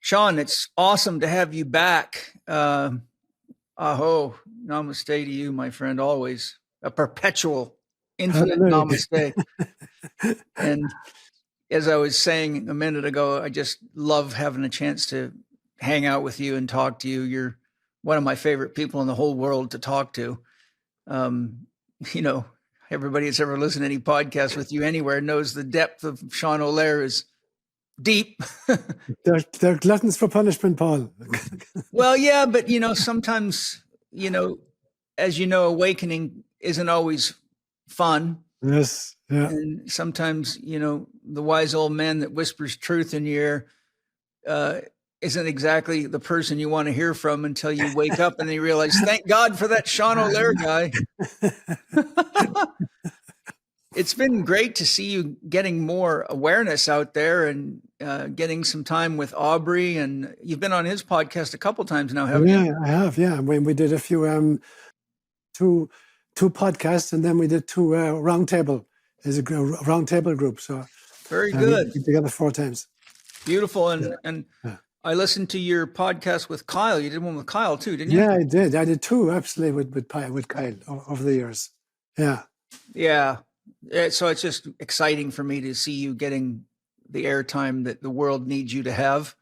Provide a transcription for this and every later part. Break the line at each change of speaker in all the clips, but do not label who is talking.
Seán, it's awesome to have you back. Aho, namaste to you, my friend, always. A perpetual, infinite
Hallelujah.
namaste. And as I was saying a minute ago, I just love having a chance to hang out with you and talk to you. You're one of my favorite people in the whole world to talk to. Um, you know, everybody that's ever listened to any podcast with you anywhere knows the depth of Seán ÓLaoire is deep.
They're gluttons for punishment, Paul.
Well, yeah, but sometimes, as you know, awakening isn't always fun.
Yes, yeah.
And sometimes, the wise old man that whispers truth in your ear isn't exactly the person you want to hear from until you wake up and then you realize, thank God for that Seán ÓLaoire guy. It's been great to see you getting more awareness out there and getting some time with Aubrey. And you've been on his podcast a couple times now, haven't you?
Yeah, I have. Yeah, when we did a few two podcasts, and then we did two roundtable. There's a roundtable group. So
very good.
We together 4 times.
Beautiful. And I listened to your podcast with Kyle. You did one with Kyle too, didn't you?
Yeah, I did. I did 2 absolutely with Kyle over the years. Yeah.
Yeah. So it's just exciting for me to see you getting the airtime that the world needs you to have.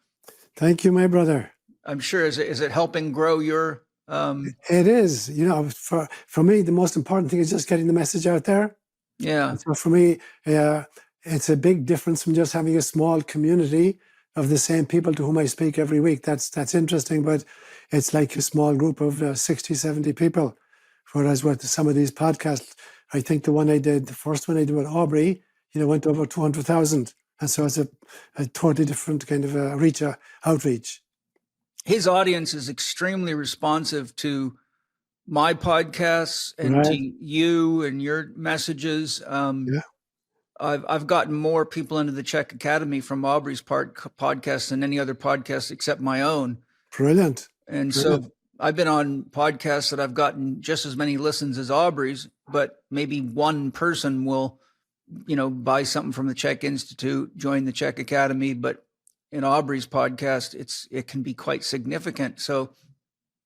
Thank you, my brother.
I'm sure. Is it helping grow your?
It is. For me, the most important thing is just getting the message out there.
Yeah.
And so for me, it's a big difference from just having a small community of the same people to whom I speak every week. That's interesting, but it's like a small group of 60, 70 people. Whereas with some of these podcasts, I think the first one I did with Aubrey, went over 200,000. And so it's a totally different kind of outreach.
His audience is extremely responsive to my podcasts and to you and your messages. I've gotten more people into the Chek Academy from Aubrey's podcast than any other podcast except my own.
Brilliant.
And so I've been on podcasts that I've gotten just as many listens as Aubrey's, but maybe one person will, buy something from the Chek Institute, join the Chek Academy. But in Aubrey's podcast, it can be quite significant. So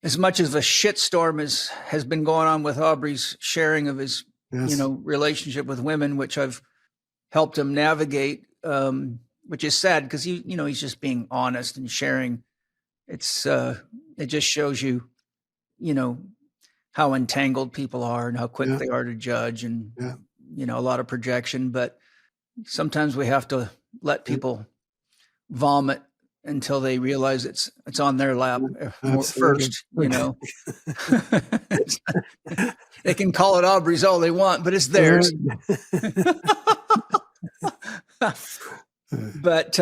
as much as a shitstorm has been going on with Aubrey's sharing of his, relationship with women, which I've helped him navigate, which is sad because he's just being honest and sharing. It just shows you, how entangled people are and how quick they are to judge and, a lot of projection. But sometimes we have to let people vomit until they realize it's on their lap first, They can call it Aubrey's all they want, but it's theirs. But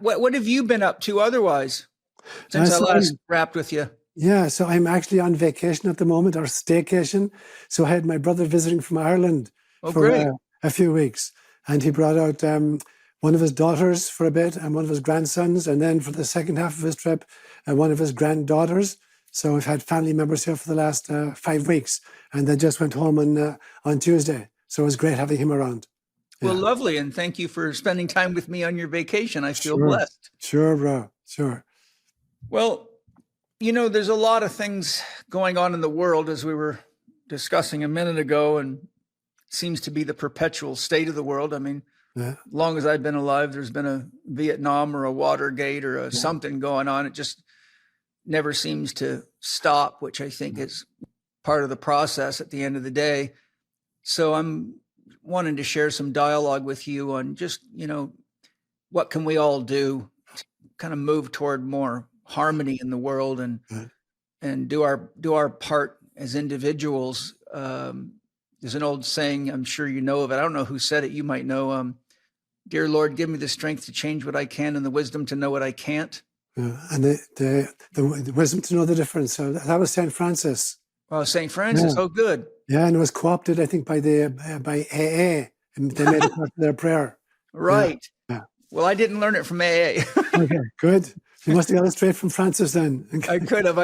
what have you been up to otherwise since I last rapped with you?
Yeah, so I'm actually on vacation at the moment, or staycation. So I had my brother visiting from Ireland for a few weeks, and he brought out one of his daughters for a bit and one of his grandsons, and then for the second half of his trip, one of his granddaughters. So we've had family members here for the last 5 weeks, and they just went home on Tuesday. So it was great having him around.
Well, lovely. And thank you for spending time with me on your vacation. I feel blessed.
Sure, bro. Sure.
Well, there's a lot of things going on in the world, as we were discussing a minute ago, and it seems to be the perpetual state of the world. I mean, as long as I've been alive, there's been a Vietnam or a Watergate or a something going on. It just never seems to stop, which I think is part of the process at the end of the day. So I'm wanting to share some dialogue with you on just, what can we all do to kind of move toward more harmony in the world and do our part as individuals. There's an old saying, I'm sure you know of it. I don't know who said it. You might know, dear Lord, give me the strength to change what I can and the wisdom to know what I can't.
And the wisdom to know the difference. So that was St. Francis.
Oh, St. Francis. Oh, good.
Yeah, and it was co-opted, I think, by AA. And they made it part of their prayer.
Right. Yeah. Well, I didn't learn it from AA.
Okay, good. You must have got it straight from Francis then.
I could have.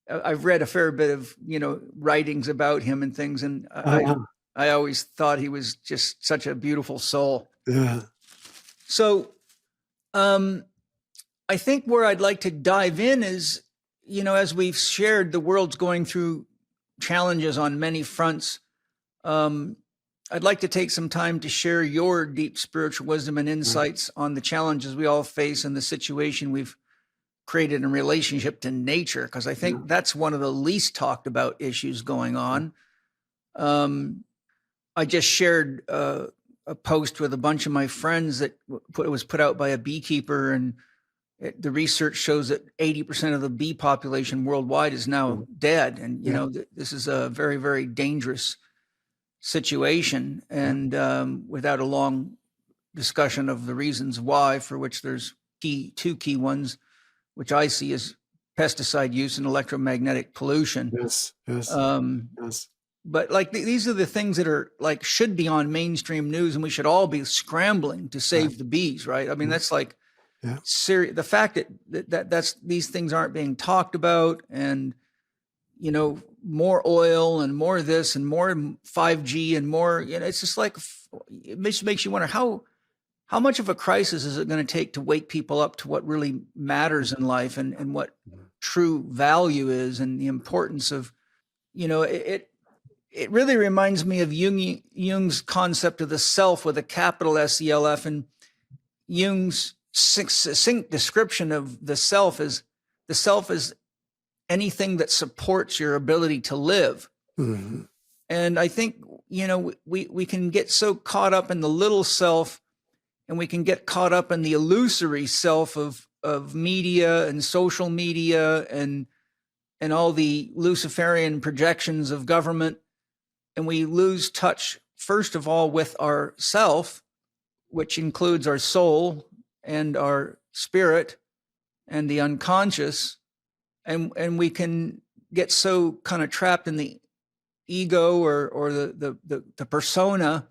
I've read a fair bit of, writings about him and things. And I always thought he was just such a beautiful soul.
Yeah.
So I think where I'd like to dive in is, as we've shared, the world's going through challenges on many fronts. I'd like to take some time to share your deep spiritual wisdom and insights on the challenges we all face and the situation we've created in relationship to nature, because I think that's one of the least talked about issues going on. I just shared a post with a bunch of my friends that was put out by a beekeeper, and the research shows that 80% of the bee population worldwide is now dead. And, this is a very, very dangerous situation. And without a long discussion of the reasons why, for which there's two key ones, which I see as pesticide use and electromagnetic pollution.
Yes.
But like these are the things that are like should be on mainstream news, and we should all be scrambling to save the bees, right? I mean, that's like serious. The fact that's these things aren't being talked about, and more oil and more this and more 5G and more, it's just like it makes you wonder how much of a crisis is it going to take to wake people up to what really matters in life and what true value is, and the importance of, it really reminds me of Jung's concept of the self with a capital SELF, and Jung's succinct description of the self is anything that supports your ability to live. Mm-hmm. And I think, we can get so caught up in the little self, and we can get caught up in the illusory self of media and social media and all the Luciferian projections of government. And we lose touch, first of all, with our self, which includes our soul and our spirit and the unconscious. And we can get so kind of trapped in the ego or the persona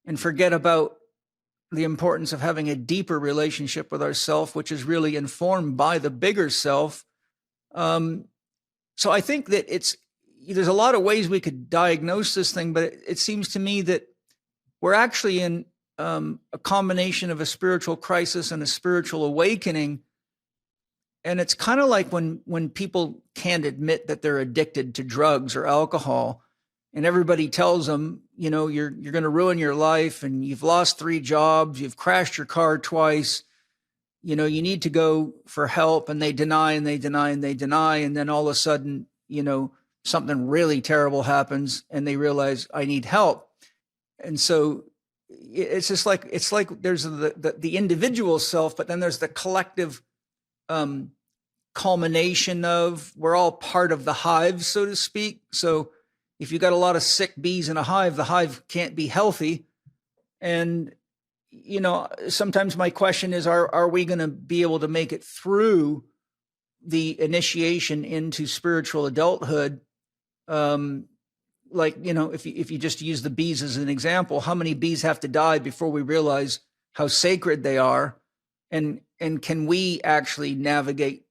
and forget about the importance of having a deeper relationship with ourself, which is really informed by the bigger self. So I think that there's a lot of ways we could diagnose this thing, but it seems to me that we're actually in a combination of a spiritual crisis and a spiritual awakening. And it's kind of like when people can't admit that they're addicted to drugs or alcohol, and everybody tells them, you're going to ruin your life, and you've lost 3 jobs, you've crashed your car twice, you need to go for help, and they deny and they deny and they deny. And then all of a sudden, something really terrible happens and they realize I need help. And so it's just like, there's the individual self, but then there's the collective culmination of, we're all part of the hive, so to speak. So if you got a lot of sick bees in a hive, the hive can't be healthy. And, sometimes my question is, are we going to be able to make it through the initiation into spiritual adulthood? If you just use the bees as an example, how many bees have to die before we realize how sacred they are? And can we actually navigate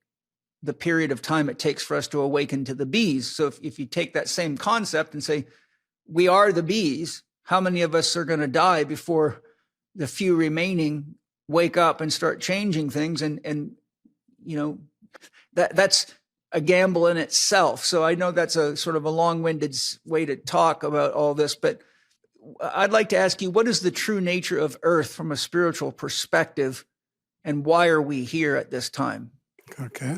the period of time it takes for us to awaken to the bees? So if you take that same concept and say, we are the bees, how many of us are going to die before the few remaining wake up and start changing things? And that's a gamble in itself. So I know that's a sort of a long-winded way to talk about all this, but I'd like to ask you, what is the true nature of Earth from a spiritual perspective, and why are we here at this time?
Okay.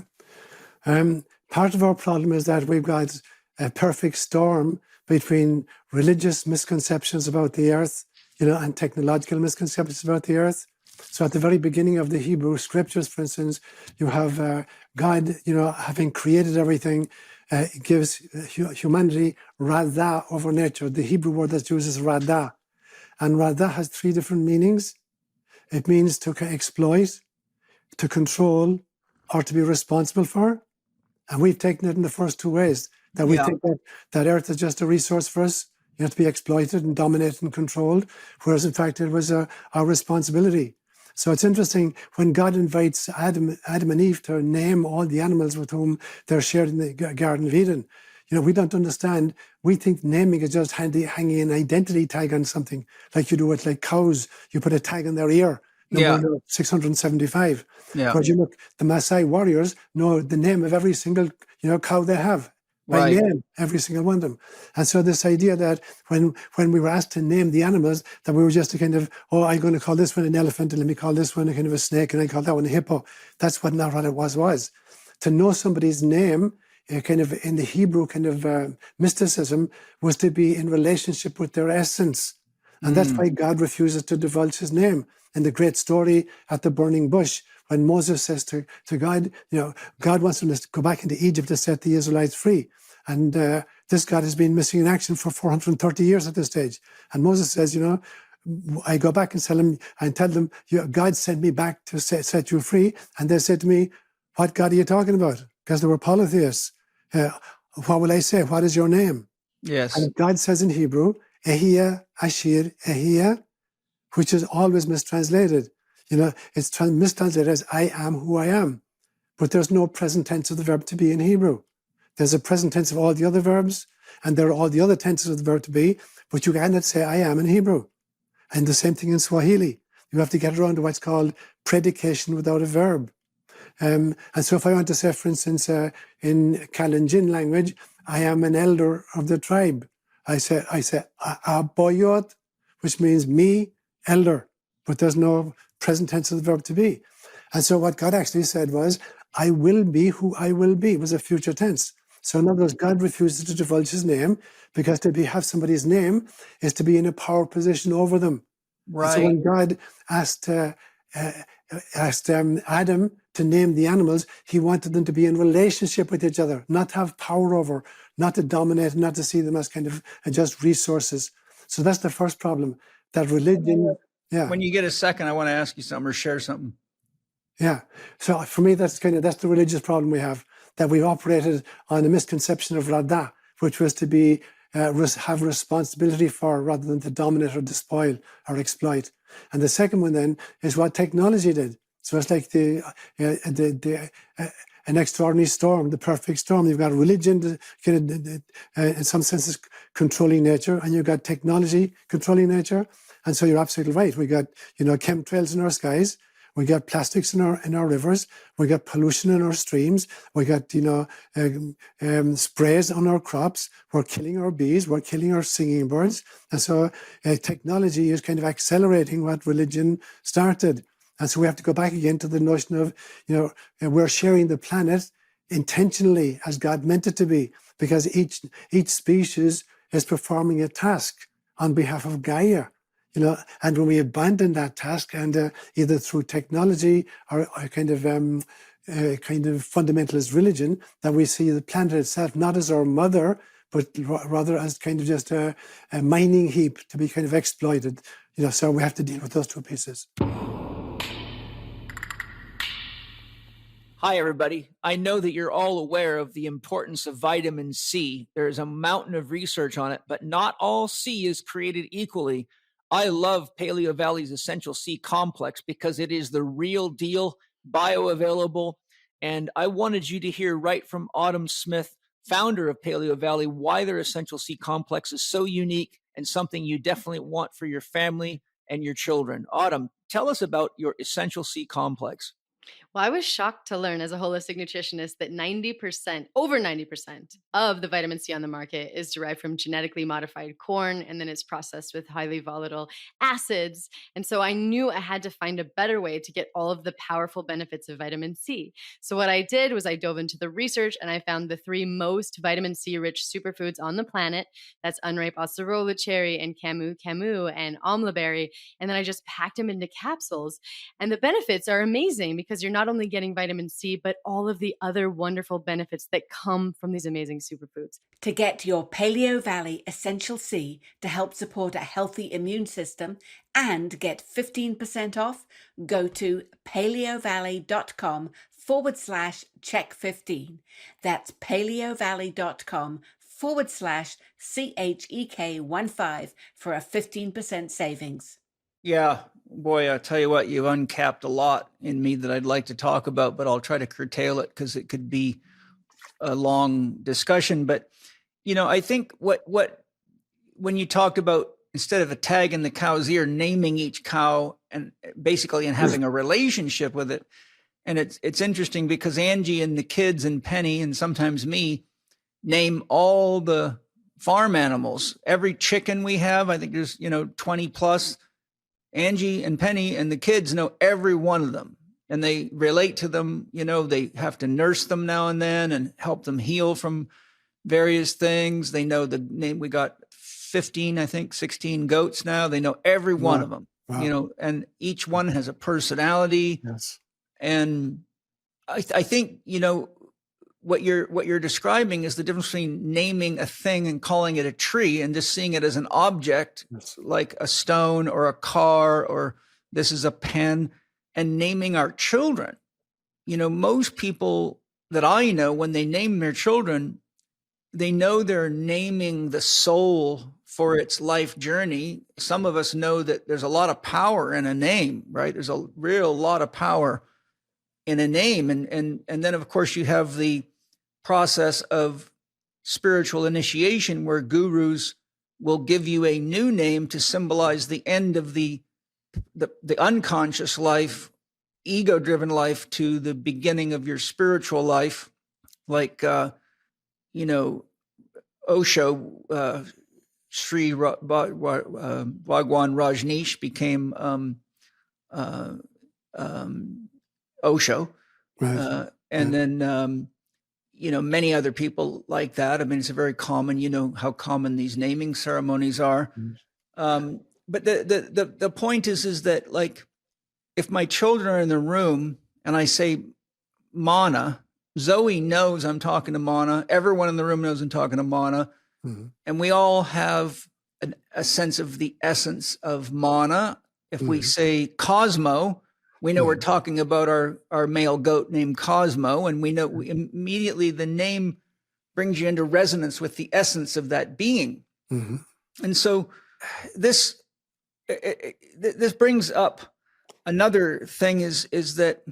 Part of our problem is that we've got a perfect storm between religious misconceptions about the Earth, and technological misconceptions about the Earth. So at the very beginning of the Hebrew scriptures, for instance, you have God, having created everything, gives humanity radah over nature. The Hebrew word that's used is radah. And radah has 3 different meanings. It means to exploit, to control, or to be responsible for. And we've taken it in the first 2 ways, that we think that Earth is just a resource for us. You have to be exploited and dominated and controlled, whereas in fact it was our responsibility. So it's interesting when God invites Adam and Eve to name all the animals with whom they're shared in the Garden of Eden. We don't understand. We think naming is just hanging an identity tag on something, like you do with like cows. You put a tag on their ear.
Yeah.
Number 675.
Yeah.
But you look, the Maasai warriors know the name of every single, cow they have. By
Right.
name, every single one of them. And so this idea that when we were asked to name the animals, that we were just a kind of, I'm going to call this one an elephant, and let me call this one a kind of a snake, and I call that one a hippo. That's not what it was. To know somebody's name, kind of in the Hebrew kind of mysticism, was to be in relationship with their essence. And that's why God refuses to divulge his name. In the great story at the burning bush, when Moses says to God, God wants him to go back into Egypt to set the Israelites free. And this God has been missing in action for 430 years at this stage. And Moses says, I go back and tell them, God sent me back to set you free. And they said to me, what God are you talking about? Because they were polytheists. What will I say? What is your name?
Yes.
And God says in Hebrew, Ehia, Ashir, Ehia, which is always mistranslated. It's mistranslated as I am who I am. But there's no present tense of the verb to be in Hebrew. There's a present tense of all the other verbs, and there are all the other tenses of the verb to be, but you cannot say I am in Hebrew. And the same thing in Swahili. You have to get around to what's called predication without a verb. And so if I want to say, for instance, in Kalenjin language, I am an elder of the tribe. I say aboyot, which means me, elder, but there's no present tense of the verb to be. And so what God actually said was, I will be who I will be. It was a future tense. So in other words, God refuses to divulge his name, because to have somebody's name is to be in a power position over them.
Right.
So when God asked Adam to name the animals, he wanted them to be in relationship with each other, not have power over, not to dominate, not to see them as kind of just resources. So that's the first problem, that religion. Yeah.
When you get a second, I want to ask you something or share something.
Yeah. So for me, that's the religious problem we have, that we've operated on a misconception of Radha, which was to be have responsibility for rather than to dominate or despoil or exploit. And the second one then is what technology did. So it's like an extraordinary storm, the perfect storm. You've got religion, in some senses, controlling nature, and you've got technology controlling nature. And so you're absolutely right. We got chemtrails in our skies. We got plastics in our rivers. We got pollution in our streams. We got sprays on our crops. We're killing our bees. We're killing our singing birds. And so technology is kind of accelerating what religion started. And so we have to go back again to the notion of we're sharing the planet intentionally as God meant it to be, because each species is performing a task on behalf of Gaia. And when we abandon that task, and either through technology or kind of fundamentalist religion, that we see the planet itself not as our mother, but rather as kind of just a mining heap to be kind of exploited. So we have to deal with those two pieces.
Hi, everybody. I know that you're all aware of the importance of vitamin C. There is a mountain of research on it, but not all C is created equally. I love Paleo Valley's Essential C Complex because it is the real deal, bioavailable. And I wanted you to hear right from Autumn Smith, founder of Paleo Valley, why their Essential C Complex is so unique and something you definitely want for your family and your children. Autumn, tell us about your Essential C Complex.
Well, I was shocked to learn as a holistic nutritionist that over 90% of the vitamin C on the market is derived from genetically modified corn, and then it's processed with highly volatile acids. And so I knew I had to find a better way to get all of the powerful benefits of vitamin C. So what I did was I dove into the research, and I found the 3 most vitamin C rich superfoods on the planet. That's unripe acerola cherry and camu camu and amla berry. And then I just packed them into capsules. And the benefits are amazing because you're not only getting vitamin C, but all of the other wonderful benefits that come from these amazing superfoods.
To get your Paleo Valley Essential C to help support a healthy immune system and get 15% off, go to paleovalley.com/check15. That's paleovalley.com/CHEK15 for a 15% savings.
Yeah, boy, I tell you what, you've uncapped a lot in me that I'd like to talk about, but I'll try to curtail it because it could be a long discussion. But, I think when you talked about instead of tagging the cow's ear, naming each cow and having a relationship with it. And it's interesting because Angie and the kids and Penny and sometimes me name all the farm animals. Every chicken we have, I think there's 20 plus. Angie and Penny and the kids know every one of them, and they relate to them. They have to nurse them now and then and help them heal from various things. They know the name. We got 16 goats now. They know every one of them. Wow. And each one has a personality.
Yes.
And I think what you're describing is the difference between naming a thing and calling it a tree and just seeing it as an object, like a stone or a car, or this is a pen, and naming our children. Most people that I know, when they name their children, they know they're naming the soul for its life journey. Some of us know that there's a lot of power in a name, right? There's a real lot of power in a name. And then, of course, you have the process of spiritual initiation where gurus will give you a new name to symbolize the end of the unconscious life, ego-driven life, to the beginning of your spiritual life. Like, Osho, Sri Bhagwan Rajneesh became Osho.
Right.
And then, many other people like that. I mean, it's a very common, how common these naming ceremonies are. But the point is that, like, if my children are in the room and I say Mana, Zoe knows I'm talking to Mana. Everyone in the room knows I'm talking to Mana. Mm-hmm. And we all have a sense of the essence of Mana. If we say Cosmo, we know we're talking about our male goat named Cosmo, and we know immediately the name brings you into resonance with the essence of that being. Mm-hmm. And so this brings up another thing is that,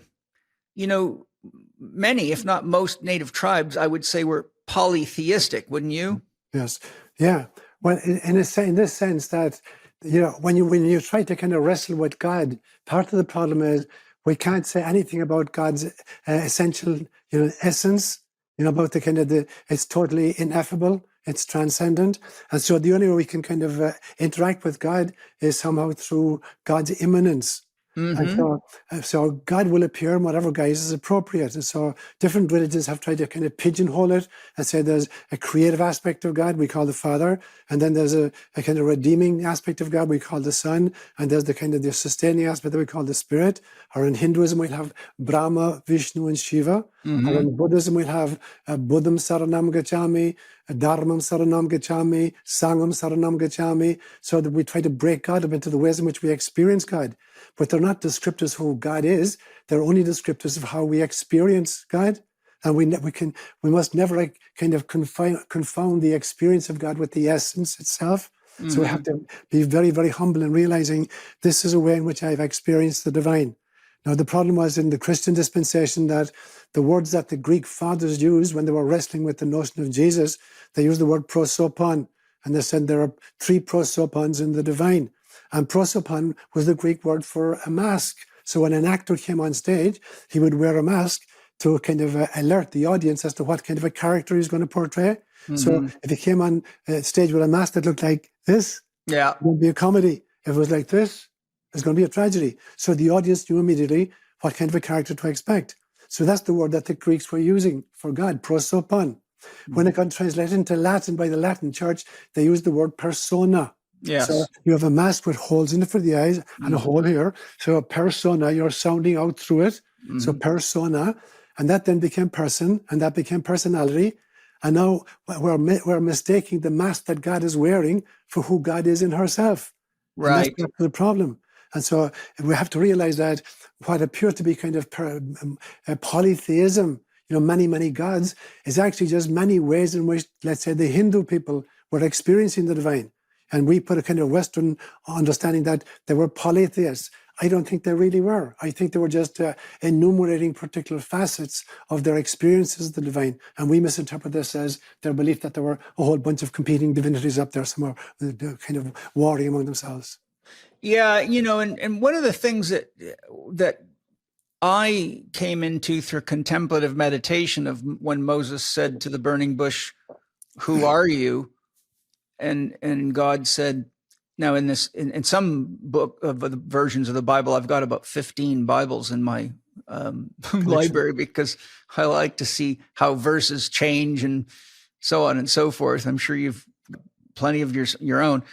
many, if not most native tribes, I would say, were polytheistic, wouldn't you?
Yes. Yeah. Well, in this sense that, when you try to kind of wrestle with God, part of the problem is we can't say anything about God's essential, essence, about the kind of it's totally ineffable, it's transcendent. And so the only way we can kind of interact with God is somehow through God's immanence. Mm-hmm. And so God will appear in whatever guise is appropriate. And so different religions have tried to kind of pigeonhole it and say there's a creative aspect of God we call the Father, and then there's a kind of redeeming aspect of God we call the Son, and there's the kind of the sustaining aspect that we call the Spirit. Or in Hinduism we'll have Brahma, Vishnu, and Shiva. Mm-hmm. Or in Buddhism we'll have Buddham Saranam Gacchami, Dharmam Saranam Gacchami, Sangam Saranam Gacchami, so that we try to break God up into the ways in which we experience God. But they're not descriptors of who God is. They're only descriptors of how we experience God. And we must never kind of confound the experience of God with the essence itself. Mm-hmm. So we have to be very, very humble in realizing this is a way in which I've experienced the divine. Now, the problem was in the Christian dispensation that the words that the Greek fathers used when they were wrestling with the notion of Jesus, they used the word prosopon. And they said there are 3 prosopons in the divine. And prosopon was the Greek word for a mask. So when an actor came on stage, he would wear a mask to kind of alert the audience as to what kind of a character he's going to portray. Mm-hmm. So if he came on stage with a mask that looked like this, it would be a comedy. If it was like this, it's going to be a tragedy. So the audience knew immediately what kind of a character to expect. So that's the word that the Greeks were using for God, prosopon. Mm-hmm. When it got translated into Latin by the Latin Church, they used the word persona.
Yes.
So you have a mask with holes in it for the eyes and a hole here. So a persona, you're sounding out through it. Mm-hmm. So persona, and that then became person, and that became personality. And now we're mistaking the mask that God is wearing for who God is in herself.
Right.
And that's the problem. And so we have to realize that what appears to be kind of polytheism, many, many gods, is actually just many ways in which, let's say, the Hindu people were experiencing the divine. And we put a kind of Western understanding that they were polytheists. I don't think they really were. I think they were just enumerating particular facets of their experiences of the divine. And we misinterpret this as their belief that there were a whole bunch of competing divinities up there somewhere, kind of warring among themselves.
Yeah, and one of the things that I came into through contemplative meditation of when Moses said to the burning bush, "Who are you?" And God said, now in some book of the versions of the Bible, I've got about 15 Bibles in my library because I like to see how verses change and so on and so forth. I'm sure you've plenty of your own.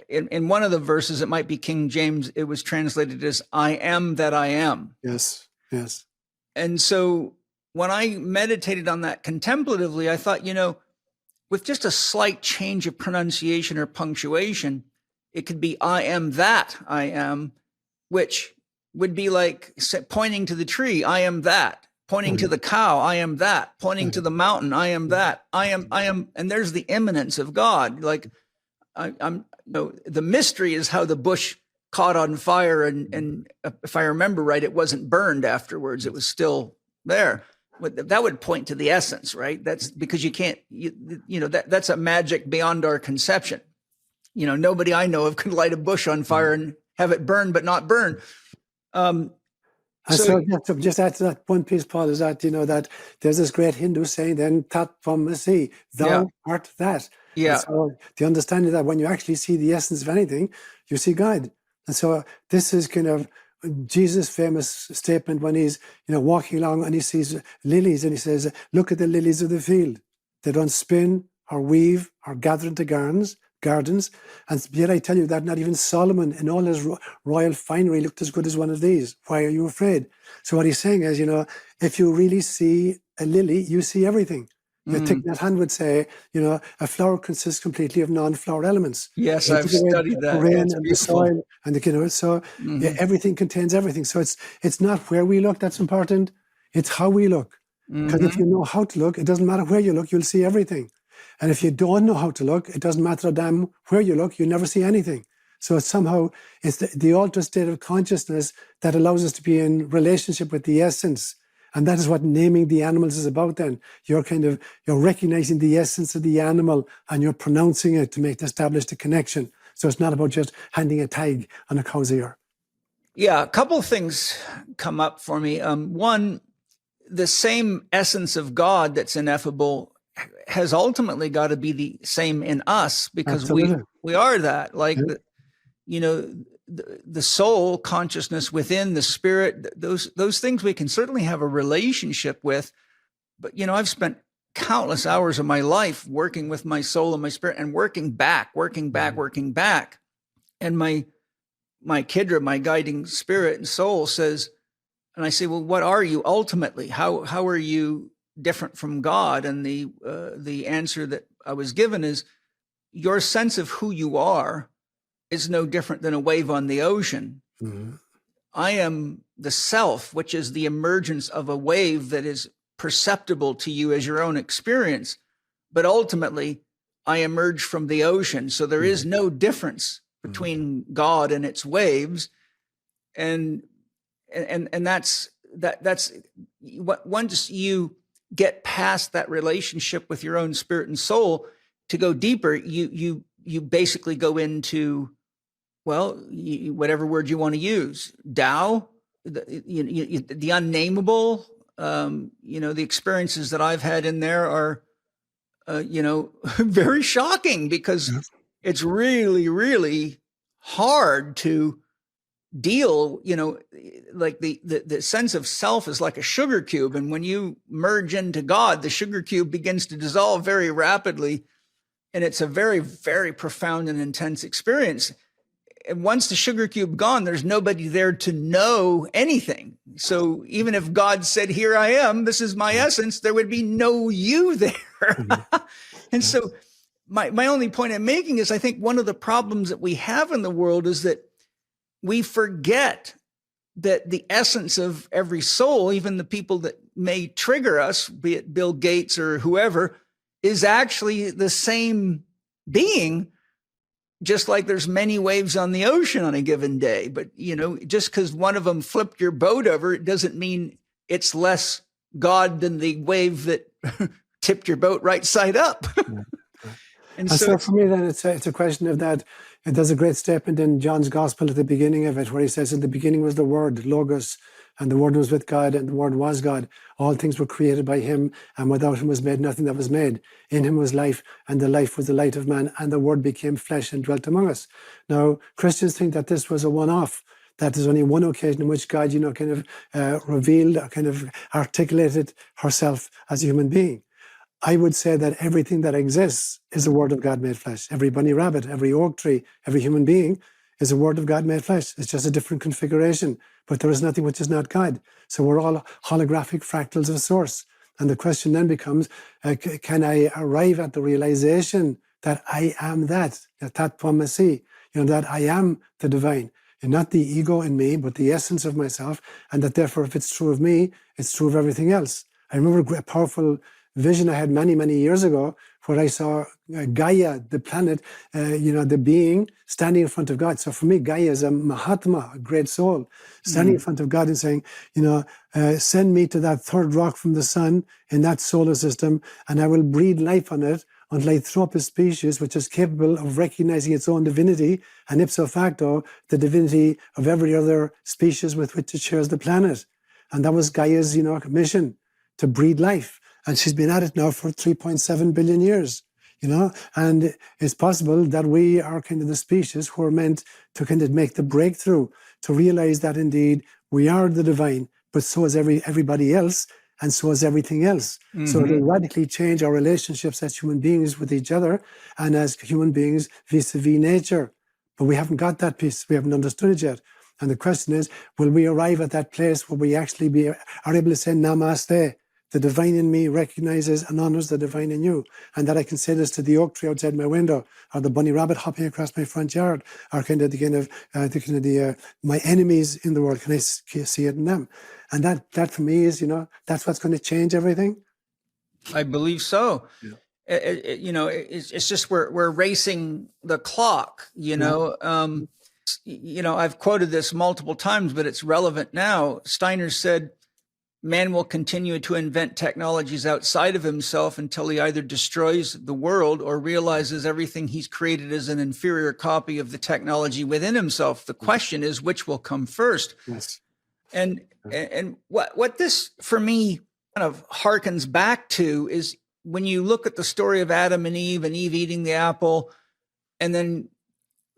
In one of the verses, it might be King James, it was translated as, "I am that I am."
Yes, yes.
And so when I meditated on that contemplatively, I thought, with just a slight change of pronunciation or punctuation, it could be "I am that I am," which would be like pointing to the tree, "I am that," pointing to the cow, "I am that," pointing to the mountain, "I am that," I am, and there's the immanence of God. Like I'm the mystery is how the bush caught on fire, and if I remember right, it wasn't burned afterwards; it was still there. That would point to the essence, right? That's because you can't, that's a magic beyond our conception. Nobody I know of could light a bush on fire and have it burn, but not burn.
And so just add to that one piece, Paul, is that, that there's this great Hindu saying, then tat tvamasi, thou art that.
Yeah.
And so the understanding that when you actually see the essence of anything, you see God. And so this is kind of Jesus' famous statement when he's, walking along and he sees lilies and he says, "Look at the lilies of the field. They don't spin or weave or gather into gardens. And yet I tell you that not even Solomon in all his royal finery looked as good as one of these. Why are you afraid?" So what he's saying is, if you really see a lily, you see everything. Thich Nhat Hanh would say, a flower consists completely of non-flower elements.
Yes, I've studied that.
The rain and the soil and everything contains everything. So it's not where we look that's important. It's how we look. Because if you know how to look, it doesn't matter where you look, you'll see everything. And if you don't know how to look, it doesn't matter a damn where you look, you never see anything. So it's the altered state of consciousness that allows us to be in relationship with the essence. And that is what naming the animals is about then. You're recognizing the essence of the animal and you're pronouncing it to establish the connection. So it's not about just handing a tag on a cow's ear.
Yeah, a couple of things come up for me. One, the same essence of God that's ineffable has ultimately got to be the same in us because we are that. Like, the soul consciousness within the spirit, those things we can certainly have a relationship with. But, I've spent countless hours of my life working with my soul and my spirit and working back. And my Kidra, my guiding spirit and soul says, and I say, well, what are you ultimately? How are you different from God? And the answer that I was given is, your sense of who you are is no different than a wave on the ocean. Mm-hmm. I am the self, which is the emergence of a wave that is perceptible to you as your own experience. But ultimately, I emerge from the ocean. So there is no difference between God and its waves. And that's what, once you get past that relationship with your own spirit and soul, to go deeper, you basically go into, whatever word you want to use, Tao, the unnameable. The experiences that I've had in there are, very shocking because it's really, really hard to deal, like the sense of self is like a sugar cube. And when you merge into God, the sugar cube begins to dissolve very rapidly. And it's a very, very profound and intense experience. And once the sugar cube gone, there's nobody there to know anything. So even if God said, "Here I am, this is my essence," there would be no you there. And so my only point I'm making is, I think one of the problems that we have in the world is that we forget that the essence of every soul, even the people that may trigger us, be it Bill Gates or whoever, is actually the same being, just like there's many waves on the ocean on a given day. But, just because one of them flipped your boat over, it doesn't mean it's less God than the wave that tipped your boat right side up.
And so for me, then it's a question of that. And there's a great statement in John's Gospel at the beginning of it, where he says, in the beginning was the Word, Logos, and the Word was with God, and the Word was God. All things were created by him, and without him was made nothing that was made. In him was life, and the life was the light of man, and the Word became flesh and dwelt among us. Now, Christians think that this was a one-off, that there's only one occasion in which God, kind of revealed, kind of articulated herself as a human being. I would say that everything that exists is the Word of God made flesh. Every bunny rabbit, every oak tree, every human being is the Word of God made flesh. It's just a different configuration, but there is nothing which is not God. So we're all holographic fractals of source. And the question then becomes, can I arrive at the realization that I am that pomasi, that I am the divine, and not the ego in me, but the essence of myself, and that therefore if it's true of me, it's true of everything else. I remember a powerful vision I had many, many years ago, where I saw Gaia, the planet, the being, standing in front of God. So for me, Gaia is a Mahatma, a great soul, standing in front of God and saying, send me to that third rock from the sun in that solar system, and I will breathe life on it until I throw up a species which is capable of recognizing its own divinity, and ipso facto, the divinity of every other species with which it shares the planet. And that was Gaia's, mission, to breed life. And she's been at it now for 3.7 billion years, and it's possible that we are kind of the species who are meant to kind of make the breakthrough, to realize that indeed we are the divine, but so is everybody else, and so is everything else. Mm-hmm. So it'll radically change our relationships as human beings with each other and as human beings vis-a-vis nature. But we haven't got that piece. We haven't understood it yet. And the question is, will we arrive at that place where we actually are able to say namaste? The divine in me recognizes and honors the divine in you. And that I can say this to the oak tree outside my window, or the bunny rabbit hopping across my front yard, or my enemies in the world. Can I see it in them? And that for me is, that's what's going to change everything.
I believe so. Yeah. It's just we're racing the clock, I've quoted this multiple times, but it's relevant now. Steiner said, man will continue to invent technologies outside of himself until he either destroys the world or realizes everything he's created is an inferior copy of the technology within himself. The question is, which will come first?
Yes.
And what this, for me, kind of harkens back to is when you look at the story of Adam and Eve eating the apple, and then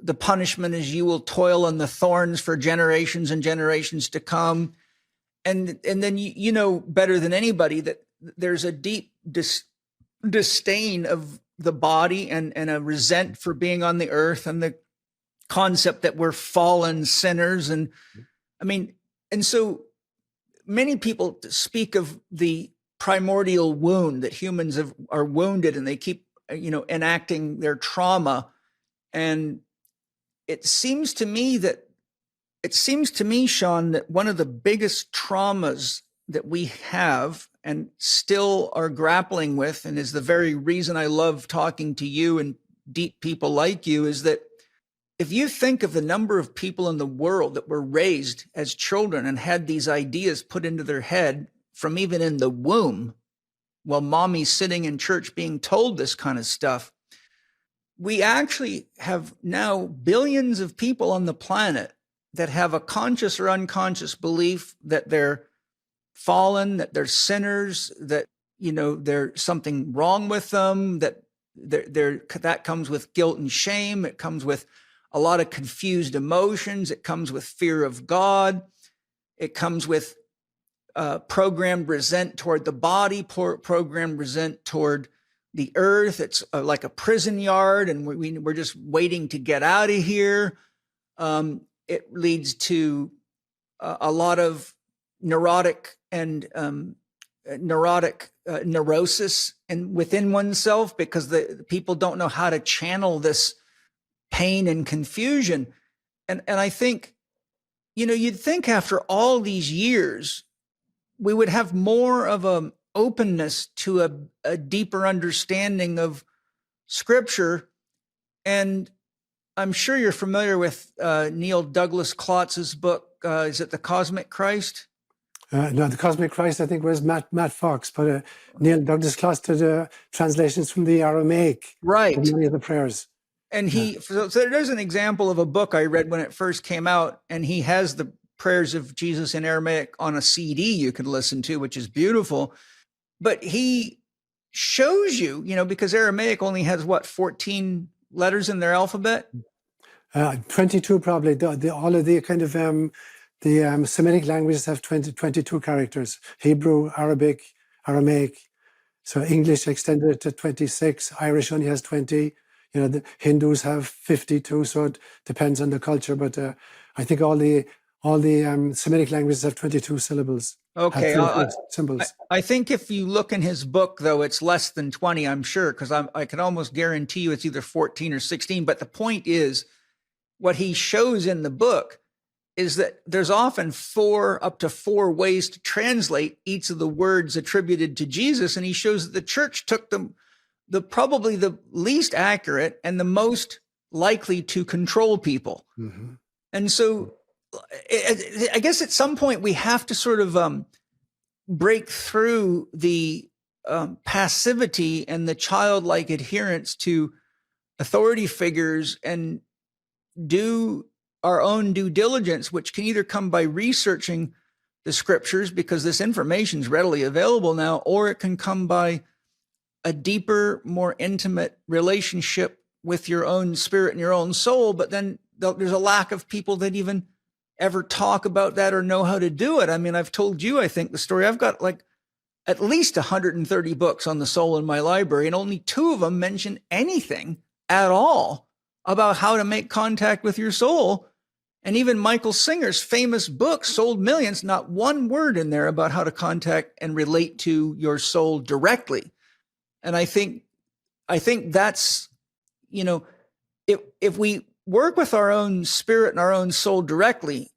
the punishment is you will toil in the thorns for generations and generations to come. And then you know better than anybody that there's a deep disdain of the body and a resent for being on the earth, and the concept that we're fallen sinners. And so many people speak of the primordial wound that humans are wounded, and they keep enacting their trauma. And it seems to me, Seán, that one of the biggest traumas that we have and still are grappling with, and is the very reason I love talking to you and deep people like you, is that if you think of the number of people in the world that were raised as children and had these ideas put into their head from even in the womb, while mommy's sitting in church being told this kind of stuff, we actually have now billions of people on the planet that have a conscious or unconscious belief that they're fallen, that they're sinners, that, there's something wrong with them, that that comes with guilt and shame. It comes with a lot of confused emotions. It comes with fear of God. It comes with programmed resent toward the body, programmed resent toward the earth. It's like a prison yard, and we're just waiting to get out of here. It leads to a lot of neurosis within oneself, because the people don't know how to channel this pain and confusion. And I think, you'd think after all these years, we would have more of an openness to a deeper understanding of Scripture. And I'm sure you're familiar with Neil Douglas Klotz's book. Is it The Cosmic Christ?
No, The Cosmic Christ, I think, was Matt Fox, but Neil Douglas Kloss did translations from the Aramaic.
Right.
Of many of the prayers.
And so there's an example of a book I read when it first came out, and he has the prayers of Jesus in Aramaic on a CD you can listen to, which is beautiful. But he shows you, because Aramaic only has 14 letters in their alphabet?
22 probably. All of the kind of the Semitic languages have 22 characters. Hebrew, Arabic, Aramaic. So English extended to 26. Irish only has 20. The Hindus have 52. So it depends on the culture. But I think all the Semitic languages have 22 syllables.
Okay.
Symbols.
I think if you look in his book, though, it's less than 20, I'm sure, because I can almost guarantee you it's either 14 or 16. But the point is, what he shows in the book is that there's often up to four ways to translate each of the words attributed to Jesus. And he shows that the church took the probably the least accurate and the most likely to control people. Mm-hmm. And so I guess at some point we have to sort of break through the passivity and the childlike adherence to authority figures and do our own due diligence, which can either come by researching the scriptures, because this information is readily available now, or it can come by a deeper, more intimate relationship with your own spirit and your own soul. But then there's a lack of people that even ever talk about that or know how to do it. I mean, I've told you, I think, the story. I've got like at least 130 books on the soul in my library, and only 2 of them mention anything at all about how to make contact with your soul. And even Michael Singer's famous book sold millions, not one word in there about how to contact and relate to your soul directly. And I think that's, if we work with our own spirit and our own soul directly,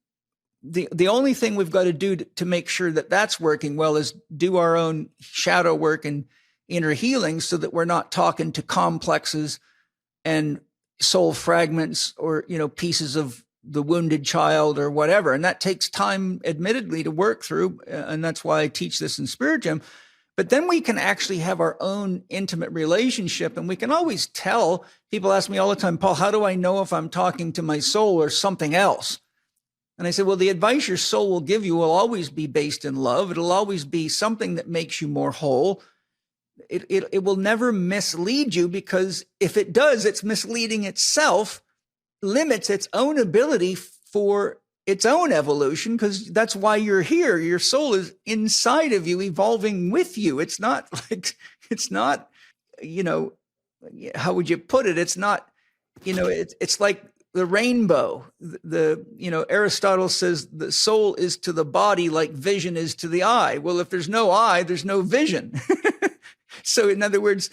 the only thing we've got to do to make sure that that's working well is do our own shadow work and inner healing, so that we're not talking to complexes and soul fragments or, pieces of the wounded child or whatever. And that takes time, admittedly, to work through. And that's why I teach this in Spirit Gym. But then we can actually have our own intimate relationship. And we can always tell. People ask me all the time, Paul, how do I know if I'm talking to my soul or something else? And I said, well, the advice your soul will give you will always be based in love. It'll always be something that makes you more whole. It will never mislead you, because if it does, it's misleading itself, limits its own ability for its own evolution, because that's why you're here. Your soul is inside of you, evolving with you. It's not, how would you put it? It's not, it's like the rainbow. Aristotle says the soul is to the body like vision is to the eye. Well, if there's no eye, there's no vision. So in other words,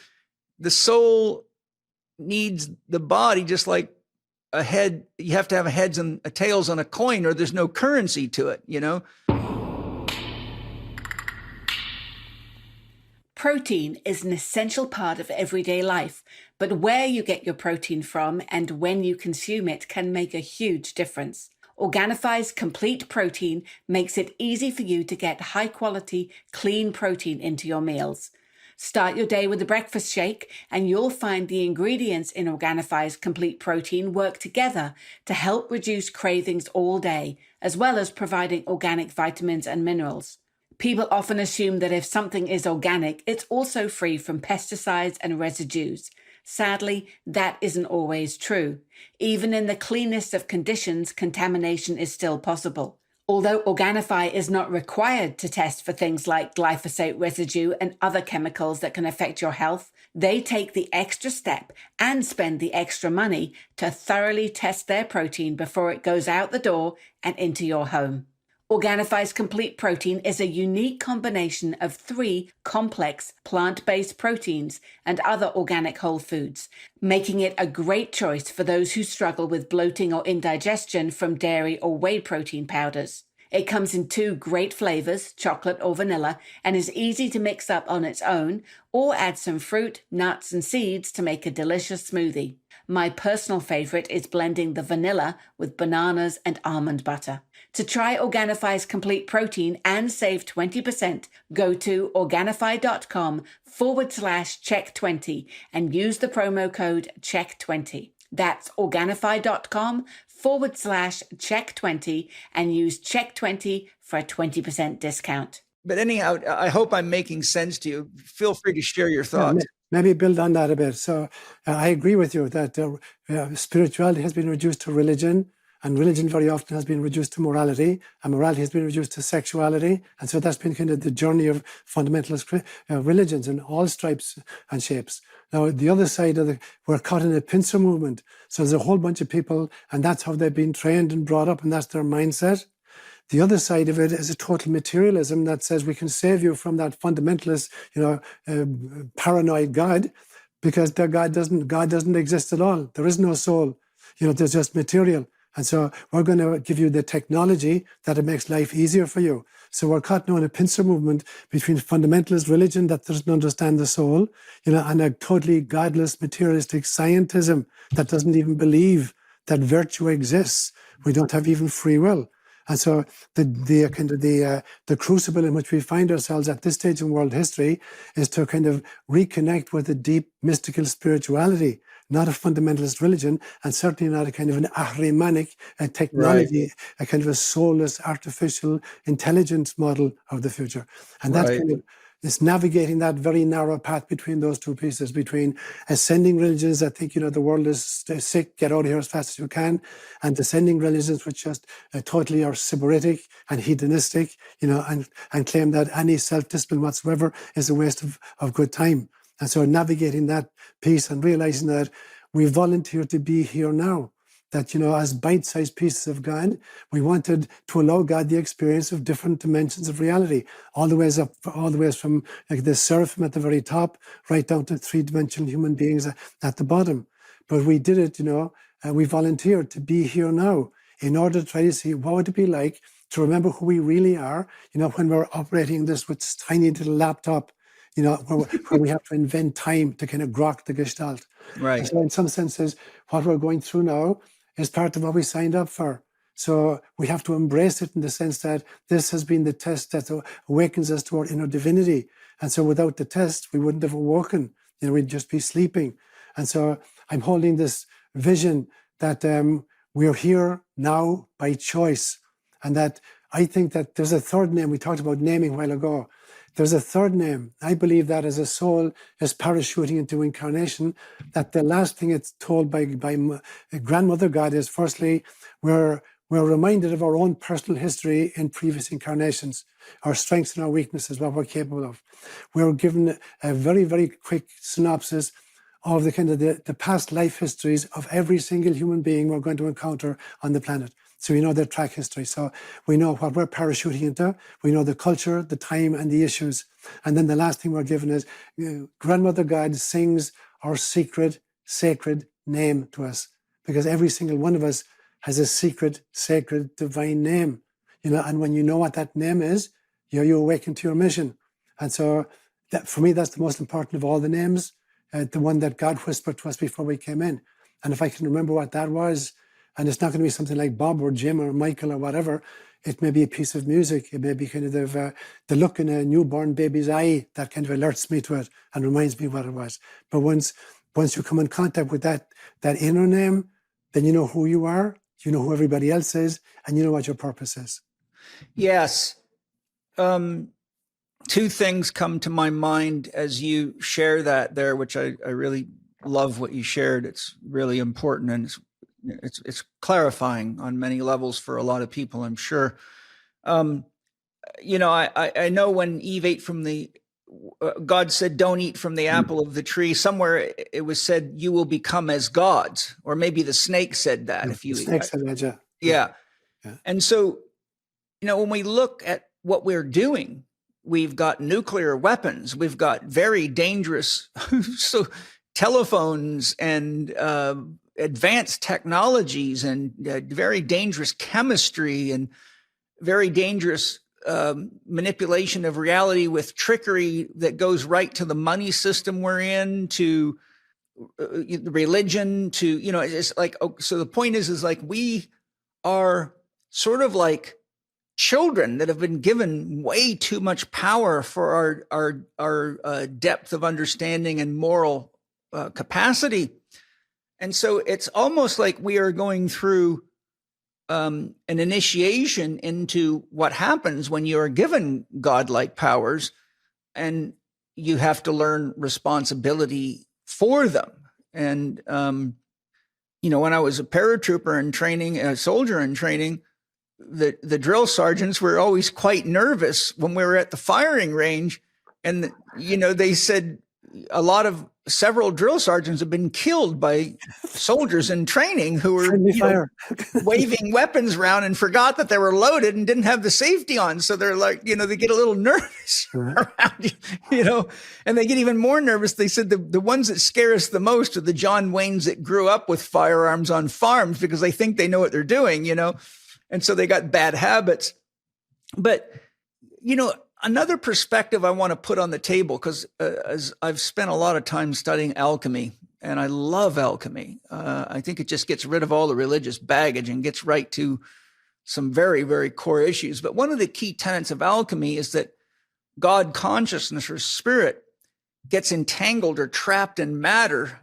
the soul needs the body just like a head. You have to have a heads and a tails on a coin, or there's no currency to it,
Protein is an essential part of everyday life, but where you get your protein from and when you consume it can make a huge difference. Organifi's Complete Protein makes it easy for you to get high-quality, clean protein into your meals. Start your day with a breakfast shake, and you'll find the ingredients in Organifi's Complete Protein work together to help reduce cravings all day, as well as providing organic vitamins and minerals. People often assume that if something is organic, it's also free from pesticides and residues. Sadly, that isn't always true. Even in the cleanest of conditions, contamination is still possible. Although Organifi is not required to test for things like glyphosate residue and other chemicals that can affect your health, they take the extra step and spend the extra money to thoroughly test their protein before it goes out the door and into your home. Organifi's Complete Protein is a unique combination of 3 complex plant-based proteins and other organic whole foods, making it a great choice for those who struggle with bloating or indigestion from dairy or whey protein powders. It comes in 2 great flavors, chocolate or vanilla, and is easy to mix up on its own or add some fruit, nuts, and seeds to make a delicious smoothie. My personal favorite is blending the vanilla with bananas and almond butter. To try Organifi's complete protein and save 20%, go to Organifi.com/Chek20 and use the promo code Chek20. That's Organifi.com/Chek20 and use Chek20 for a 20% discount.
But anyhow, I hope I'm making sense to you. Feel free to share your thoughts.
Maybe build on that a bit. So I agree with you that spirituality has been reduced to religion, and religion very often has been reduced to morality, and morality has been reduced to sexuality. And so that's been kind of the journey of fundamentalist religions in all stripes and shapes. Now, the other side of we're caught in a pincer movement. So there's a whole bunch of people, and that's how they've been trained and brought up, and that's their mindset. The other side of it is a total materialism that says we can save you from that fundamentalist, paranoid God, because their God doesn't exist at all. There is no soul. There's just material. And so we're going to give you the technology that it makes life easier for you. So we're caught now in a pincer movement between fundamentalist religion that doesn't understand the soul, and a totally godless materialistic scientism that doesn't even believe that virtue exists. We don't have even free will. And so the crucible in which we find ourselves at this stage in world history is to kind of reconnect with a deep mystical spirituality, not a fundamentalist religion, and certainly not a kind of an Ahrimanic technology, right, a kind of a soulless artificial intelligence model of the future. And that's right. It's navigating that very narrow path between those two pieces, between ascending religions that think, the world is sick, get out of here as fast as you can, and descending religions which just totally are sybaritic and hedonistic, and claim that any self-discipline whatsoever is a waste of good time. And so navigating that piece and realizing that we volunteer to be here now, that, as bite-sized pieces of God, we wanted to allow God the experience of different dimensions of reality, all the ways from like the seraphim at the very top, right down to 3-dimensional human beings at the bottom. But we did it, we volunteered to be here now in order to try to see what would it be like to remember who we really are, when we're operating this with this tiny little laptop, where we have to invent time to kind of grok the gestalt.
Right.
And so in some senses, what we're going through now is part of what we signed up for. So we have to embrace it in the sense that this has been the test that awakens us to our inner divinity. And so without the test, we wouldn't have awoken. We'd just be sleeping. And so I'm holding this vision that we're here now by choice. And that I think that there's a third name. We talked about naming a while ago. There's a third name. I believe that as a soul is parachuting into incarnation, that the last thing it's told by Grandmother God is, firstly, we're reminded of our own personal history in previous incarnations, our strengths and our weaknesses, what we're capable of. We're given a very, very quick synopsis of the kind of the past life histories of every single human being we're going to encounter on the planet. So we know their track history. So we know what we're parachuting into. We know the culture, the time, and the issues. And then the last thing we're given is Grandmother God sings our secret, sacred name to us, because every single one of us has a secret, sacred, divine name. And when you know what that name is, you awaken to your mission. And so that, for me, that's the most important of all the names, the one that God whispered to us before we came in. And if I can remember what that was, and it's not going to be something like Bob or Jim or Michael or whatever. It may be a piece of music. It may be kind of the look in a newborn baby's eye that kind of alerts me to it and reminds me what it was. But once you come in contact with that inner name, then you know who you are, you know who everybody else is, and you know what your purpose is.
Yes. Two things come to my mind as you share that there, which I really love what you shared. It's really important, and it's clarifying on many levels for a lot of people, I'm sure. I know when Eve ate from God said, don't eat from the apple of the tree. Somewhere it was said, you will become as gods, or maybe the snake said that. If you
snake said that,
yeah. And so, when we look at what we're doing, we've got nuclear weapons, we've got very dangerous telephones and advanced technologies and very dangerous chemistry. And very dangerous manipulation of reality with trickery that goes right to the money system we're in, to religion, to, it's like, so the point is like we are sort of like children that have been given way too much power for our depth of understanding and moral capacity. And so it's almost like we are going through an initiation into what happens when you are given godlike powers, and you have to learn responsibility for them. And, when I was a paratrooper in training, a soldier in training, the drill sergeants were always quite nervous when we were at the firing range. And, they said several drill sergeants have been killed by soldiers in training who were waving weapons around and forgot that they were loaded and didn't have the safety on. So they're like, they get a little nervous around you, and they get even more nervous. They said the ones that scare us the most are the John Waynes that grew up with firearms on farms because they think they know what they're doing, and so they got bad habits. But, another perspective I want to put on the table, because as I've spent a lot of time studying alchemy, and I love alchemy. I think it just gets rid of all the religious baggage and gets right to some very, very core issues. But one of the key tenets of alchemy is that God consciousness or spirit gets entangled or trapped in matter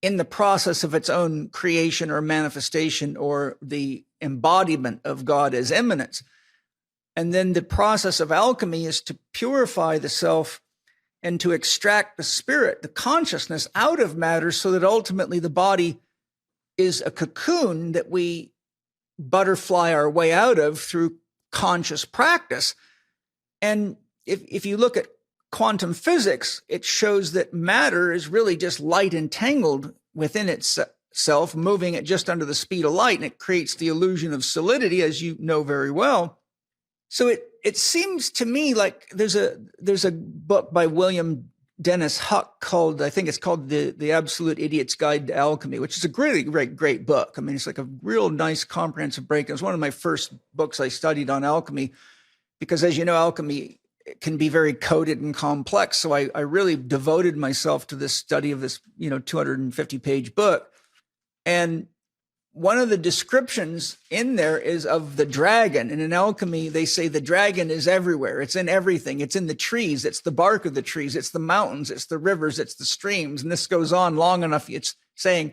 in the process of its own creation or manifestation, or the embodiment of God as immanence. And then the process of alchemy is to purify the self and to extract the spirit, the consciousness, out of matter, so that ultimately the body is a cocoon that we butterfly our way out of through conscious practice. And if you look at quantum physics, it shows that matter is really just light entangled within itself, moving at just under the speed of light, and it creates the illusion of solidity, as you know very well. So it seems to me like there's a book by William Dennis Huck called, I think it's called The Absolute Idiot's Guide to Alchemy, which is a really great book. I mean, it's like a real nice comprehensive breakdown. It was one of my first books I studied on alchemy, because as you know, alchemy can be very coded and complex. So I really devoted myself to this study of this, 250-page book. And one of the descriptions in there is of the dragon. And in alchemy, they say the dragon is everywhere. It's in everything. It's in the trees. It's the bark of the trees. It's the mountains. It's the rivers. It's the streams. And this goes on long enough. It's saying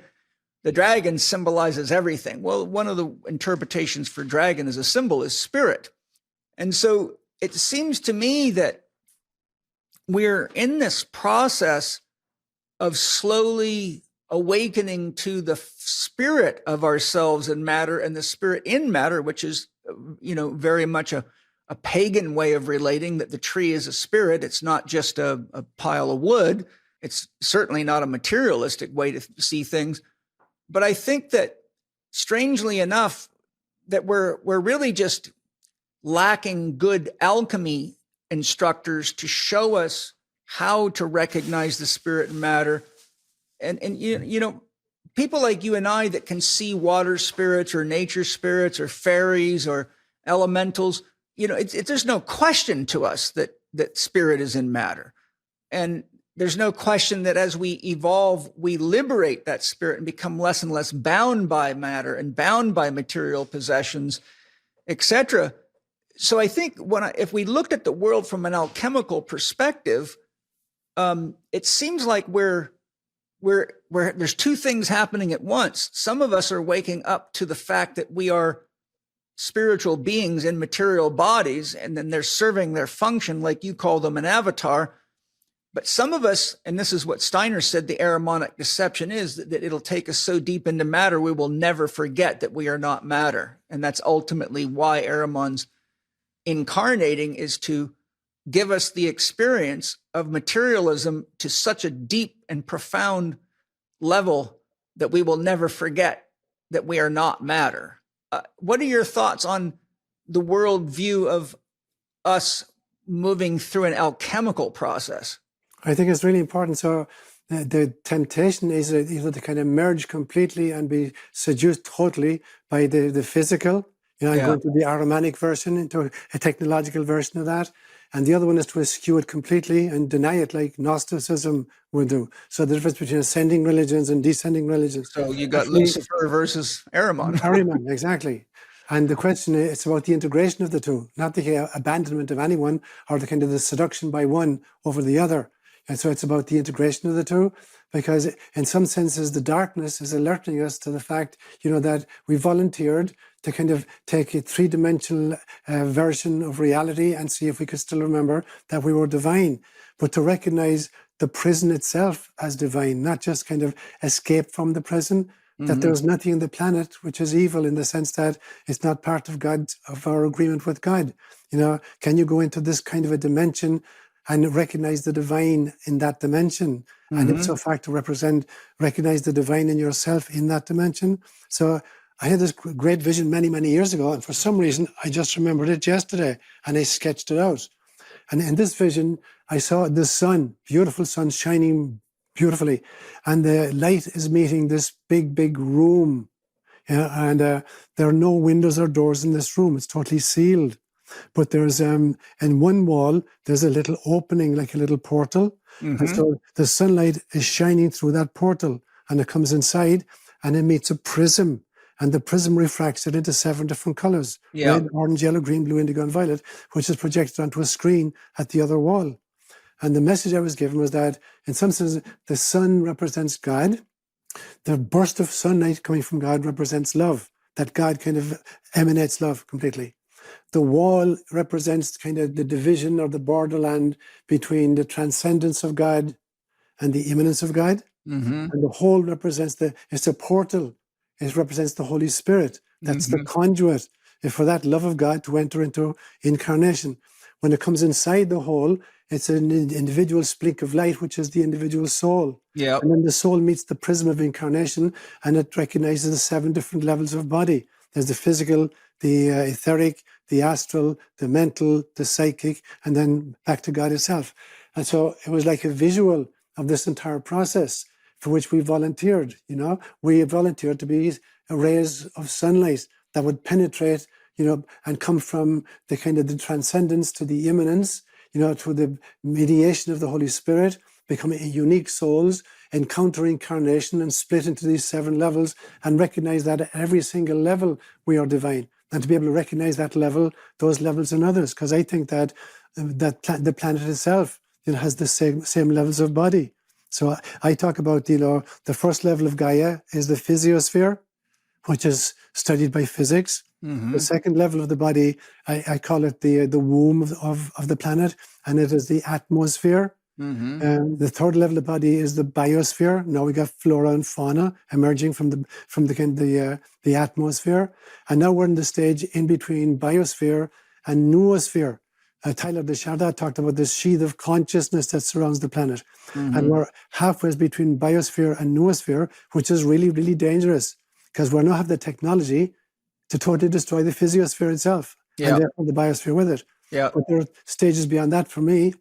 the dragon symbolizes everything. Well, one of the interpretations for dragon as a symbol is spirit. And so it seems to me that we're in this process of slowly awakening to the spirit of ourselves and matter, and the spirit in matter, which is, very much a pagan way of relating, that the tree is a spirit. It's not just a pile of wood. It's certainly not a materialistic way to see things. But I think that, strangely enough, that we're really just lacking good alchemy instructors to show us how to recognize the spirit and matter. And people like you and I that can see water spirits or nature spirits or fairies or elementals, there's no question to us that spirit is in matter. And there's no question that as we evolve, we liberate that spirit and become less and less bound by matter and bound by material possessions, etc. So I think if we looked at the world from an alchemical perspective, it seems like there's two things happening at once. Some of us are waking up to the fact that we are spiritual beings in material bodies, and then they're serving their function, like you call them, an avatar. But some of us, and this is what Steiner said, the Ahrimanic deception is, that it'll take us so deep into matter, we will never forget that we are not matter. And that's ultimately why Ahriman's incarnating, is to give us the experience of materialism to such a deep and profound level that we will never forget that we are not matter. What are your thoughts on the worldview of us moving through an alchemical process?
I think it's really important. So the temptation is to kind of merge completely and be seduced totally by the physical, and going to the Aramanic version, into a technological version of that. And the other one is to eschew it completely and deny it, like Gnosticism would do. So the difference between ascending religions and descending religions.
So you got Lucifer versus Ahriman.
Ahriman, exactly. And the question is, it's about the integration of the two, not the abandonment of anyone or the kind of the seduction by one over the other. And so it's about the integration of the two, because in some senses, the darkness is alerting us to the fact, that we volunteered to kind of take a three-dimensional version of reality and see if we could still remember that we were divine, but to recognize the prison itself as divine, not just kind of escape from the prison, that there's nothing in the planet which is evil in the sense that it's not part of God, of our agreement with God. Can you go into this kind of a dimension and recognize the divine in that dimension? And ipso facto recognize the divine in yourself in that dimension. So I had this great vision many, many years ago, and for some reason, I just remembered it yesterday, and I sketched it out. And in this vision, I saw the sun, beautiful sun shining beautifully, and the light is meeting this big, big room. And there are no windows or doors in this room. It's totally sealed. But there's, in one wall, there's a little opening, like a little portal. And so the sunlight is shining through that portal, and it comes inside, and it meets a prism. And the prism refracts it into 7 different colors: red, orange, yellow, green, blue, indigo, and violet, which is projected onto a screen at the other wall. And the message I was given was that, in some sense, the sun represents God. The burst of sunlight coming from God represents love, that God kind of emanates love completely. The wall represents kind of the division or the borderland between the transcendence of God and the immanence of God. And the whole represents it's a portal. It represents the Holy Spirit. That's the conduit for that love of God to enter into incarnation. When it comes inside the whole, it's an individual splink of light, which is the individual soul. And then the soul meets the prism of incarnation, and it recognizes the 7 different levels of body. There's the physical, the etheric, the astral, the mental, the psychic, and then back to God itself. And so it was like a visual of this entire process for which we volunteered. We volunteered to be rays of sunlight that would penetrate, and come from the kind of the transcendence to the immanence, to the mediation of the Holy Spirit, becoming unique souls, encounter incarnation and split into these 7 levels, and recognize that at every single level we are divine, and to be able to recognize that level, those levels in others. Because I think that the planet itself has the same levels of body. So I talk about, the first level of Gaia is the physiosphere, which is studied by physics. The second level of the body, I call it the womb of the planet, and it is the atmosphere. The third level of the body is the biosphere. Now we got flora and fauna emerging from the atmosphere, and now we're in the stage in between biosphere and noosphere. Tyler Desjardins talked about this sheath of consciousness that surrounds the planet. And we're halfway between biosphere and noosphere, which is really, really dangerous, because we now have the technology to totally destroy the physiosphere itself, and therefore the biosphere with it. But there are stages beyond that for me.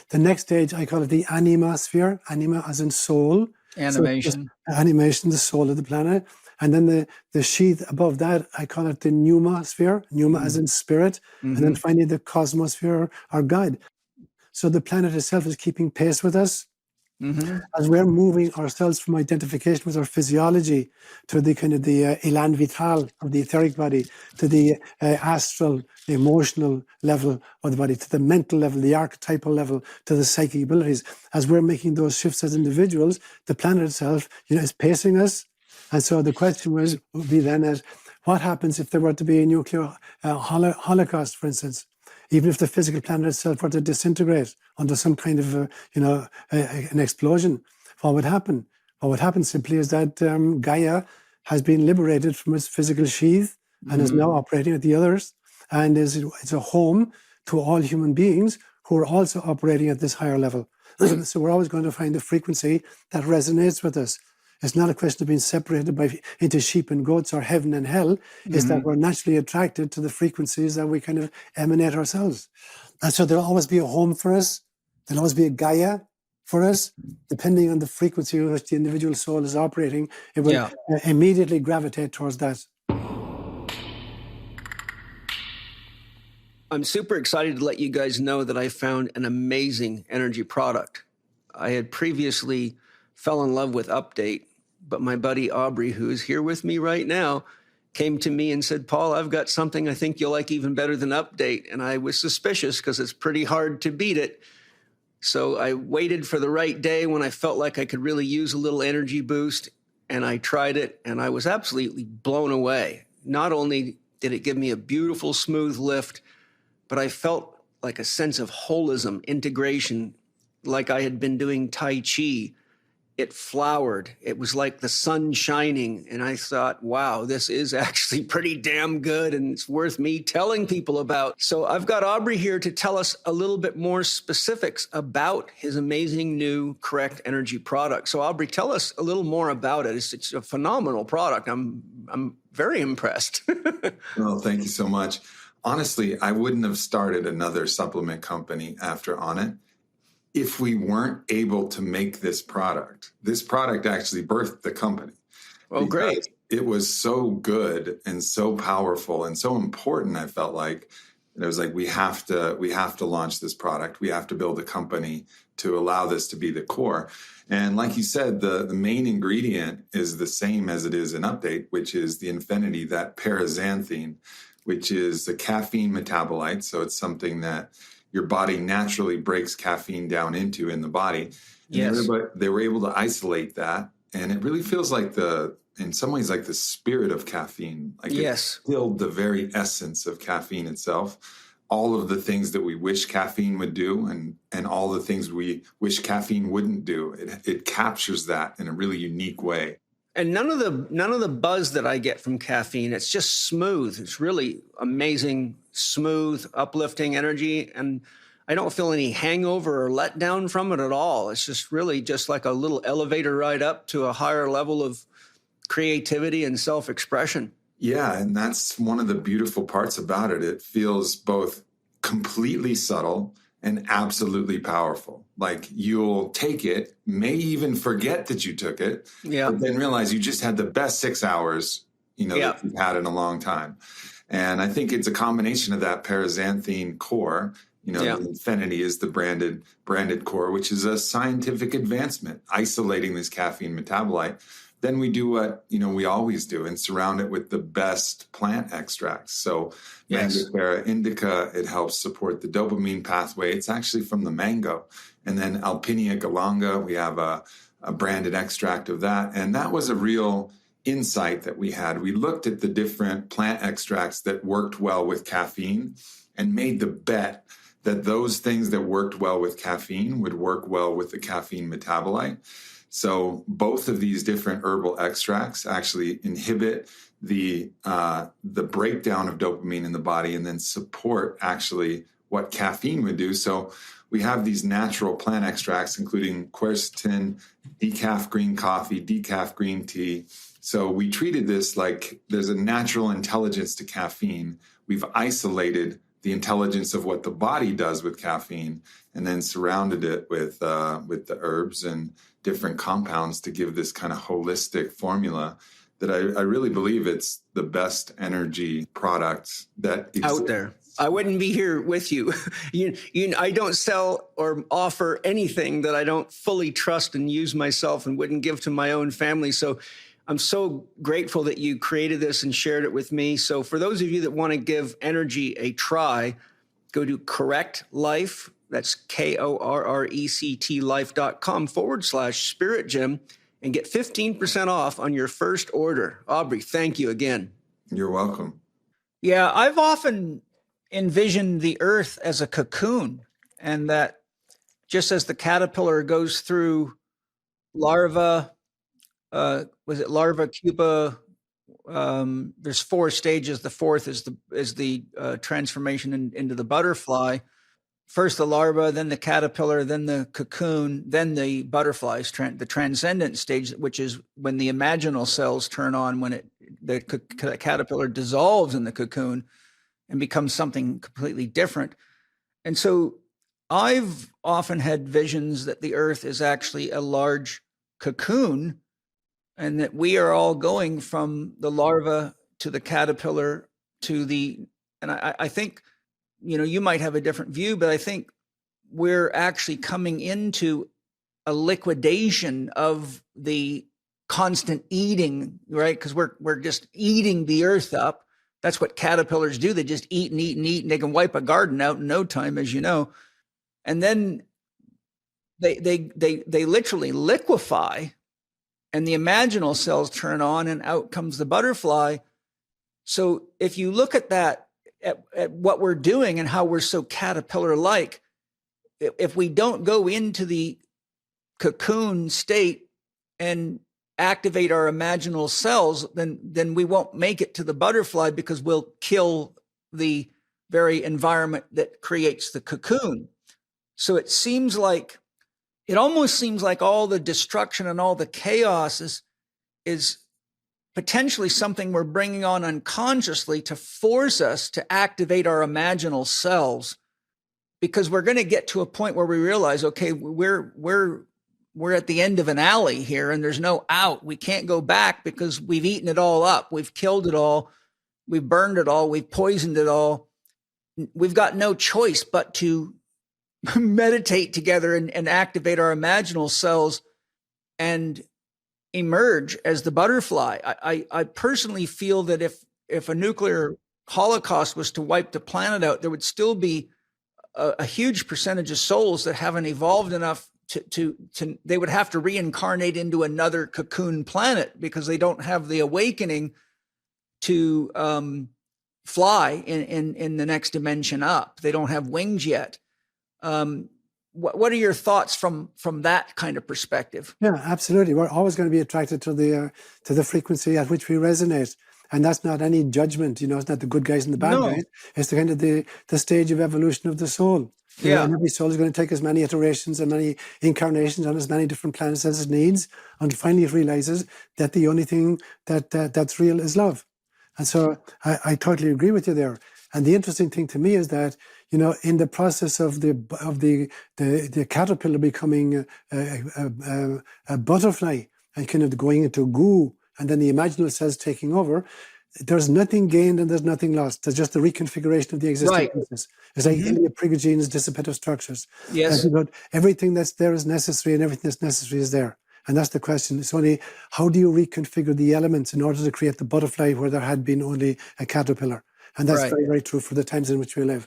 The next stage, I call it the anima sphere, anima as in soul.
Animation.
So animation, the soul of the planet. And then the sheath above that, I call it the pneuma sphere, pneuma as in spirit. And then finally the cosmosphere, or God. So the planet itself is keeping pace with us. As we're moving ourselves from identification with our physiology to the kind of the élan vital of the etheric body, to the astral, the emotional level of the body, to the mental level, the archetypal level, to the psychic abilities. As we're making those shifts as individuals, the planet itself, is pacing us. And so the question would be then as, what happens if there were to be a nuclear holocaust, for instance? Even if the physical planet itself were to disintegrate under some kind of, an explosion, what would happen? What would happen simply is that Gaia has been liberated from its physical sheath and is now operating at the others, and it's a home to all human beings who are also operating at this higher level. So we're always going to find a frequency that resonates with us. It's not a question of being separated into sheep and goats or heaven and hell. It's that we're naturally attracted to the frequencies that we kind of emanate ourselves. And so there'll always be a home for us. There'll always be a Gaia for us. Depending on the frequency with which the individual soul is operating, it will immediately gravitate towards that.
I'm super excited to let you guys know that I found an amazing energy product. I had previously fell in love with Update, but my buddy Aubrey, who is here with me right now, came to me and said, Paul, I've got something I think you'll like even better than Update. And I was suspicious because it's pretty hard to beat it. So I waited for the right day when I felt like I could really use a little energy boost. And I tried it and I was absolutely blown away. Not only did it give me a beautiful, smooth lift, but I felt like a sense of holism, integration, like I had been doing Tai Chi. It flowered. It was like the sun shining. And I thought, wow, this is actually pretty damn good. And it's worth me telling people about. So I've got Aubrey here to tell us a little bit more specifics about his amazing new Correct Energy product. So Aubrey, tell us a little more about it. It's a phenomenal product. I'm very impressed.
Well, thank you so much. Honestly, I wouldn't have started another supplement company after On It if we weren't able to make this product. This product actually birthed the company.
Oh, great.
It was so good and so powerful and so important, I felt like. And it was like, we have to launch this product. We have to build a company to allow this to be the core. And like you said, the main ingredient is the same as it is in Update, which is the Infinity, that paraxanthine, which is a caffeine metabolite. So it's something that your body naturally breaks caffeine down into in the body.
Yes.
They were able to isolate that. And it really feels like in some ways, like the spirit of caffeine. Like
yes.
It filled the very essence of caffeine itself. All of the things that we wish caffeine would do and all the things we wish caffeine wouldn't do. It captures that in a really unique way.
And none of the buzz that I get from caffeine, it's just smooth. It's really amazing, smooth, uplifting energy. And I don't feel any hangover or letdown from it at all. It's just really just like a little elevator ride up to a higher level of creativity and self-expression.
Yeah, and that's one of the beautiful parts about it. It feels both completely subtle and absolutely powerful. Like you'll take it, may even forget that you took it, but then realize you just had the best 6 hours, that you've had in a long time. And I think it's a combination of that paraxanthine core. The Infinity is the branded core, which is a scientific advancement, isolating this caffeine metabolite. Then we do what, we always do and surround it with the best plant extracts. So Mangifera indica, it helps support the dopamine pathway. It's actually from the mango. And then Alpinia galanga, we have a branded extract of that. And that was a real insight that we had. We looked at the different plant extracts that worked well with caffeine and made the bet that those things that worked well with caffeine would work well with the caffeine metabolite. So both of these different herbal extracts actually inhibit the breakdown of dopamine in the body and then support actually what caffeine would do. So we have these natural plant extracts, including quercetin, decaf green coffee, decaf green tea. So we treated this like there's a natural intelligence to caffeine. We've isolated the intelligence of what the body does with caffeine and then surrounded it with the herbs and different compounds to give this kind of holistic formula that I really believe it's the best energy product that exists
out there. I wouldn't be here with you. I don't sell or offer anything that I don't fully trust and use myself and wouldn't give to my own family. So I'm so grateful that you created this and shared it with me. So for those of you that want to give energy a try, go to Correct Life. That's KORRECT life.com/Spirit Gym and get 15% off on your first order. Aubrey, thank you again.
You're welcome.
Yeah, I've often envisioned the earth as a cocoon, and that just as the caterpillar goes through larva, was it larva, pupa? There's 4 stages. The fourth is the transformation into the butterfly. First the larva, then the caterpillar, then the cocoon, then the butterflies, the transcendent stage, which is when the imaginal cells turn on, when the caterpillar dissolves in the cocoon and becomes something completely different. And so I've often had visions that the earth is actually a large cocoon and that we are all going from the larva to the caterpillar to and I think you might have a different view, but I think we're actually coming into a liquidation of the constant eating, right? Because we're just eating the earth up. That's what caterpillars do. They just eat and eat and eat, and they can wipe a garden out in no time, as you know. And then they literally liquefy, and the imaginal cells turn on, and out comes the butterfly. So if you look at that, at what we're doing and how we're so caterpillar-like, if we don't go into the cocoon state and activate our imaginal cells, then we won't make it to the butterfly, because we'll kill the very environment that creates the cocoon. So it almost seems like all the destruction and all the chaos is potentially something we're bringing on unconsciously to force us to activate our imaginal selves, because we're going to get to a point where we realize, okay, we're at the end of an alley here, and there's no out. We can't go back, because we've eaten it all up. We've killed it all. We've burned it all. We've poisoned it all. We've got no choice but to meditate together and activate our imaginal cells and emerge as the butterfly. I personally feel that if a nuclear holocaust was to wipe the planet out, there would still be a huge percentage of souls that haven't evolved enough to they would have to reincarnate into another cocoon planet, because they don't have the awakening to fly in the next dimension up. They don't have wings yet. What are your thoughts from that kind of perspective?
Yeah, absolutely. We're always going to be attracted to the frequency at which we resonate. And that's not any judgment, it's not the good guys and the bad guys. It's the kind of the stage of evolution of the soul. And every soul is going to take as many iterations and many incarnations on as many different planets as it needs, until finally it realizes that the only thing that's real is love. And so I totally agree with you there. And the interesting thing to me is that, in the process of the caterpillar becoming a butterfly and kind of going into goo, and then the imaginal cells taking over, there's nothing gained and there's nothing lost. There's just the reconfiguration of the existing pieces. It's like Prigogine's dissipative structures.
Yes.
Everything that's there is necessary, and everything that's necessary is there. And that's the question. It's only, how do you reconfigure the elements in order to create the butterfly where there had been only a caterpillar? And that's very, very true for the times in which we live.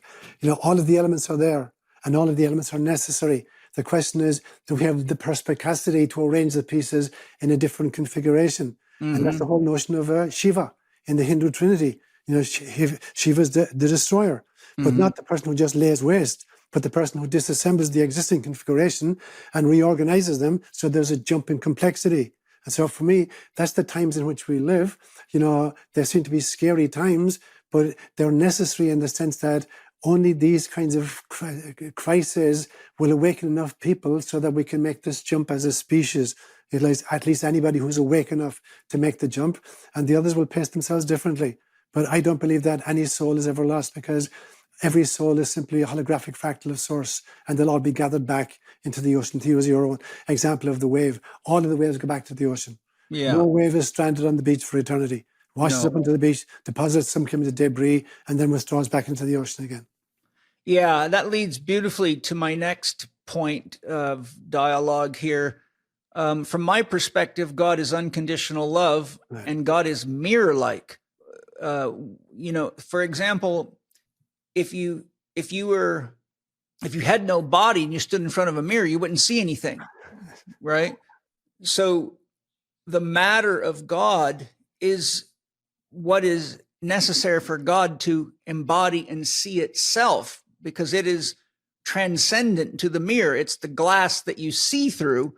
All of the elements are there, and all of the elements are necessary. The question is, do we have the perspicacity to arrange the pieces in a different configuration? And that's the whole notion of Shiva in the Hindu Trinity. Shiva's the destroyer, but not the person who just lays waste, but the person who disassembles the existing configuration and reorganizes them so there's a jump in complexity. And so for me, that's the times in which we live. There seem to be scary times, but they're necessary in the sense that only these kinds of crises will awaken enough people so that we can make this jump as a species. At least anybody who's awake enough to make the jump, and the others will pace themselves differently. But I don't believe that any soul is ever lost, because every soul is simply a holographic fractal of source, and they'll all be gathered back into the ocean. To use your own example of the wave, all of the waves go back to the ocean. No wave is stranded on the beach for eternity. Washes up onto the beach, deposits some kind of debris, and then withdraws back into the ocean again.
Yeah, that leads beautifully to my next point of dialogue here. From my perspective, God is unconditional love, and God is mirror-like. For example, if you had no body and you stood in front of a mirror, you wouldn't see anything, right? So the matter of God is what is necessary for God to embody and see itself, because it is transcendent to the mirror. It's the glass that you see through,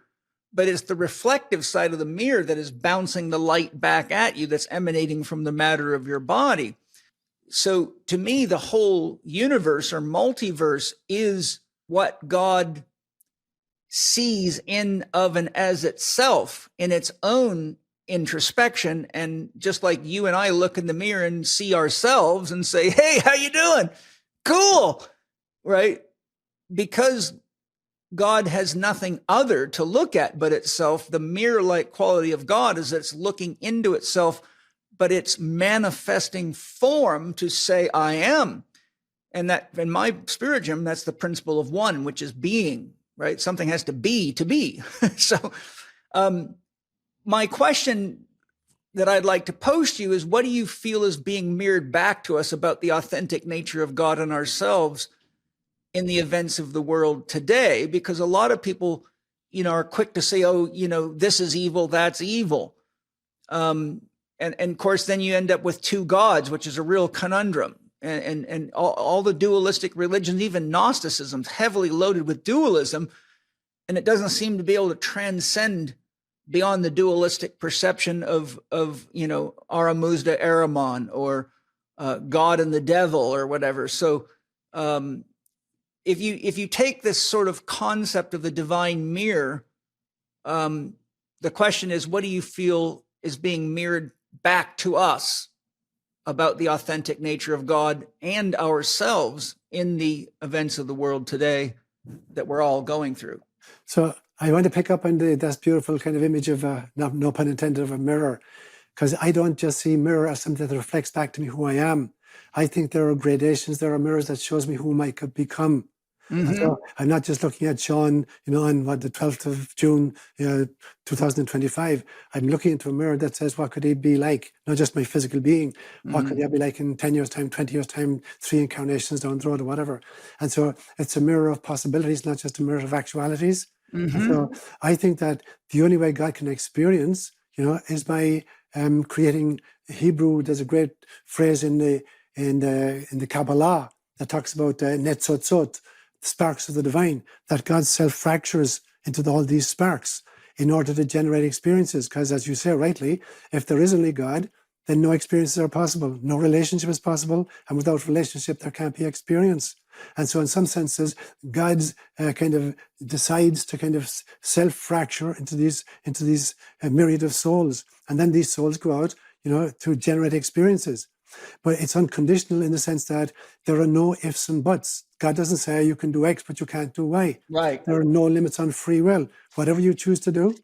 but it's the reflective side of the mirror that is bouncing the light back at you, that's emanating from the matter of your body. So to me, the whole universe or multiverse is what God sees in, of, and as itself in its own introspection. And just like you and I look in the mirror and see ourselves and say, hey, how you doing? Cool, right? Because God has nothing other to look at but itself. The mirror-like quality of God is that it's looking into itself, but it's manifesting form to say, I am. And that in my spiritism, that's the principle of one, which is being, right? Something has to be. So my question that I'd like to pose to you is, what do you feel is being mirrored back to us about the authentic nature of God and ourselves in the events of the world today? Because a lot of people, are quick to say, oh, this is evil, that's evil. And of course, then you end up with two gods, which is a real conundrum. And all the dualistic religions, even Gnosticism, heavily loaded with dualism. And it doesn't seem to be able to transcend beyond the dualistic perception of Aramuzda Ahriman or God and the devil or whatever. So if you take this sort of concept of the divine mirror, the question is, what do you feel is being mirrored back to us about the authentic nature of God and ourselves in the events of the world today that we're all going through?
So I want to pick up on that beautiful kind of image of, no pun intended, of a mirror, because I don't just see mirror as something that reflects back to me who I am. I think there are gradations, there are mirrors that shows me whom I could become. Mm-hmm. So I'm not just looking at Seán, on the 12th of June, 2025. I'm looking into a mirror that says, what could he be like? Not just my physical being. What could he be like in 10 years' time, 20 years' time, 3 incarnations down the road or whatever? And so it's a mirror of possibilities, not just a mirror of actualities. Mm-hmm. So I think that the only way God can experience, is by creating. Hebrew, there's a great phrase in the Kabbalah that talks about netzotzot, sparks of the divine, that God's self fractures into all these sparks in order to generate experiences. Because as you say rightly, if there is only God, then no experiences are possible. No relationship is possible. And without relationship, there can't be experience. And so in some senses, God's kind of decides to kind of self-fracture into these myriad of souls. And then these souls go out, to generate experiences. But it's unconditional in the sense that there are no ifs and buts. God doesn't say you can do X, but you can't do Y.
Right.
There are no limits on free will. Whatever you choose to do,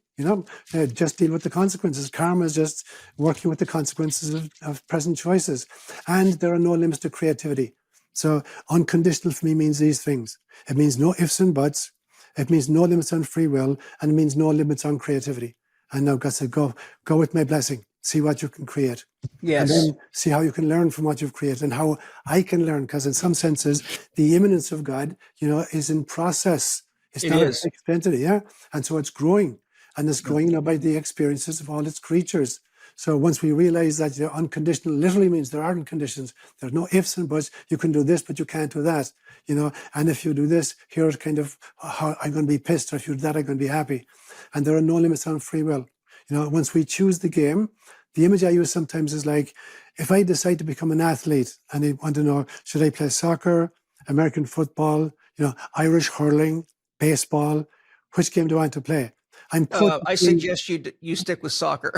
just deal with the consequences. Karma is just working with the consequences of present choices. And there are no limits to creativity. So unconditional for me means these things. It means no ifs and buts. It means no limits on free will. And it means no limits on creativity. And now God said, go with my blessing. See what you can create.
Yes.
And then see how you can learn from what you've created and how I can learn. Because in some senses, the immanence of God, is in process. It's not a fixed entity, yeah? And so it's growing. And it's growing by the experiences of all its creatures. So once we realize that unconditional literally means there aren't conditions. There's no ifs and buts. You can do this, but you can't do that. And if you do this, here's kind of how I'm going to be pissed. Or if you do that, I'm going to be happy. And there are no limits on free will. Once we choose the game, the image I use sometimes is like, if I decide to become an athlete and I want to know, should I play soccer, American football, Irish hurling, baseball, which game do I want to play?
I suggest you stick with soccer,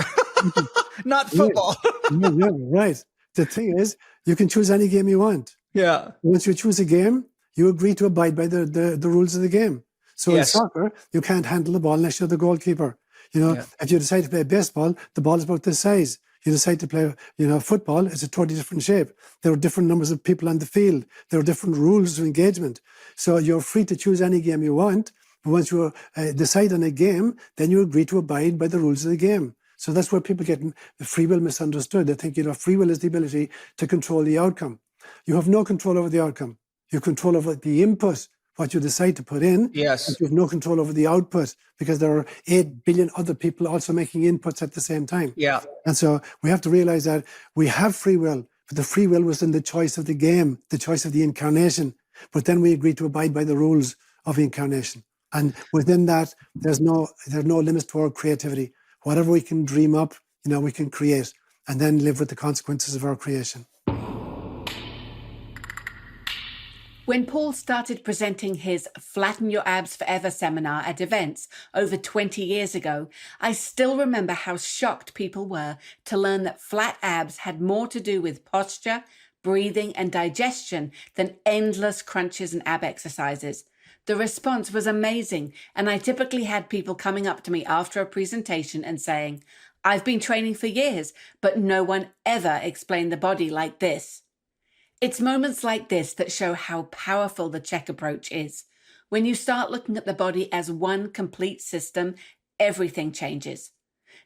not football.
Yeah, right. The thing is, you can choose any game you want.
Yeah.
Once you choose a game, you agree to abide by the rules of the game. So in soccer, you can't handle the ball unless you're the goalkeeper. If you decide to play baseball, the ball is about this size. You decide to play, football, it's a totally different shape. There are different numbers of people on the field. There are different rules of engagement. So you're free to choose any game you want. But once you decide on a game, then you agree to abide by the rules of the game. So that's where people get free will misunderstood. They think, free will is the ability to control the outcome. You have no control over the outcome. You control over the input, what you decide to put in.
Yes.
But you have no control over the output because there are 8 billion other people also making inputs at the same time.
Yeah.
And so we have to realize that we have free will, but the free will was in the choice of the game, the choice of the incarnation. But then we agree to abide by the rules of incarnation. And within that, there's no limits to our creativity. Whatever we can dream up, we can create and then live with the consequences of our creation.
When Paul started presenting his Flatten Your Abs Forever seminar at events over 20 years ago, I still remember how shocked people were to learn that flat abs had more to do with posture, breathing, and digestion than endless crunches and ab exercises. The response was amazing, and I typically had people coming up to me after a presentation and saying, "I've been training for years, but no one ever explained the body like this." It's moments like this that show how powerful the Chek approach is. When you start looking at the body as one complete system, everything changes.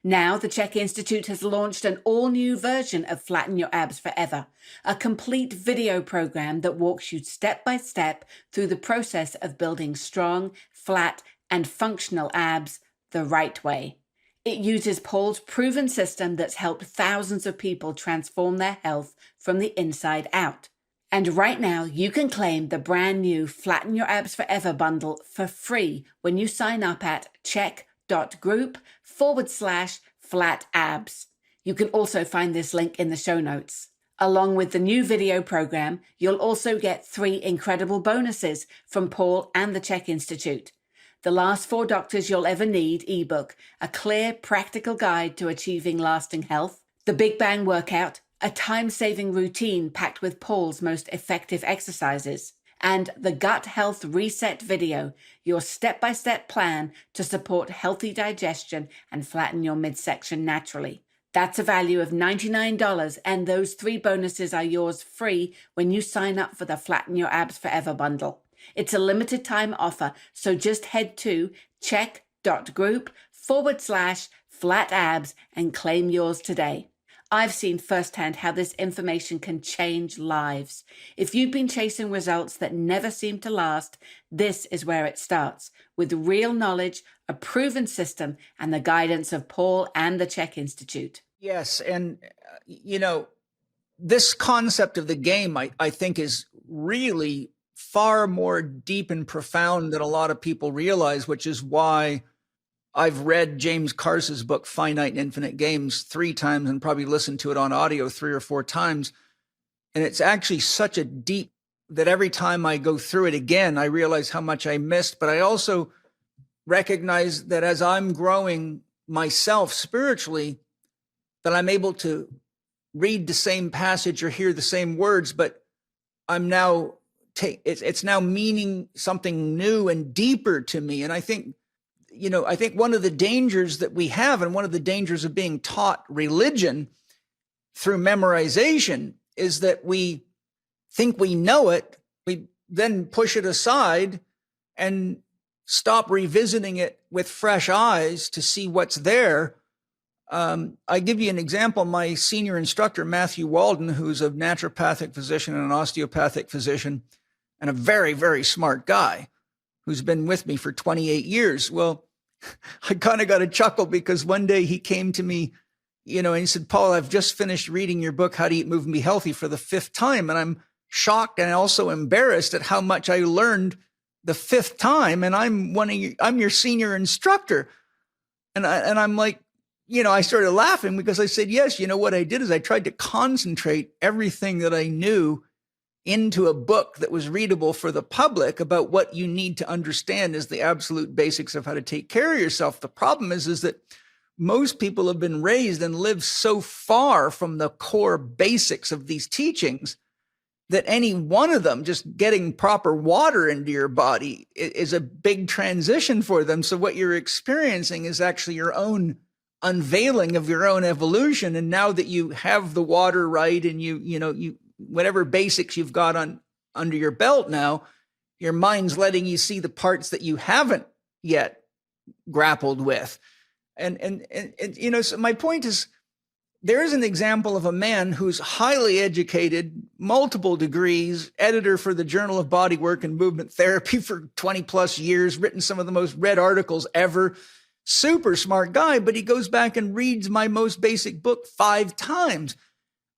Now, the Chek Institute has launched an all-new version of Flatten Your Abs Forever, a complete video program that walks you step by step through the process of building strong, flat, and functional abs the right way. It uses Paul's proven system that's helped thousands of people transform their health from the inside out. And right now, you can claim the brand new Flatten Your Abs Forever bundle for free when you sign up at chek.group/flatabs. You can also find this link in the show notes. Along with the new video program, you'll also get 3 incredible bonuses from Paul and the Chek Institute. The Last 4 Doctors You'll Ever Need ebook, a clear, practical guide to achieving lasting health. The Big Bang Workout, a time-saving routine packed with Paul's most effective exercises. And the Gut Health Reset video, your step-by-step plan to support healthy digestion and flatten your midsection naturally. That's a value of $99, and those 3 bonuses are yours free when you sign up for the Flatten Your Abs Forever bundle. It's a limited time offer, so just head to chek.group/flatabs and claim yours today. I've seen firsthand how this information can change lives. If you've been chasing results that never seem to last, this is where it starts, with real knowledge, a proven system, and the guidance of Paul and the Chek Institute.
Yes, and this concept of the game, I think, is really far more deep and profound than a lot of people realize, which is why I've read James Carson's book, Finite and Infinite Games, 3 times and probably listened to it on audio 3 or 4 times. And it's actually such a deep that every time I go through it again, I realize how much I missed. But I also recognize that as I'm growing myself spiritually, that I'm able to read the same passage or hear the same words, but I'm now it's now meaning something new and deeper to me. And I think one of the dangers that we have, and one of the dangers of being taught religion through memorization, is that we think we know it, we then push it aside and stop revisiting it with fresh eyes to see what's there. I give you an example. My senior instructor, Matthew Walden, who's a naturopathic physician and an osteopathic physician, and a very, very smart guy who's been with me for 28 years. Well, I kind of got a chuckle because one day he came to me, and he said, "Paul, I've just finished reading your book, How to Eat, Move, and Be Healthy, for the 5th time. And I'm shocked and also embarrassed at how much I learned the 5th time. And I'm your senior instructor." And I'm like, I started laughing because I said, yes, what I did is I tried to concentrate everything that I knew into a book that was readable for the public about what you need to understand as the absolute basics of how to take care of yourself. The problem is that most people have been raised and live so far from the core basics of these teachings that any one of them, just getting proper water into your body, is a big transition for them. So what you're experiencing is actually your own unveiling of your own evolution. And now that you have the water right, and you whatever basics you've got under your belt now, your mind's letting you see the parts that you haven't yet grappled with. And so my point is, there is an example of a man who's highly educated, multiple degrees, editor for the Journal of Bodywork and Movement Therapy for 20 plus years, written some of the most read articles ever, super smart guy, but he goes back and reads my most basic book 5 times.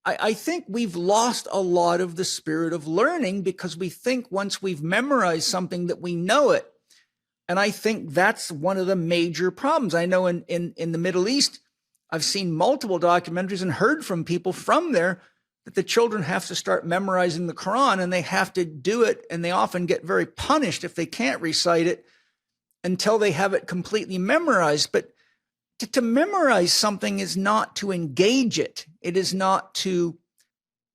I think we've lost a lot of the spirit of learning because we think once we've memorized something that we know it. And I think that's one of the major problems. I know in the Middle East, I've seen multiple documentaries and heard from people from there that the children have to start memorizing the Quran, and they have to do it. And they often get very punished if they can't recite it until they have it completely memorized. But to memorize something is not to engage it. It is not to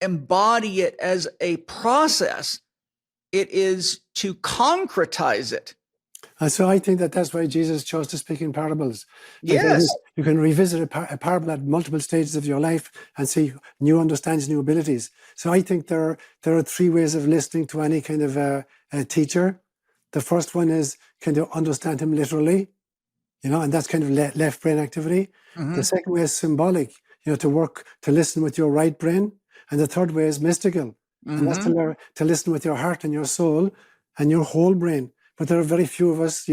embody it as a process. It is to concretize it.
And so I think that's why Jesus chose to speak in parables.
Yes.
You can revisit a parable at multiple stages of your life and see new understandings, new abilities. So I think there are three ways of listening to any kind of a teacher. The first one is kind of understand him literally, and that's kind of left brain activity.
Mm-hmm.
The second way is symbolic, to listen with your right brain. And the third way is mystical.
Mm-hmm.
And that's to listen with your heart and your soul and your whole brain. But there are very few of us,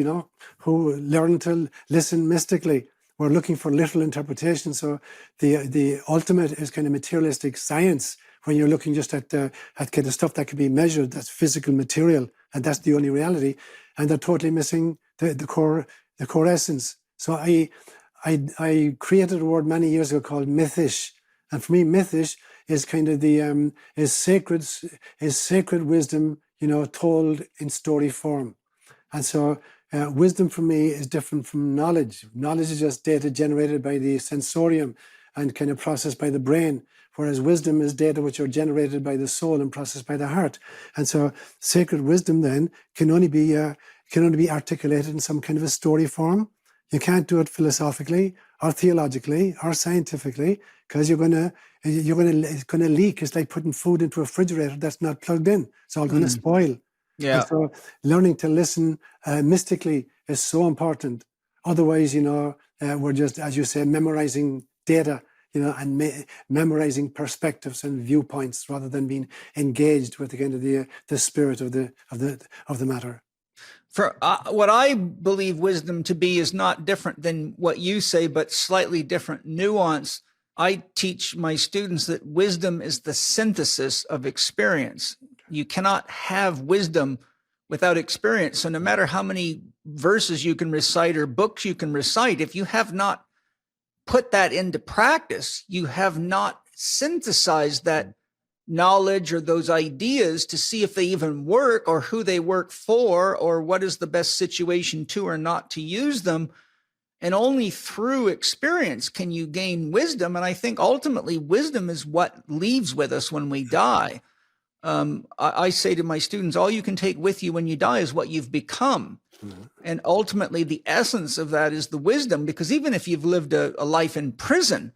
who learn to listen mystically. We're looking for literal interpretation. So the ultimate is kind of materialistic science, when you're looking just at kind of stuff that can be measured, that's physical material, and that's the only reality. And they're totally missing the core essence. So I created a word many years ago called mythish. And for me, mythish is kind of is sacred wisdom, told in story form. And so wisdom for me is different from knowledge. Knowledge is just data generated by the sensorium and kind of processed by the brain, whereas wisdom is data which are generated by the soul and processed by the heart. And so sacred wisdom then can only be articulated in some kind of a story form. You can't do it philosophically or theologically or scientifically, because it's going to leak. It's like putting food into a refrigerator that's not plugged in. It's all going to spoil.
Yeah.
And so learning to listen mystically is so important. Otherwise, we're just, as you say, memorizing data, and memorizing perspectives and viewpoints rather than being engaged with the kind of the spirit of the matter.
For what I believe wisdom to be is not different than what you say, but slightly different nuance. I teach my students that wisdom is the synthesis of experience. You cannot have wisdom without experience. So no matter how many verses you can recite or books you can recite, if you have not put that into practice, you have not synthesized that knowledge or those ideas to see if they even work or who they work for or what is the best situation to or not to use them. And only through experience can you gain wisdom. And I think ultimately wisdom is what leaves with us when we die. I say to my students, all you can take with you when you die is what you've become. Mm-hmm. And ultimately the essence of that is the wisdom, because even if you've lived a life in prison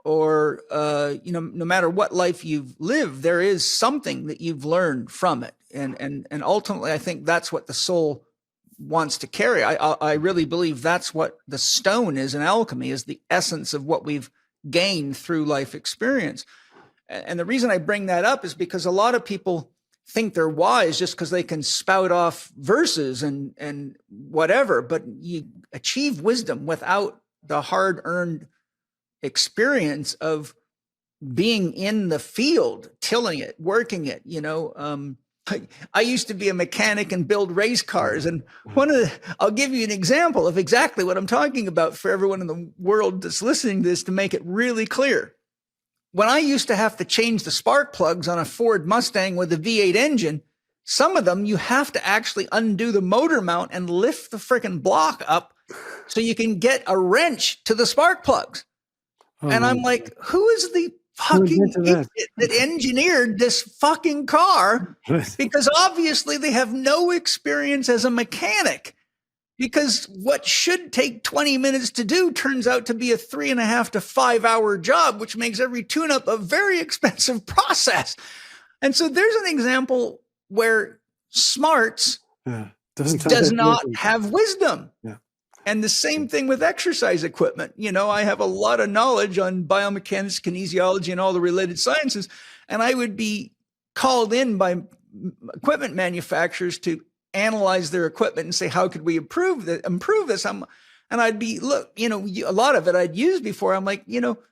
or, no matter what life you've lived, there is something that you've learned from it. And ultimately, I think that's what the soul wants to carry. I really believe that's what the stone is in alchemy, is the essence of what we've gained through life experience. And the reason I bring that up is because a lot of people think they're wise just because they can spout off verses and whatever, but you achieve wisdom without the hard-earned experience of being in the field, tilling it, working it. I used to be a mechanic and build race cars. And I'll give you an example of exactly what I'm talking about for everyone in the world that's listening to this to make it really clear. When I used to have to change the spark plugs on a Ford Mustang with a V8 engine, some of them you have to actually undo the motor mount and lift the freaking block up so you can get a wrench to the spark plugs. And I'm like, who is the fucking idiot that engineered this fucking car? Because obviously they have no experience as a mechanic. Because what should take 20 minutes to do turns out to be a 3.5 to 5 hour job, which makes every tune-up a very expensive process. And so there's an example where smarts does not have wisdom. Yeah. And the same thing with exercise equipment. I have a lot of knowledge on biomechanics, kinesiology, and all the related sciences. And I would be called in by equipment manufacturers to analyze their equipment and say, how could we improve this? And I'd be, a lot of it I'd used before. I'm like,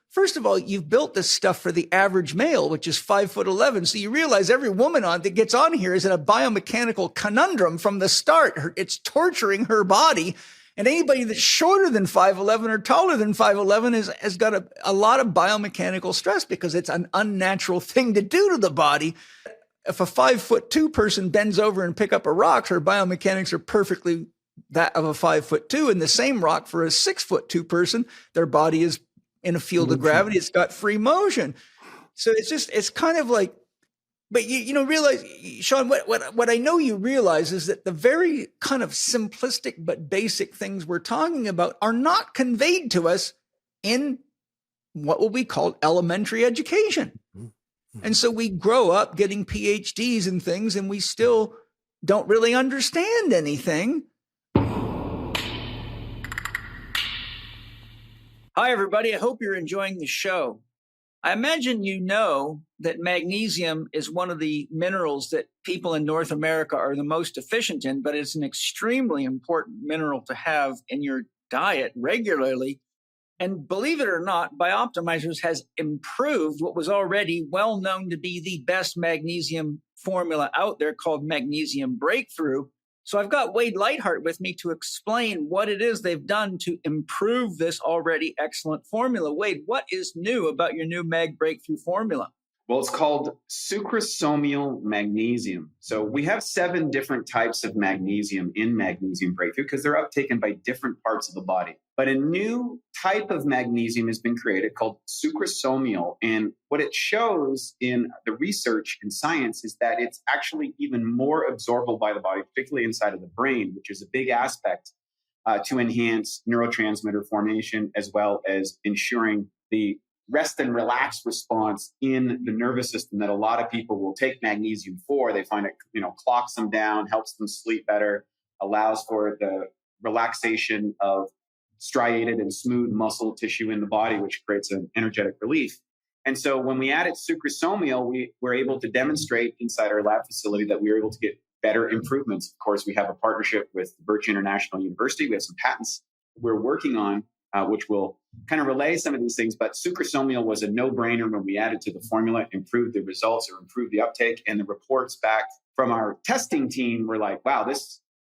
first of all, you've built this stuff for the average male, which is 5'11". So you realize every woman that gets on here is in a biomechanical conundrum from the start. It's torturing her body. And anybody that's shorter than 5'11" or taller than 5'11" has got a lot of biomechanical stress because it's an unnatural thing to do to the body. If a 5'2" person bends over and pick up a rock, her biomechanics are perfectly that of a 5'2", and the same rock for a 6'2" person, their body is in a field of gravity. It's got free motion. So it's kind of like But you know, realize, Seán, what I know you realize is that the very kind of simplistic but basic things we're talking about are not conveyed to us in what will be called elementary education. And so we grow up getting PhDs and things, and we still don't really understand anything. Hi, everybody. I hope you're enjoying the show. I imagine you know that magnesium is one of the minerals that people in North America are the most deficient in, but it's an extremely important mineral to have in your diet regularly. And believe it or not, Bioptimizers has improved what was already well known to be the best magnesium formula out there, called Magnesium Breakthrough. So I've got Wade Lightheart with me to explain what it is they've done to improve this already excellent formula. Wade, what is new about your new Mag Breakthrough formula?
Well, it's called sucrosomial magnesium. So we have 7 different types of magnesium in Magnesium Breakthrough because they're uptaken by different parts of the body. But a new type of magnesium has been created called sucrosomial. And what it shows in the research in science is that it's actually even more absorbable by the body, particularly inside of the brain, which is a big aspect to enhance neurotransmitter formation, as well as ensuring the rest and relax response in the nervous system that a lot of people will take magnesium for. They find it, clocks them down, helps them sleep better, allows for the relaxation of striated and smooth muscle tissue in the body, which creates an energetic relief. And so when we added sucrosomial, we were able to demonstrate inside our lab facility that we were able to get better improvements. Of course, we have a partnership with Birch International University. We have some patents we're working on, which will kind of relay some of these things. But sucrosomial was a no-brainer when we added to the formula, improved the results or improved the uptake. And the reports back from our testing team were like, wow,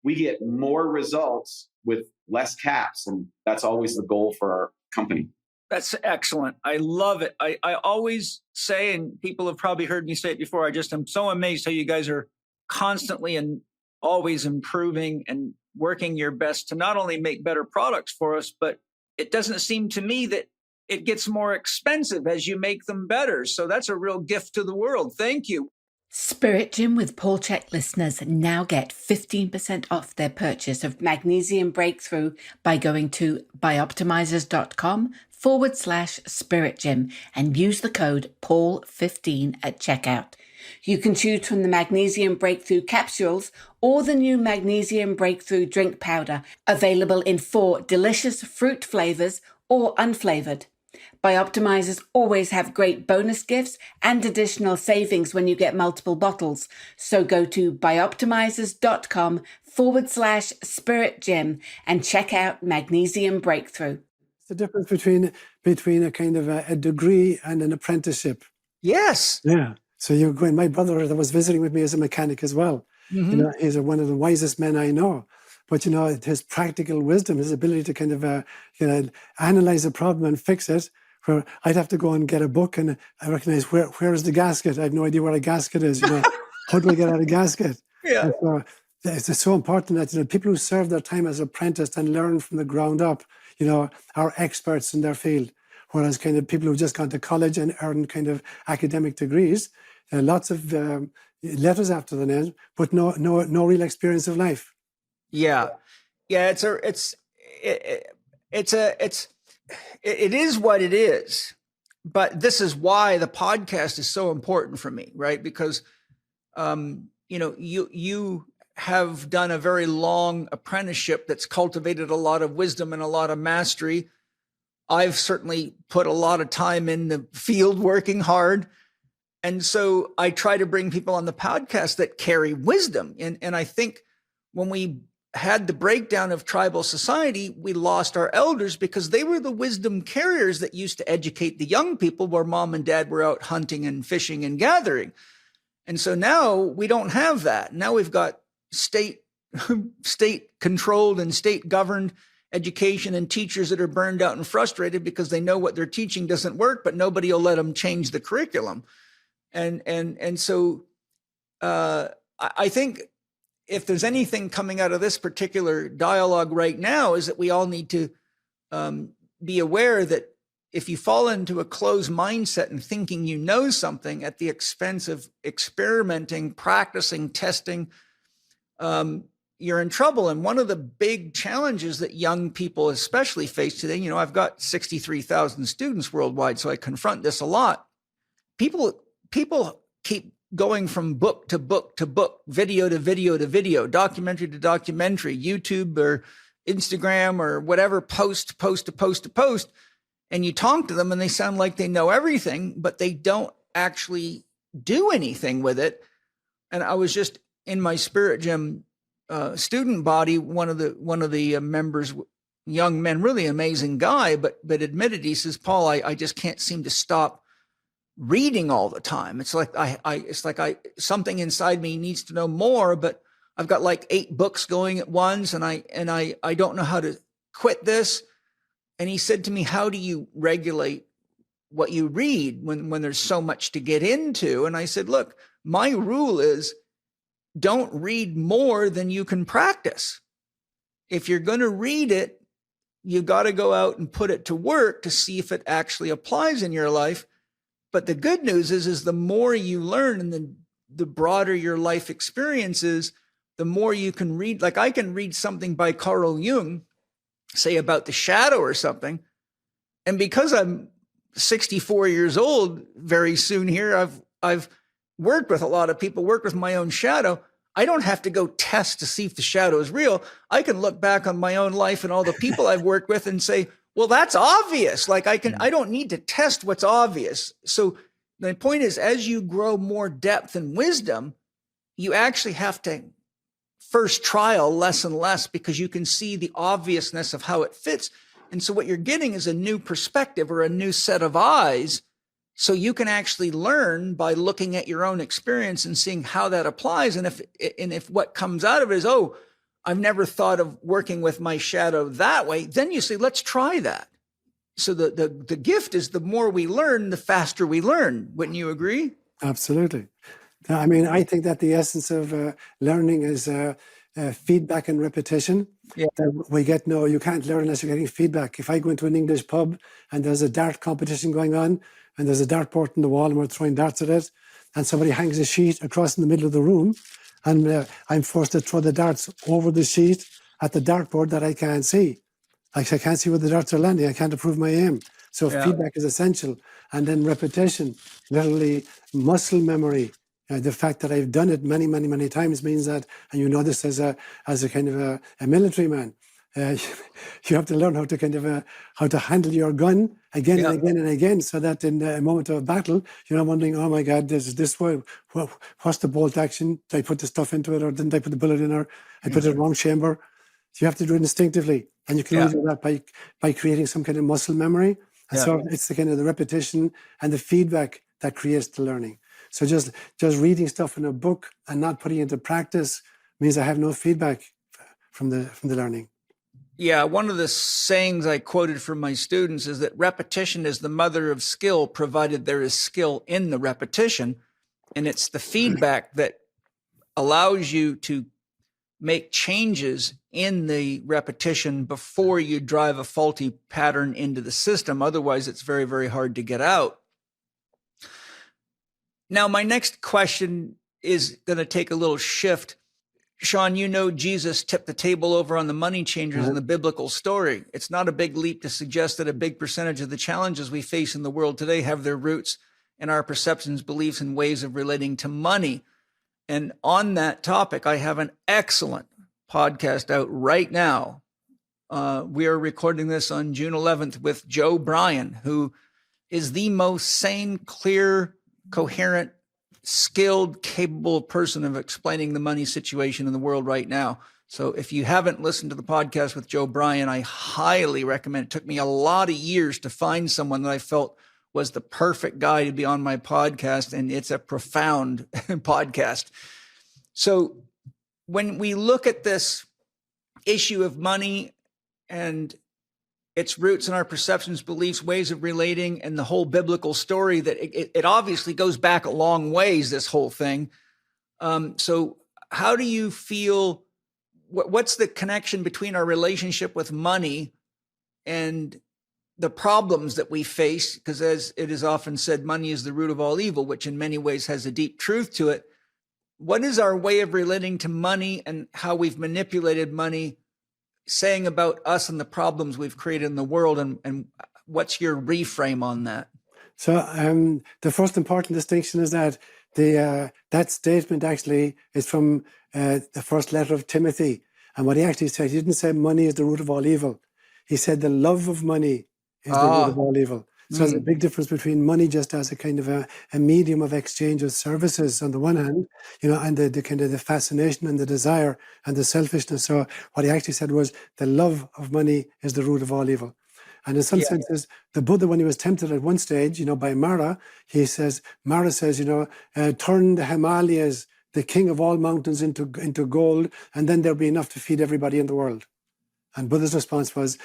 we get more results with less caps. And that's always the goal for our company.
That's excellent. I love it. I always say, and people have probably heard me say it before, I'm so amazed how you guys are constantly and always improving and working your best to not only make better products for us, but it doesn't seem to me that it gets more expensive as you make them better. So that's a real gift to the world. Thank you.
Spirit Gym with Paul Chek listeners now get 15% off their purchase of Magnesium Breakthrough by going to bioptimizers.com/Spirit Gym and use the code PAUL15 at checkout. You can choose from the Magnesium Breakthrough capsules or the new Magnesium Breakthrough drink powder, available in 4 delicious fruit flavors or unflavored. Bioptimizers always have great bonus gifts and additional savings when you get multiple bottles. So go to bioptimizers.com/Spirit Gym and check out Magnesium Breakthrough.
The difference between a kind of a degree and an apprenticeship.
Yes.
Yeah. So you're going, my brother that was visiting with me as a mechanic as well.
Mm-hmm.
He's one of the wisest men I know. But, his practical wisdom, his ability to kind of, analyze a problem and fix it, where I'd have to go and get a book and I recognize where is the gasket? I have no idea where a gasket is. How do I get out a gasket?
Yeah.
So it's so important that, people who serve their time as apprentice and learn from the ground up, are experts in their field. Whereas kind of people who've just gone to college and earned kind of academic degrees, lots of letters after the name, but no real experience of life.
Yeah. It is what it is, but this is why the podcast is so important for me, right? Because, you have done a very long apprenticeship that's cultivated a lot of wisdom and a lot of mastery. I've certainly put a lot of time in the field working hard. And so I try to bring people on the podcast that carry wisdom. And I think when we had the breakdown of tribal society, we lost our elders because they were the wisdom carriers that used to educate the young people where mom and dad were out hunting and fishing and gathering. And so now we don't have that. Now we've got state controlled and state governed education and teachers that are burned out and frustrated because they know what they're teaching doesn't work, but nobody will let them change the curriculum. And so I think if there's anything coming out of this particular dialogue right now is that we all need to be aware that if you fall into a closed mindset and thinking you know something at the expense of experimenting, practicing, testing, you're in trouble. And one of the big challenges that young people especially face today, I've got 63,000 students worldwide, so I confront this a lot. People keep going from book to book to book, video to video to video, documentary to documentary, YouTube or Instagram or whatever, post to post. And you talk to them and they sound like they know everything, but they don't actually do anything with it. And I was just in my Spirit Gym student body, one of the members, young men, really amazing guy, but admitted, he says, Paul, I just can't seem to stop reading all the time. It's like something inside me needs to know more, but I've got like 8 books going at once, and I don't know how to quit this. And he said to me, how do you regulate what you read when there's so much to get into? And I said, look, my rule is don't read more than you can practice. If you're going to read it, you got to go out and put it to work to see if it actually applies in your life. But the good news is the more you learn and the broader your life experience is, the more you can read. Like I can read something by Carl Jung, say about the shadow or something. And because I'm 64 years old very soon here, I've worked with a lot of people, worked with my own shadow. I don't have to go test to see if the shadow is real. I can look back on my own life and all the people I've worked with and say, well, that's obvious. Like I don't need to test what's obvious. So the point is, as you grow more depth and wisdom, you actually have to first trial less and less because you can see the obviousness of how it fits. And so what you're getting is a new perspective or a new set of eyes. So you can actually learn by looking at your own experience and seeing how that applies. And if what comes out of it is, oh, I've never thought of working with my shadow that way, then you say, let's try that. So the gift is the more we learn, the faster we learn. Wouldn't you agree?
Absolutely. I mean, I think that the essence of learning is feedback and repetition.
Yeah.
You can't learn unless you're getting feedback. If I go into an English pub and there's a dart competition going on and there's a dartboard on the wall and we're throwing darts at it, and somebody hangs a sheet across in the middle of the room, and I'm forced to throw the darts over the sheet at the dartboard that I can't see. Like I can't see where the darts are landing. I can't improve my aim. So feedback is essential. And then repetition, literally muscle memory. The fact that I've done it many, many, many times means that, and you know this as a kind of a military man, you have to learn how to handle your gun again and again and again, so that in a moment of battle, you're not wondering, oh my God, this way, what's the bolt action? Did I put the stuff into it, or didn't I put the bullet in, or I put it in the wrong chamber? So you have to do it instinctively, and you can only do that by creating some kind of muscle memory. And so it's the kind of the repetition and the feedback that creates the learning. So just reading stuff in a book and not putting it into practice means I have no feedback from the learning.
Yeah, one of the sayings I quoted from my students is that repetition is the mother of skill, provided there is skill in the repetition. And it's the feedback that allows you to make changes in the repetition before you drive a faulty pattern into the system. Otherwise, it's very, very hard to get out. Now, my next question is going to take a little shift. Seán, you know Jesus tipped the table over on the money changers in the biblical story. It's not a big leap to suggest that a big percentage of the challenges we face in the world today have their roots in our perceptions, beliefs, and ways of relating to money. And on that topic, I have an excellent podcast out right now. We are recording this on June 11th with Joe Bryan, who is the most sane, clear, coherent, skilled, capable person of explaining the money situation in the world right now. So if you haven't listened to the podcast with Joe Bryan, I highly recommend it. It took me a lot of years to find someone that I felt was the perfect guy to be on my podcast, and it's a profound podcast. So when we look at this issue of money and its roots in our perceptions, beliefs, ways of relating, and the whole biblical story, that it obviously goes back a long ways, this whole thing. So how do you feel, what's the connection between our relationship with money and the problems that we face, because as it is often said, money is the root of all evil, which in many ways has a deep truth to it. What is our way of relating to money and how we've manipulated money saying about us and the problems we've created in the world? And what's your reframe on that?
So the first important distinction is that that statement actually is from the first letter of Timothy. And what he actually said, he didn't say money is the root of all evil. He said the love of money is the root of all evil. So there's a big difference between money just as a kind of a medium of exchange of services on the one hand, and the kind of the fascination and the desire and the selfishness. So what he actually said was the love of money is the root of all evil. And in some senses, the Buddha, when he was tempted at one stage, by Mara, Mara says, turn the Himalayas, the king of all mountains, into gold, and then there'll be enough to feed everybody in the world. And Buddha's response was,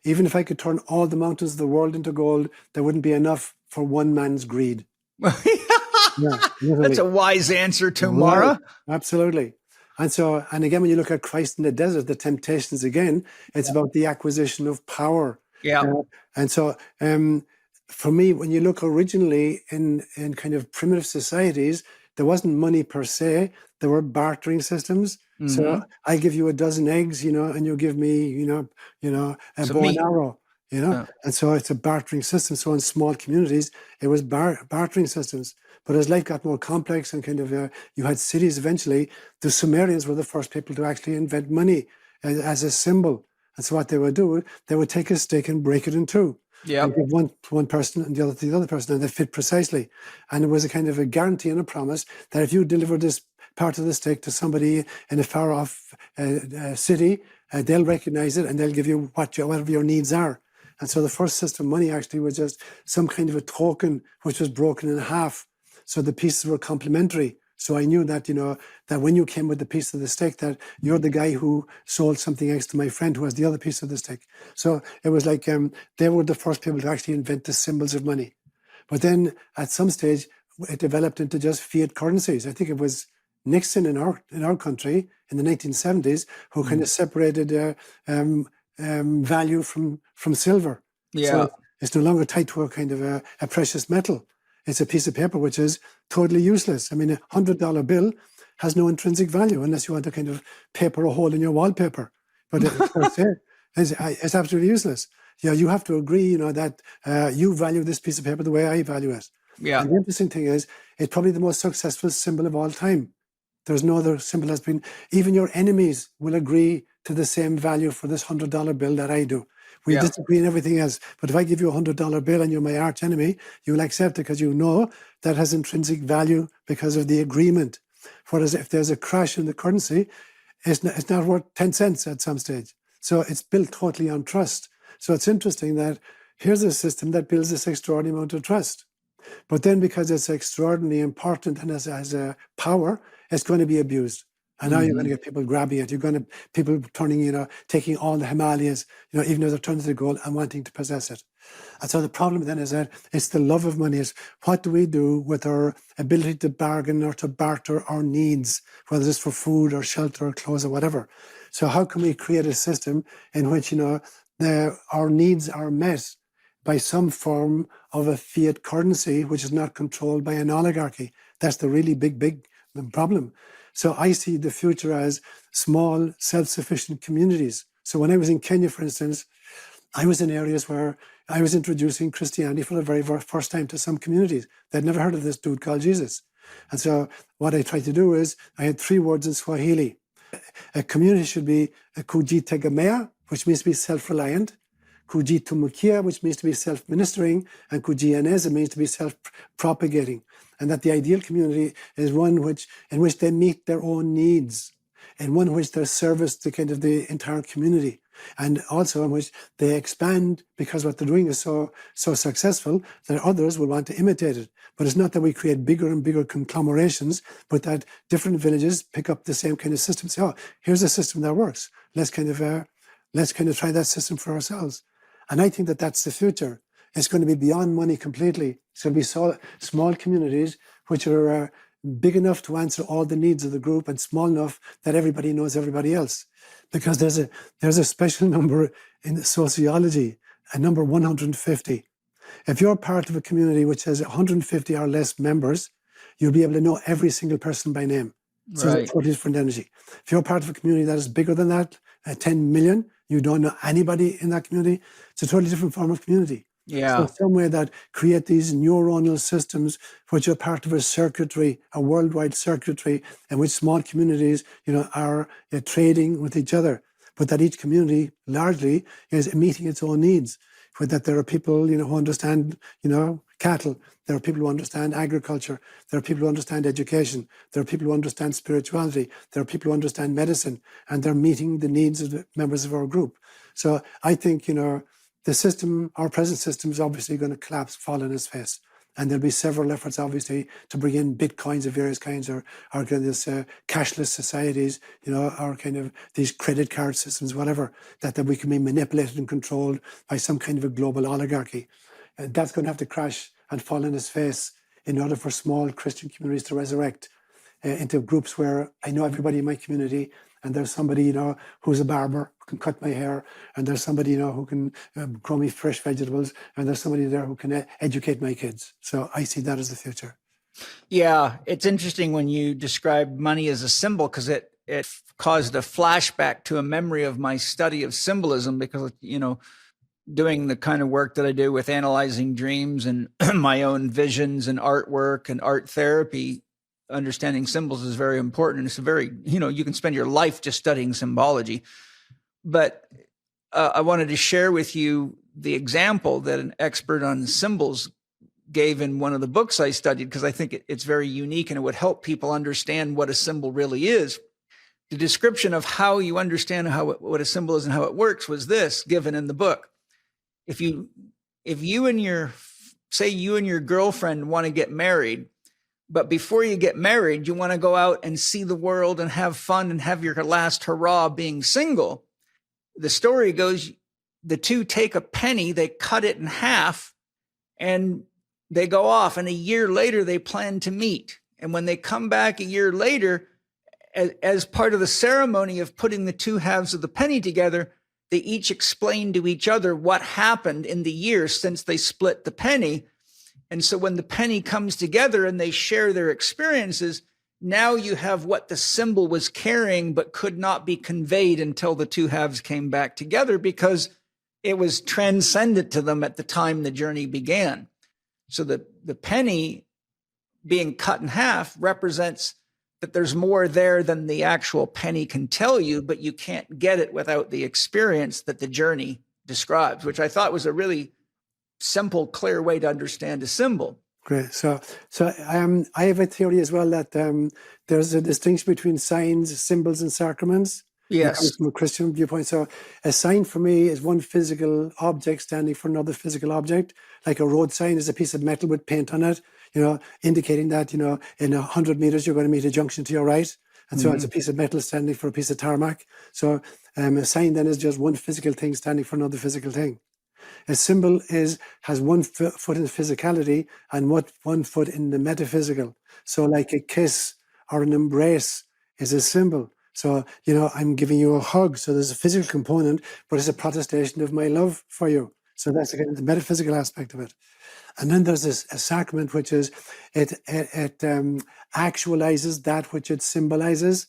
even if I could turn all the mountains of the world into gold, there wouldn't be enough for one man's greed.
That's a wise answer to Mara.
Right. Absolutely. And again, when you look at Christ in the desert, the temptations again, it's about the acquisition of power. And so for me, when you look originally in kind of primitive societies, there wasn't money per se. There were bartering systems. So I give you a dozen eggs, and you give me, a bow and arrow, And so it's a bartering system. So in small communities, it was bartering systems. But as life got more complex and kind of you had cities eventually, the Sumerians were the first people to actually invent money as a symbol. And so what they would do, they would take a stick and break it in two. And give one to one person and the other to the other person, and they fit precisely. And it was a kind of a guarantee and a promise that if you deliver this part of the stick to somebody in a far off city, they'll recognize it and they'll give you whatever your needs are. And so the first system of money actually was just some kind of a token which was broken in half. So the pieces were complementary. So I knew that, that when you came with the piece of the stick, that you're the guy who sold something else to my friend who has the other piece of the stick. So it was like they were the first people to actually invent the symbols of money. But then at some stage, it developed into just fiat currencies. I think it was Nixon in our country in the 1970s who kind of separated value from silver. So it's no longer tied to a kind of a precious metal. It's a piece of paper which is totally useless. I mean, $100 bill has no intrinsic value unless you want to kind of paper a hole in your wallpaper. But it's absolutely useless. You have to agree, that you value this piece of paper the way I value it. And the interesting thing is, it's probably the most successful symbol of all time. There's no other symbol that's been, even your enemies will agree to the same value for this $100 bill that I do. We disagree in everything else. But if I give you a $100 bill and you're my arch enemy, you'll accept it because you know that has intrinsic value because of the agreement. Whereas if there's a crash in the currency, it's not worth 10 cents at some stage. So it's built totally on trust. So it's interesting that here's a system that builds this extraordinary amount of trust. But then because it's extraordinarily important and has a power, it's going to be abused. And now you're going to get people grabbing it. You're going to people turning, taking all the Himalayas, even though they're turned to the gold and wanting to possess it. And so the problem then is that it's the love of money. Is what do we do with our ability to bargain or to barter our needs, whether it's for food or shelter or clothes or whatever. So how can we create a system in which, our needs are met by some form of a fiat currency, which is not controlled by an oligarchy? That's the really big problem. So I see the future as small, self-sufficient communities. So when I was in Kenya, for instance, I was in areas where I was introducing Christianity for the very first time to some communities. They'd never heard of this dude called Jesus. And so what I tried to do is, I had 3 words in Swahili. A community should be kujitegemea, which means to be self-reliant, kujitumikia, which means to be self-ministering, and kujieneza means to be self-propagating. And that the ideal community is one in which they meet their own needs, and one in which they service the kind of the entire community, and also in which they expand because what they're doing is so successful that others will want to imitate it. But it's not that we create bigger and bigger conglomerations, but that different villages pick up the same kind of system. Say, oh, here's a system that works. Let's kind of try that system for ourselves. And I think that that's the future. It's going to be beyond money completely. It's going to be small communities which are big enough to answer all the needs of the group and small enough that everybody knows everybody else. Because there's a special number in sociology a number 150. If you're part of a community which has 150 or less members, you'll be able to know every single person by name. So it's a totally different energy. If you're part of a community that is bigger than that, 10 million, you don't know anybody in that community, it's a totally different form of community.
Yeah.
So some way that create these neuronal systems which are part of a circuitry, a worldwide circuitry, in which small communities, are trading with each other. But that each community largely is meeting its own needs. For that there are people, who understand, cattle. There are people who understand agriculture. There are people who understand education. There are people who understand spirituality. There are people who understand medicine. And they're meeting the needs of the members of our group. So I think, the system, our present system, is obviously going to collapse, fall on its face. And there'll be several efforts, obviously, to bring in bitcoins of various kinds, or kind of this cashless societies, or kind of these credit card systems, whatever, that we can be manipulated and controlled by some kind of a global oligarchy. And that's going to have to crash and fall on its face in order for small Christian communities to resurrect into groups where I know everybody in my community, and there's somebody, who's a barber, who can cut my hair, and there's somebody, who can grow me fresh vegetables, and there's somebody there who can educate my kids. So I see that as the future.
Yeah, it's interesting when you describe money as a symbol, because it caused a flashback to a memory of my study of symbolism, because, doing the kind of work that I do with analyzing dreams and my own visions and artwork and art therapy, understanding symbols is very important. It's a very, you can spend your life just studying symbology. But I wanted to share with you the example that an expert on symbols gave in one of the books I studied, because I think it's very unique and it would help people understand what a symbol really is. The description of how you understand what a symbol is and how it works was this, given in the book. If you and your girlfriend want to get married, but before you get married, you want to go out and see the world and have fun and have your last hurrah being single. The story goes, the two take a penny, they cut it in half, and they go off. And a year later, they plan to meet. And when they come back a year later, as part of the ceremony of putting the two halves of the penny together, they each explain to each other what happened in the year since they split the penny. And so when the penny comes together and they share their experiences, now you have what the symbol was carrying but could not be conveyed until the two halves came back together, because it was transcendent to them at the time the journey began. So the penny being cut in half represents that there's more there than the actual penny can tell you, but you can't get it without the experience that the journey describes, which I thought was a really simple, clear way to understand a symbol.
Great. So I have a theory as well that there's a distinction between signs, symbols, and sacraments.
Yes.
From a Christian viewpoint. So a sign for me is one physical object standing for another physical object. Like a road sign is a piece of metal with paint on it, indicating that, in 100 meters, you're going to meet a junction to your right. And so it's a piece of metal standing for a piece of tarmac. So a sign then is just one physical thing standing for another physical thing. A symbol has one foot in physicality and one foot in the metaphysical. So like a kiss or an embrace is a symbol. So, I'm giving you a hug. So there's a physical component, but it's a protestation of my love for you. So that's again the metaphysical aspect of it. And then there's a sacrament, which is it actualizes that which it symbolizes.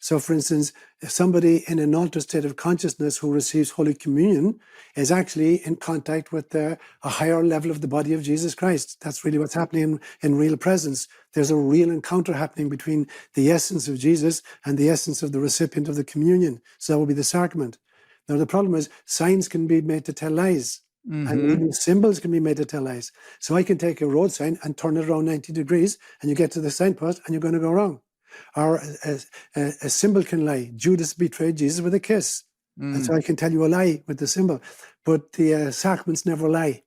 So for instance, if somebody in an altered state of consciousness who receives Holy Communion is actually in contact with a higher level of the body of Jesus Christ. That's really what's happening in real presence. There's a real encounter happening between the essence of Jesus and the essence of the recipient of the communion. So that will be the sacrament. Now, the problem is signs can be made to tell lies. And even symbols can be made to tell lies. So I can take a road sign and turn it around 90 degrees, and you get to the signpost and you're going to go wrong. Or a symbol can lie. Judas betrayed Jesus with a kiss. And so I can tell you a lie with the symbol. But the sacraments never lie.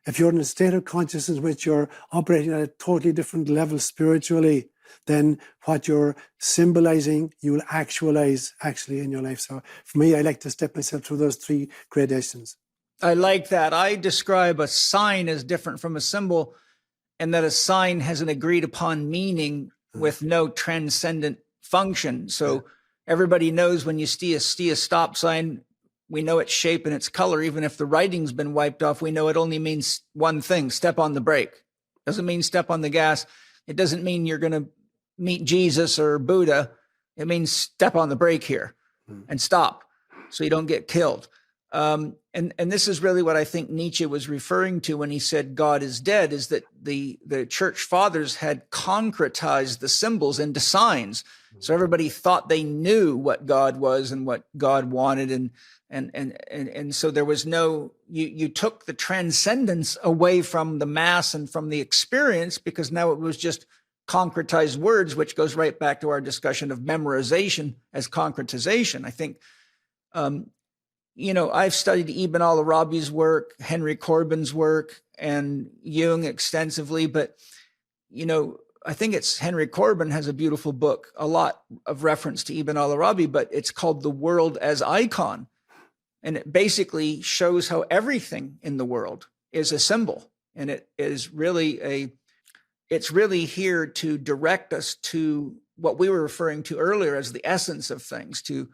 If you're in a state of consciousness in which you're operating at a totally different level spiritually, then what you're symbolizing, you will actualize actually in your life. So for me, I like to step myself through those three gradations.
I like that. I describe a sign as different from a symbol, and that a sign has an agreed upon meaning with no transcendent function. So everybody knows when you see a stop sign, We know its shape and its color. Even if the writing's been wiped off, we know it only means one thing: step on the brake. Doesn't mean step on the gas. It doesn't mean you're going to meet Jesus or Buddha. It means step on the brake here and stop so you don't get killed. And this is really what I think Nietzsche was referring to when he said God is dead, is that the church fathers had concretized the symbols into signs. So everybody thought they knew what God was and what God wanted. And so there was no, you took the transcendence away from the mass and from the experience, because now it was just concretized words, which goes right back to our discussion of memorization as concretization. I think, I've studied Ibn al-Arabi's work, Henry Corbin's work, and Jung extensively, but, I think it's Henry Corbin has a beautiful book, a lot of reference to Ibn al-Arabi, but it's called The World as Icon. And it basically shows how everything in the world is a symbol. And it is really it's really here to direct us to what we were referring to earlier as the essence of things. To,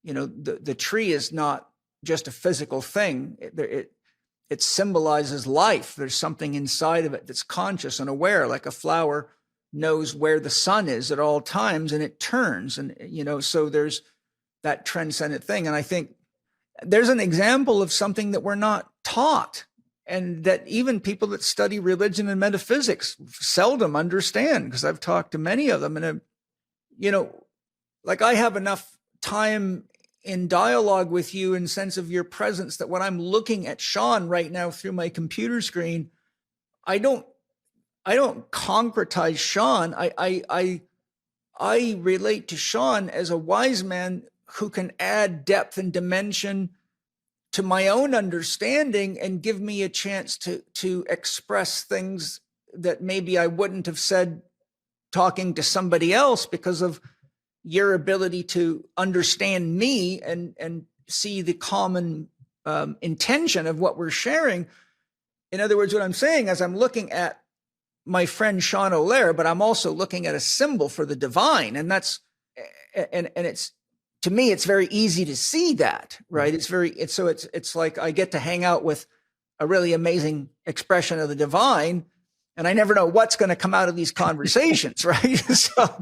the tree is not just a physical thing. It symbolizes life. There's something inside of it that's conscious and aware, like a flower knows where the sun is at all times and it turns. And, so there's that transcendent thing. And I think there's an example of something that we're not taught, and that even people that study religion and metaphysics seldom understand, because I've talked to many of them. And, like I have enough time in dialogue with you in sense of your presence that when I'm looking at Seán right now through my computer screen, I don't concretize Seán. I relate to Seán as a wise man who can add depth and dimension to my own understanding and give me a chance to express things that maybe I wouldn't have said talking to somebody else, because of your ability to understand me and see the common intention of what we're sharing. In other words, what I'm saying is I'm looking at my friend Seán ÓLaoire, but I'm also looking at a symbol for the divine. And it's, to me, it's very easy to see that, right? It's like I get to hang out with a really amazing expression of the divine, and I never know what's going to come out of these conversations, right? So,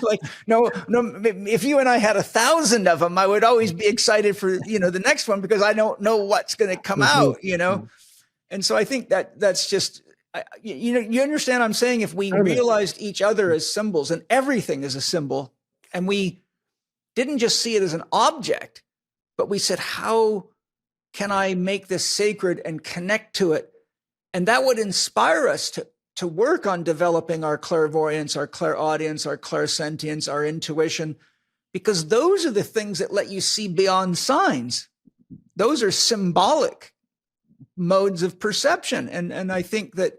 like, no, if you and I had 1,000 of them, I would always be excited for, the next one, because I don't know what's going to come out, And so I think that's just, you understand what I'm saying? If we realized each other as symbols, and everything is a symbol, and we didn't just see it as an object, but we said, how can I make this sacred and connect to it? And that would inspire us to work on developing our clairvoyance, our clairaudience, our clairsentience, our intuition, because those are the things that let you see beyond signs. Those are symbolic modes of perception. And I think that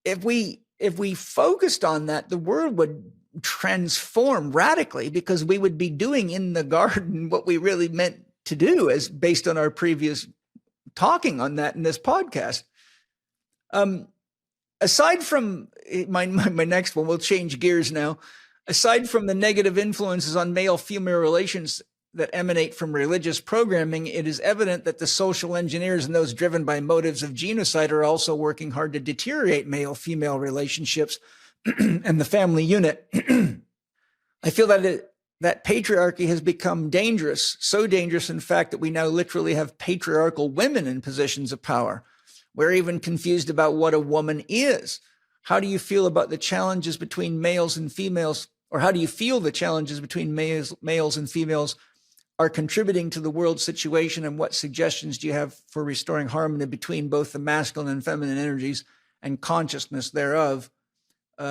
if we focused on that, the world would transform radically, because we would be doing in the garden what we really meant to do, as based on our previous talking on that in this podcast. Aside from my next one, we'll change gears now. Aside from the negative influences on male-female relations that emanate from religious programming, it is evident that the social engineers and those driven by motives of genocide are also working hard to deteriorate male-female relationships and the family unit. I feel that patriarchy has become dangerous, so dangerous, in fact, that we now literally have patriarchal women in positions of power. We're even confused about what a woman is. How do you feel about the challenges between males and females, or how do you feel the challenges between males and females are contributing to the world situation, and what suggestions do you have for restoring harmony between both the masculine and feminine energies and consciousness thereof?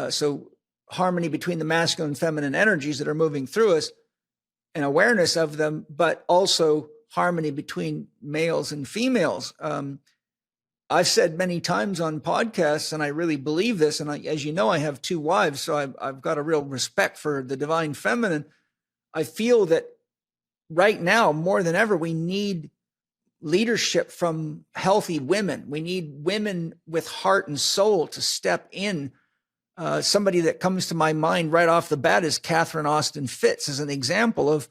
So harmony between the masculine and feminine energies that are moving through us and awareness of them, but also harmony between males and females. I've said many times on podcasts, and I really believe this, and as you know, I have 2 wives, so I've got a real respect for the divine feminine. I feel that right now, more than ever, we need leadership from healthy women. We need women with heart and soul to step in. Somebody that comes to my mind right off the bat is Catherine Austin Fitts, as an example of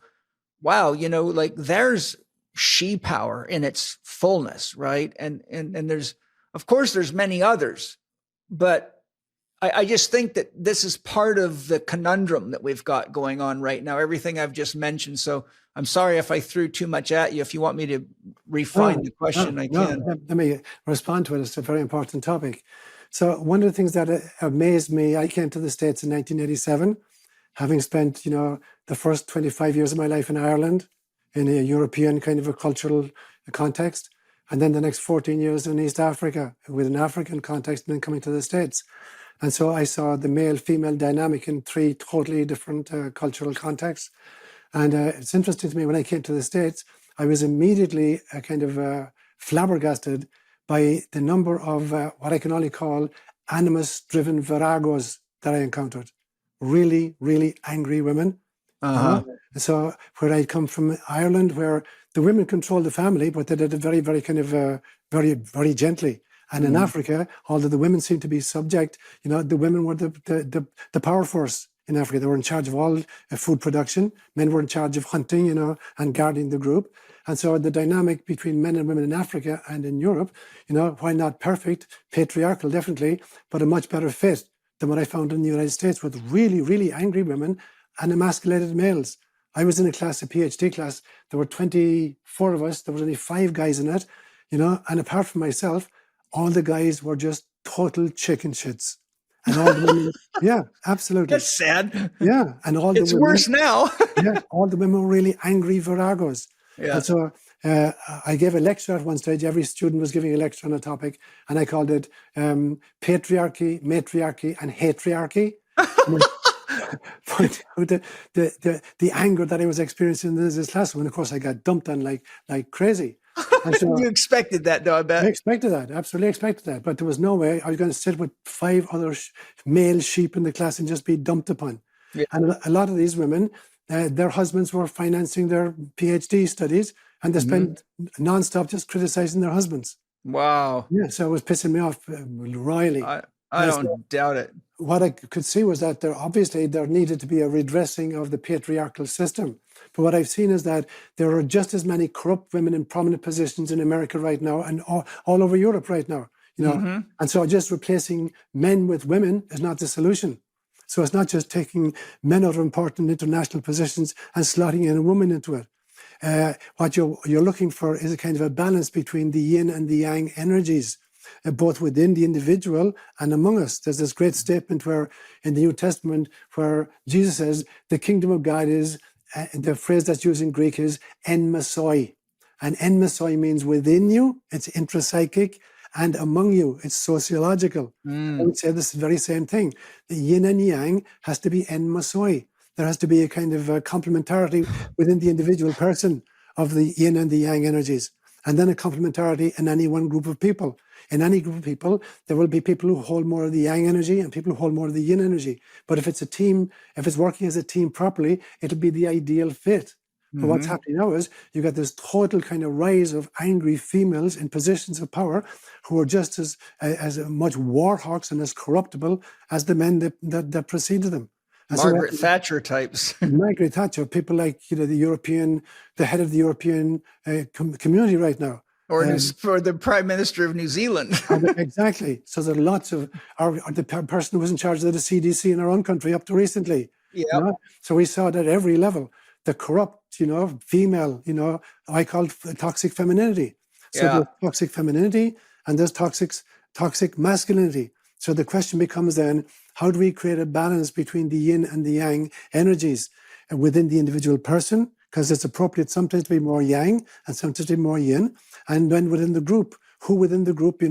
wow, like there's she power in its fullness, right? And there's, of course, there's many others, but I just think that this is part of the conundrum that we've got going on right now, everything I've just mentioned. So I'm sorry if I threw too much at you. If you want me to refine the question, I can.
Let me respond to it. It's a very important topic. So one of the things that amazed me, I came to the States in 1987, having spent, the first 25 years of my life in Ireland, in a European kind of a cultural context, and then the next 14 years in East Africa with an African context, and then coming to the States. And so I saw the male-female dynamic in 3 totally different cultural contexts. And it's interesting to me, when I came to the States, I was immediately kind of flabbergasted by the number of what I can only call animus-driven viragos that I encountered. Really, really angry women. So where I come from, Ireland, where the women controlled the family, but they did it very, very kind of very, very gently. And in Africa, although the women seemed to be subject, the women were the power force in Africa. They were in charge of all food production. Men were in charge of hunting, and guarding the group. And so the dynamic between men and women in Africa and in Europe, while not perfect, patriarchal definitely, but a much better fit than what I found in the United States, with really, really angry women and emasculated males. I was in a PhD class. There were 24 of us. There was only 5 guys in it, and apart from myself, all the guys were just total chicken shits. And all the women, yeah, absolutely.
That's sad.
Yeah. And all the
it's
women,
worse now.
yeah, all the women were really angry viragos.
Yeah.
And so I gave a lecture at one stage. Every student was giving a lecture on a topic, and I called it patriarchy, matriarchy, and hatriarchy. the anger that I was experiencing in this class, and of course I got dumped on like crazy. And so,
you expected that, though, I bet.
I expected that, absolutely expected that. But there was no way I was going to sit with 5 other male sheep in the class and just be dumped upon. Yeah. And a lot of these women, their husbands were financing their PhD studies, and they spent nonstop just criticizing their husbands.
Wow.
Yeah, so it was pissing me off royally.
I don't doubt it.
What I could see was that there needed to be a redressing of the patriarchal system. But what I've seen is that there are just as many corrupt women in prominent positions in America right now, and all over Europe right now. And so just replacing men with women is not the solution. So it's not just taking men out of important international positions and slotting in a woman into it. What you're looking for is a kind of a balance between the yin and the yang energies, both within the individual and among us. There's this great statement where in the New Testament where Jesus says the kingdom of God is, the phrase that's used in Greek is en mesoi. And en mesoi means within you, it's intrapsychic, and among you, it's sociological. I would say this very same thing. The yin and yang has to be en mesoi. There has to be a kind of complementarity within the individual person of the yin and the yang energies, and then a complementarity in any one group of people. In any group of people, there will be people who hold more of the yang energy and people who hold more of the yin energy. But if it's a team, if it's working as a team properly, it'll be the ideal fit. But what's happening now is you get this total kind of rise of angry females in positions of power who are just as much war hawks and as corruptible as the men that preceded them. And
Margaret Thatcher types.
Margaret Thatcher, people like the head of the European community right now.
Or for the Prime Minister of New Zealand.
Exactly. So there are lots of, the person who was in charge of the CDC in our own country up to recently.
Yeah.
So we saw it at every level. The corrupt, female, I call it toxic femininity. So there's toxic femininity and there's toxic masculinity. So the question becomes then, how do we create a balance between the yin and the yang energies within the individual person? Because it's appropriate sometimes to be more yang and sometimes to be more yin. And then within the group, who within the group,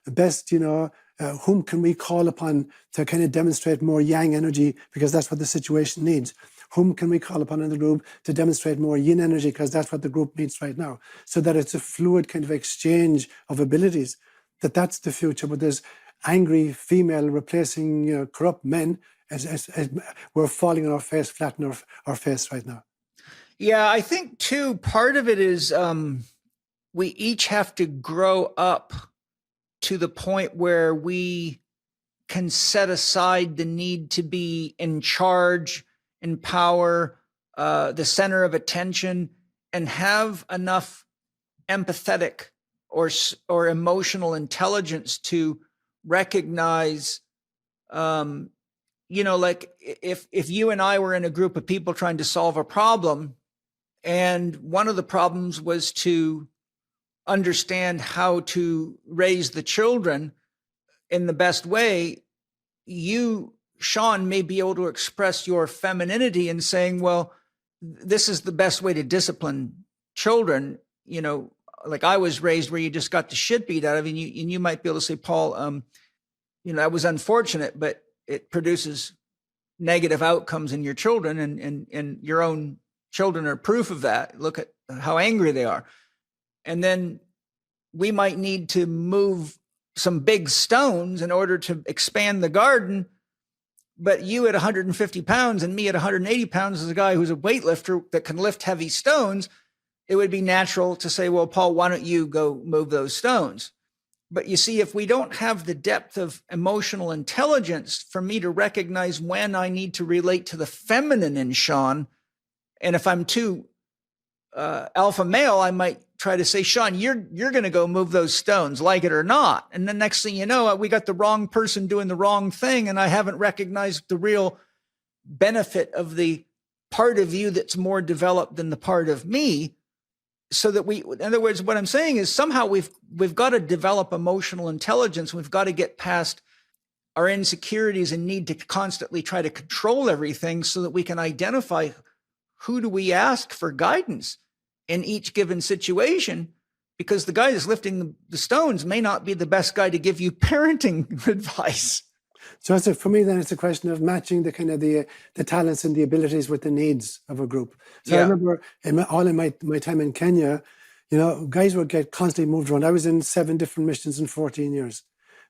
best, whom can we call upon to kind of demonstrate more yang energy because that's what the situation needs? Whom can we call upon in the group to demonstrate more yin energy because that's what the group needs right now? So that it's a fluid kind of exchange of abilities. That's the future. But there's angry female replacing corrupt men as we're falling on our face, flat on our face right now.
Yeah, I think too, part of it is we each have to grow up to the point where we can set aside the need to be in charge, in power, the center of attention, and have enough empathetic or emotional intelligence to recognize, like if you and I were in a group of people trying to solve a problem, and one of the problems was to understand how to raise the children in the best way, you, Seán, may be able to express your femininity in saying, well, this is the best way to discipline children. Like I was raised where you just got the shit beat out of you, and you might be able to say, Paul, that was unfortunate, but it produces negative outcomes in your children, and your own children are proof of that. Look at how angry they are. And then we might need to move some big stones in order to expand the garden. But you at 150 pounds and me at 180 pounds as a guy who's a weightlifter that can lift heavy stones, it would be natural to say, well, Paul, why don't you go move those stones? But you see, if we don't have the depth of emotional intelligence for me to recognize when I need to relate to the feminine in Seán, and if I'm too alpha male, I might try to say, Seán, you're going to go move those stones, like it or not. And the next thing you know, we got the wrong person doing the wrong thing, and I haven't recognized the real benefit of the part of you that's more developed than the part of me. So that in other words, what I'm saying is somehow we've got to develop emotional intelligence. We've got to get past our insecurities and need to constantly try to control everything so that we can identify who do we ask for guidance in each given situation, because the guy that's lifting the stones may not be the best guy to give you parenting advice.
So for me, then it's a question of matching the kind of the talents and the abilities with the needs of a group. So I remember in my time in Kenya, guys would get constantly moved around. I was in 7 different missions in 14 years.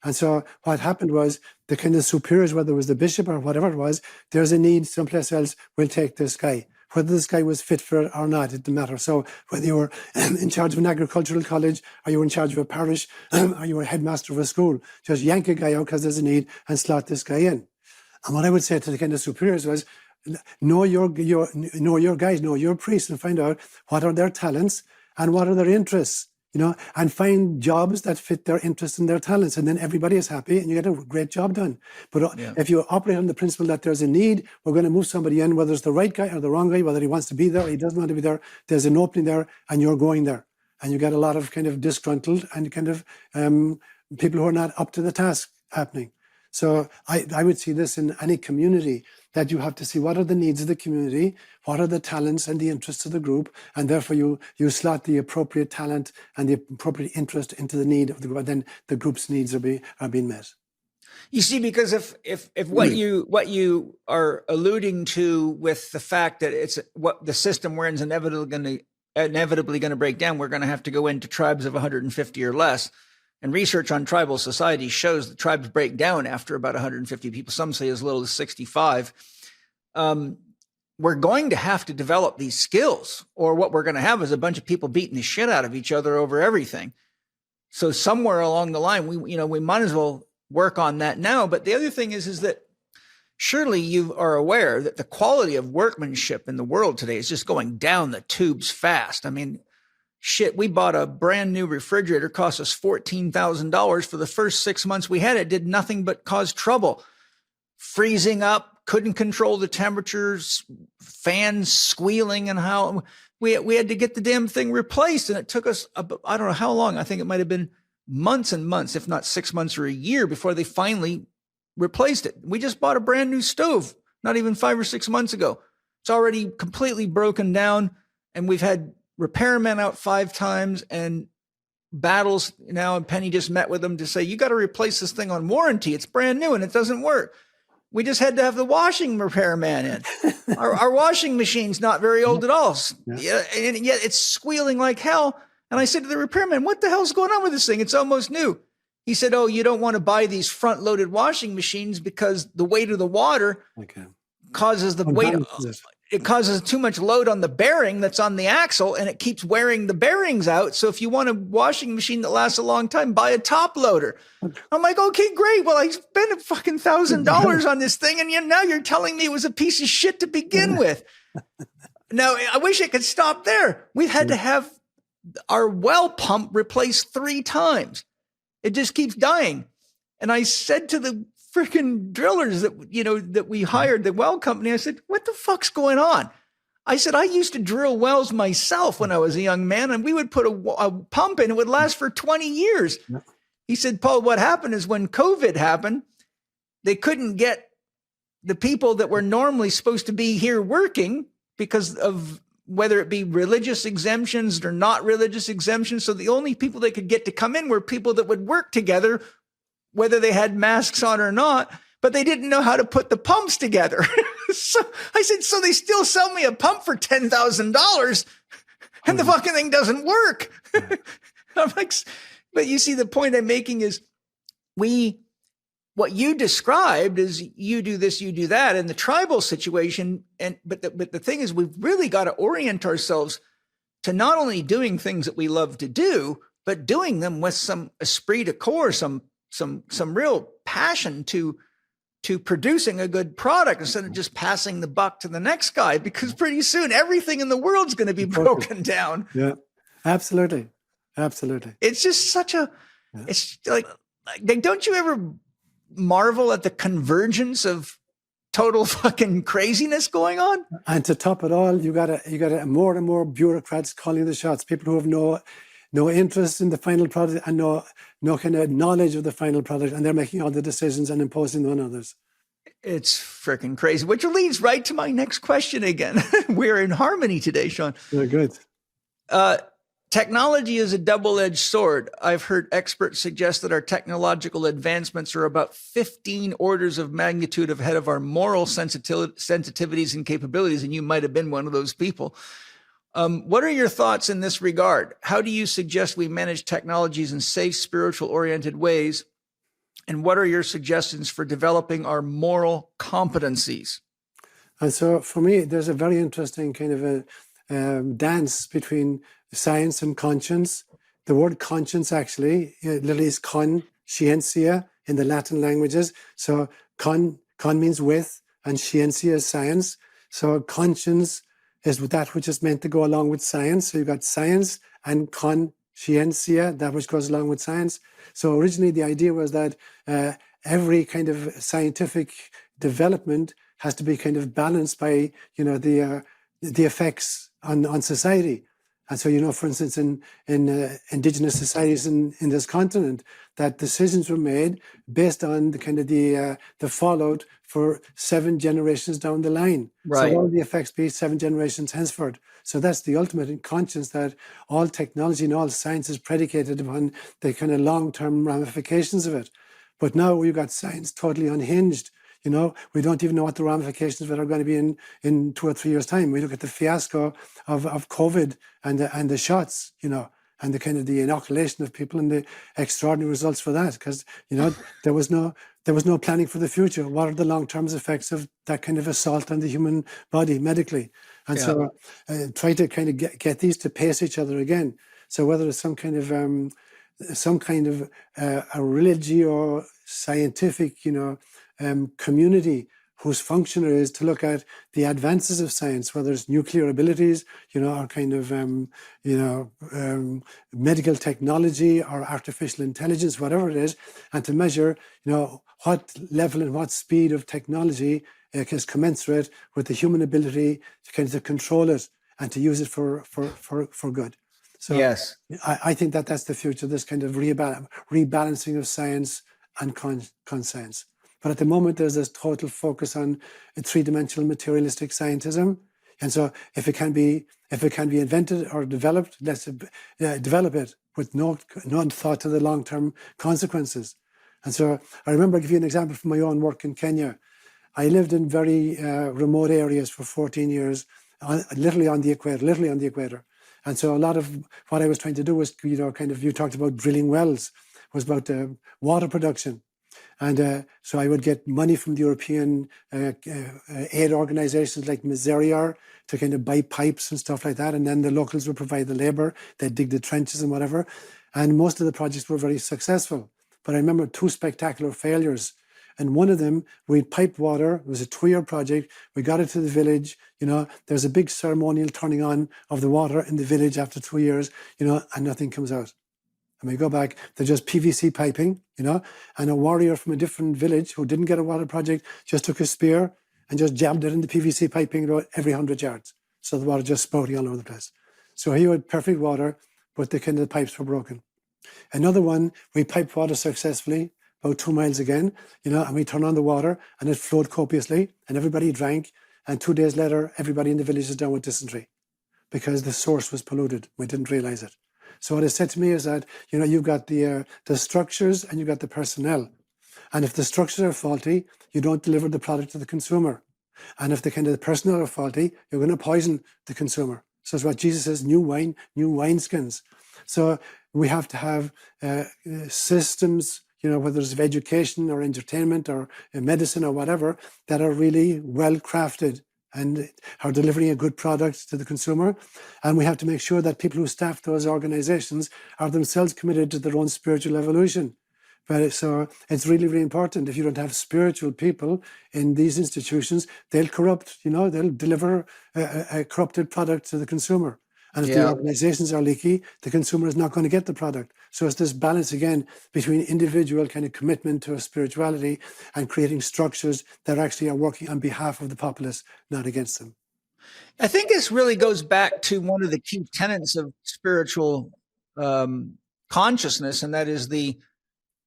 And so what happened was the kind of superiors, whether it was the bishop or whatever it was, there's a need someplace else, we'll take this guy. Whether this guy was fit for it or not, it didn't matter. So whether you were in charge of an agricultural college, or you were in charge of a parish, or you were a headmaster of a school, just yank a guy out because there's a need and slot this guy in. And what I would say to the kind of superiors was, know your guys, know your priests, and find out what are their talents and what are their interests. And find jobs that fit their interests and their talents. And then everybody is happy and you get a great job done. But if you operate on the principle that there's a need, we're going to move somebody in, whether it's the right guy or the wrong guy, whether he wants to be there or he doesn't want to be there, there's an opening there and you're going there. And you get a lot of kind of disgruntled and kind of people who are not up to the task happening. So I would see this in any community, that you have to see what are the needs of the community, what are the talents and the interests of the group, and therefore you slot the appropriate talent and the appropriate interest into the need of the group, and then the group's needs are being met.
You see, because if what you are alluding to with the fact that it's what the system we're in is inevitably going to break down, we're going to have to go into tribes of 150 or less. And research on tribal society shows that tribes break down after about 150 people. Some say as little as 65. We're going to have to develop these skills, or what we're going to have is a bunch of people beating the shit out of each other over everything. So somewhere along the line, we might as well work on that now. But the other thing is that surely you are aware that the quality of workmanship in the world today is just going down the tubes fast. I mean, shit, we bought a brand new refrigerator, cost us $14,000. For the first 6 months we had it, did nothing but cause trouble. Freezing up, couldn't control the temperatures, fans squealing, and how we had to get the damn thing replaced. And it took us, I don't know how long, I think it might have been months and months, if not 6 months or a year, before they finally replaced it. We just bought a brand new stove, not even 5 or 6 months ago. It's already completely broken down, and we've had repairmen out 5 times and battles now. And Penny just met with them to say, you got to replace this thing on warranty. It's brand new and it doesn't work. We just had to have the washing repairman in. Our washing machine's not very old at all. Yeah, and yet it's squealing like hell. And I said to the repairman, what the hell's going on with this thing? It's almost new. He said, oh, you don't want to buy these front loaded washing machines because the weight of the water causes the weight. It causes too much load on the bearing that's on the axle, and it keeps wearing the bearings out. So if you want a washing machine that lasts a long time, buy a top loader. I'm like, okay, great. Well, I spent a fucking $1,000 on this thing, and now you're telling me it was a piece of shit to begin with. Now, I wish it could stop there. We've had to have our well pump replaced 3 times. It just keeps dying. And I said to the freaking drillers that we hired, the well company, I said, what the fuck's going on? I said, I used to drill wells myself when I was a young man, and we would put a pump in, it would last for 20 years. Yeah. He said, Paul, what happened is when COVID happened, they couldn't get the people that were normally supposed to be here working because of whether it be religious exemptions or not religious exemptions. So the only people they could get to come in were people that would work together, whether they had masks on or not, but they didn't know how to put the pumps together. So I said, so they still sell me a pump for $10,000 and the fucking thing doesn't work. I'm like, but you see, the point I'm making is what you described is you do this, you do that in the tribal situation. But the thing is, we've really got to orient ourselves to not only doing things that we love to do, but doing them with some esprit de corps, some real passion to producing a good product instead of just passing the buck to the next guy, because pretty soon everything in the world's going to be broken down.
Yeah, absolutely. Absolutely.
It's just it's like, don't you ever marvel at the convergence of total fucking craziness going on? And
to top it all, you got more and more bureaucrats calling the shots, people who have no interest in the final product and no kind of knowledge of the final product, and they're making all the decisions and imposing them on others.
It's freaking crazy, which leads right to my next question again. We're in harmony today, Seán.
Yeah, good.
Technology is a double-edged sword. I've heard experts suggest that our technological advancements are about 15 orders of magnitude ahead of our moral sensitivities and capabilities, and you might have been one of those people. What are your thoughts in this regard? How do you suggest we manage technologies in safe, spiritual-oriented ways? And what are your suggestions for developing our moral competencies?
And so for me, there's a very interesting kind of a dance between science and conscience. The word conscience actually literally is conscientia in the Latin languages. So con means with, and scientia is science. So conscience is that which is meant to go along with science. So you've got science and conscientia, that which goes along with science. So originally the idea was that every kind of scientific development has to be kind of balanced by, the effects on society. And so, for instance, in indigenous societies in this continent, that decisions were made based on the kind of the fallout for 7 generations down the line.
Right.
So all the effects be 7 generations henceforth. So that's the ultimate in conscience, that all technology and all science is predicated upon the kind of long-term ramifications of it. But now we've got science totally unhinged. We don't even know what the ramifications of it are going to be in 2 or 3 years' time. We look at the fiasco of COVID and the shots, and the kind of the inoculation of people and the extraordinary results for that, because there was no planning for the future. What are the long-term effects of that kind of assault on the human body medically? And so try to kind of get these to pace each other again. So whether it's some kind of a religion or scientific, community whose function it is to look at the advances of science, whether it's nuclear abilities, or kind of, medical technology or artificial intelligence, whatever it is, and to measure, what level and what speed of technology is commensurate with the human ability to kind of control it and to use it for good. So
yes,
I think that's the future, this kind of rebalancing of science and conscience. But at the moment, there's this total focus on a 3-dimensional materialistic scientism. And so if it can be invented or developed, let's develop it with no thought to the long-term consequences. And so I remember, I'll give you an example from my own work in Kenya. I lived in very remote areas for 14 years, literally on the equator. And so a lot of what I was trying to do was, you talked about drilling wells, was about water production. And so I would get money from the European aid organizations like Miserior to kind of buy pipes and stuff like that. And then the locals would provide the labor, they'd dig the trenches and whatever. And most of the projects were very successful. But I remember 2 spectacular failures. And one of them, we piped water. It was a 2-year project. We got it to the village. There's a big ceremonial turning on of the water in the village after 2 years, and nothing comes out. And we go back, they're just PVC piping, and a warrior from a different village who didn't get a water project just took a spear and just jabbed it in the PVC piping every 100 yards. So the water just spouting all over the place. So he had perfect water, but the pipes were broken. Another one, we piped water successfully, about 2 miles again, and we turned on the water and it flowed copiously and everybody drank. And 2 days later, everybody in the village is down with dysentery because the source was polluted. We didn't realize it. So what it said to me is that, you've got the structures and you've got the personnel. And if the structures are faulty, you don't deliver the product to the consumer. And if the personnel are faulty, you're going to poison the consumer. So it's what Jesus says, new wine, new wineskins. So we have to have systems, whether it's of education or entertainment or medicine or whatever, that are really well crafted and are delivering a good product to the consumer. And we have to make sure that people who staff those organizations are themselves committed to their own spiritual evolution. So it's really, really important. If you don't have spiritual people in these institutions, they'll corrupt, they'll deliver a corrupted product to the consumer. And if the organizations are leaky, the consumer is not going to get the product. So it's this balance again between individual commitment to a spirituality and creating structures that actually are working on behalf of the populace, not against them.
I think this really goes back to one of the key tenets of spiritual consciousness, and that is the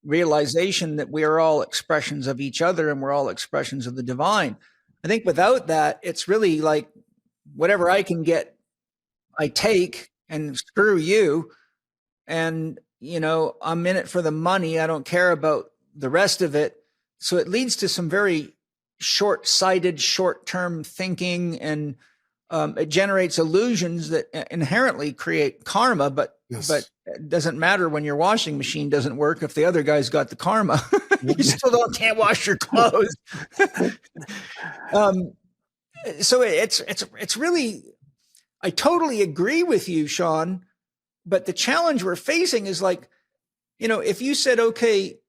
realization that we are all expressions of each other and we're all expressions of the divine. I think without that, it's really like whatever I can get, I take, and screw you. And, I'm in it for the money. I don't care about the rest of it. So it leads to some very short-sighted, short-term thinking, and it generates illusions that inherently create karma, but it doesn't matter when your washing machine doesn't work if the other guy's got the karma. You still can't wash your clothes. So it's really, I totally agree with you, Seán, but the challenge we're facing is like, if you said, okay,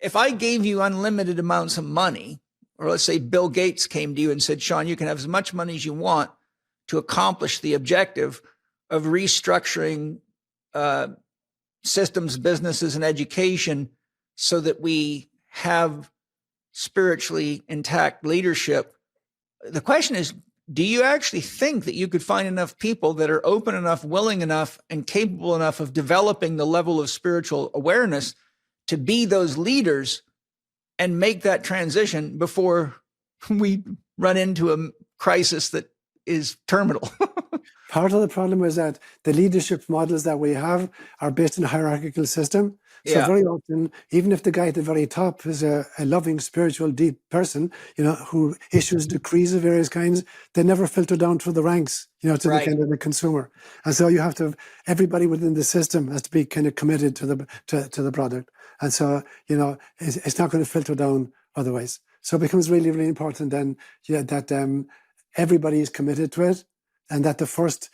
if I gave you unlimited amounts of money, or let's say Bill Gates came to you and said, Seán, you can have as much money as you want to accomplish the objective of restructuring systems, businesses, and education so that we have spiritually intact leadership. The question is, do you actually think that you could find enough people that are open enough, willing enough, and capable enough of developing the level of spiritual awareness to be those leaders and make that transition before we run into a crisis that is terminal?
Part of the problem is that the leadership models that we have are based in a hierarchical system. So very often, even if the guy at the very top is a loving, spiritual, deep person, who issues decrees of various kinds, they never filter down through the ranks, to the consumer. And so you have to have everybody within the system has to be committed to the product. And so, it's not going to filter down otherwise. So it becomes really, really important then that everybody is committed to it. And that the first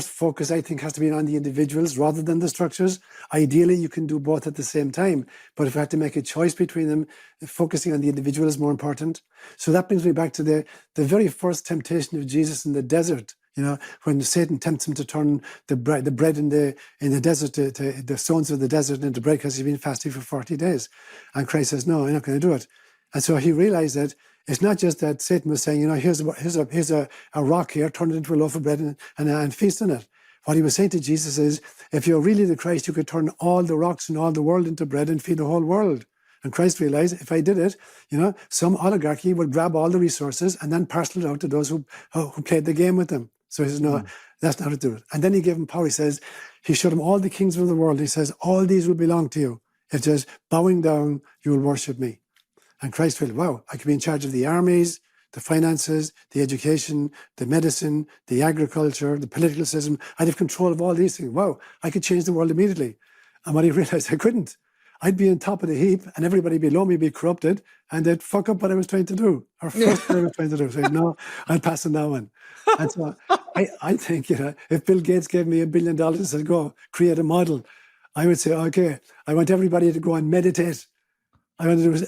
focus, I think, has to be on the individuals rather than the structures. Ideally, you can do both at the same time. But if I had to make a choice between them, focusing on the individual is more important. So that brings me back to the very first temptation of Jesus in the desert. When Satan tempts him to turn the bread in the desert, the stones of the desert into bread because he's been fasting for 40 days. And Christ says, no, I'm not going to do it. And so he realized that it's not just that Satan was saying, here's a rock here, turn it into a loaf of bread and feast on it. What he was saying to Jesus is, if you're really the Christ, you could turn all the rocks in all the world into bread and feed the whole world. And Christ realized, if I did it, some oligarchy would grab all the resources and then parcel it out to those who played the game with them. So he says, no, that's not how to do it. And then he gave him power. He says, he showed him all the kings of the world. He says, all these will belong to you. If just bowing down, you will worship me. And Christ felt, wow, I could be in charge of the armies, the finances, the education, the medicine, the agriculture, the political system. I'd have control of all these things. Wow, I could change the world immediately. And when he realized I couldn't, I'd be on top of the heap and everybody below me be corrupted and they'd fuck up what I was trying to do, or first what I was trying to do. So no, I'll pass on that one. And so I think, if Bill Gates gave me $1 billion and said, go create a model, I would say, okay, I want everybody to go and meditate. I want to do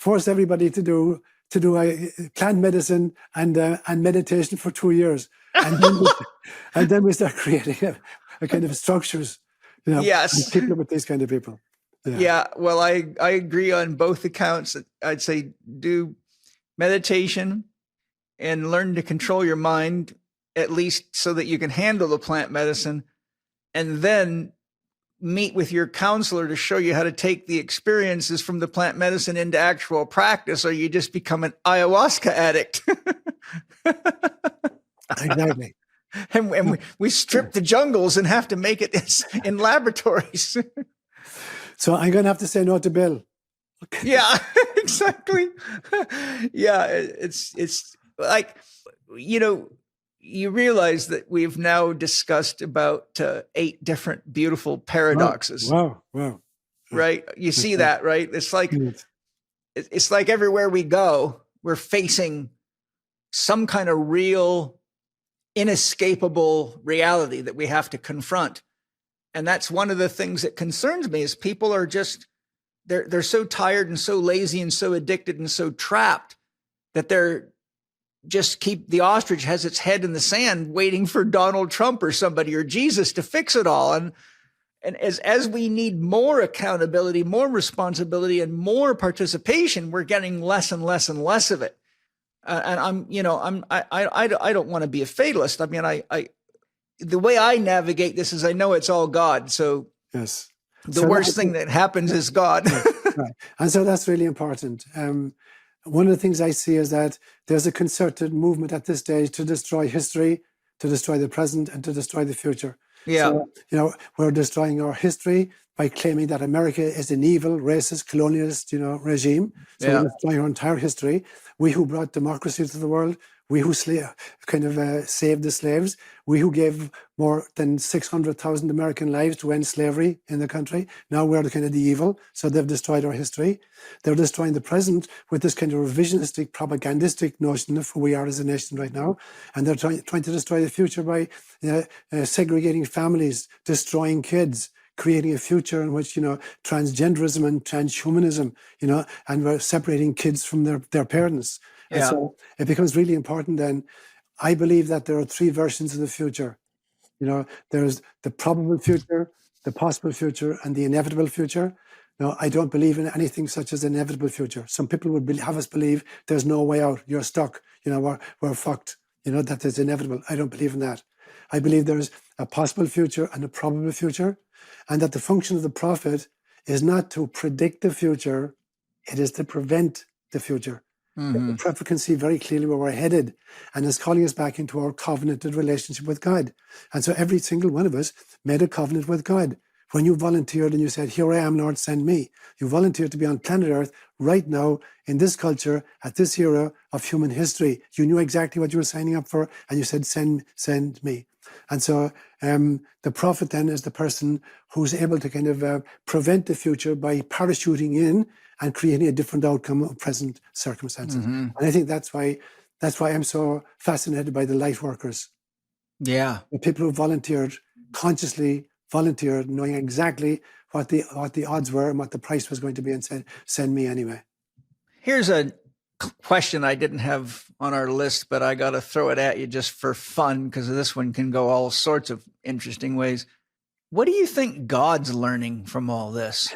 force everybody to do plant medicine and meditation for 2 years, and then we start creating a kind of structures,
Yes.
and keep up with these kind of people.
Yeah. Well, I agree on both accounts. I'd say do meditation and learn to control your mind, at least so that you can handle the plant medicine, and then meet with your counselor to show you how to take the experiences from the plant medicine into actual practice, or you just become an ayahuasca addict.
Exactly.
And we strip the jungles and have to make it in laboratories.
So I'm going to have to say no to Bill.
Yeah, exactly. Yeah, it's like, you realize that we've now discussed about 8 different beautiful paradoxes.
Wow.
Right? You see that, right? It's like everywhere we go, we're facing some kind of real, inescapable reality that we have to confront. And that's one of the things that concerns me is people are just, they're so tired and so lazy and so addicted and so trapped that they're just the ostrich has its head in the sand waiting for Donald Trump or somebody or Jesus to fix it all. And as we need more accountability, more responsibility, and more participation, we're getting less and less and less of it. And I don't want to be a fatalist. I mean, the way I navigate this is I know it's all God. So
yes,
the worst thing that happens is God.
Right. And so that's really important. One of the things I see is that there's a concerted movement at this stage to destroy history, to destroy the present, and to destroy the future.
Yeah.
So, we're destroying our history by claiming that America is an evil, racist, colonialist, regime. So we're destroying our entire history. We who brought democracy to the world, we who saved the slaves, we who gave more than 600,000 American lives to end slavery in the country. Now we're the evil. So they've destroyed our history. They're destroying the present with this kind of revisionistic, propagandistic notion of who we are as a nation right now. And they're trying to destroy the future by segregating families, destroying kids, creating a future in which, transgenderism and transhumanism, and we're separating kids from their parents. Yeah. And so it becomes really important then. I believe that there are 3 versions of the future. There's the probable future, the possible future, and the inevitable future. No, I don't believe in anything such as inevitable future. Some people would have us believe there's no way out. You're stuck. We're fucked. That is inevitable. I don't believe in that. I believe there's a possible future and a probable future, and that the function of the prophet is not to predict the future, it is to prevent the future. Mm-hmm. The prophet can see very clearly where we're headed, and is calling us back into our covenanted relationship with God. And so every single one of us made a covenant with God. When you volunteered and you said, "Here I am, Lord, send me," you volunteered to be on planet Earth right now in this culture, at this era of human history. You knew exactly what you were signing up for, and you said, send me. And so the prophet then is the person who's able to prevent the future by parachuting in and creating a different outcome of present circumstances. Mm-hmm. And I think that's why I'm so fascinated by the light workers.
Yeah.
The people who consciously volunteered, knowing exactly what the odds were and what the price was going to be, and said, "Send me anyway."
Here's a question I didn't have on our list, but I got to throw it at you just for fun, because this one can go all sorts of interesting ways. What do you think God's learning from all this?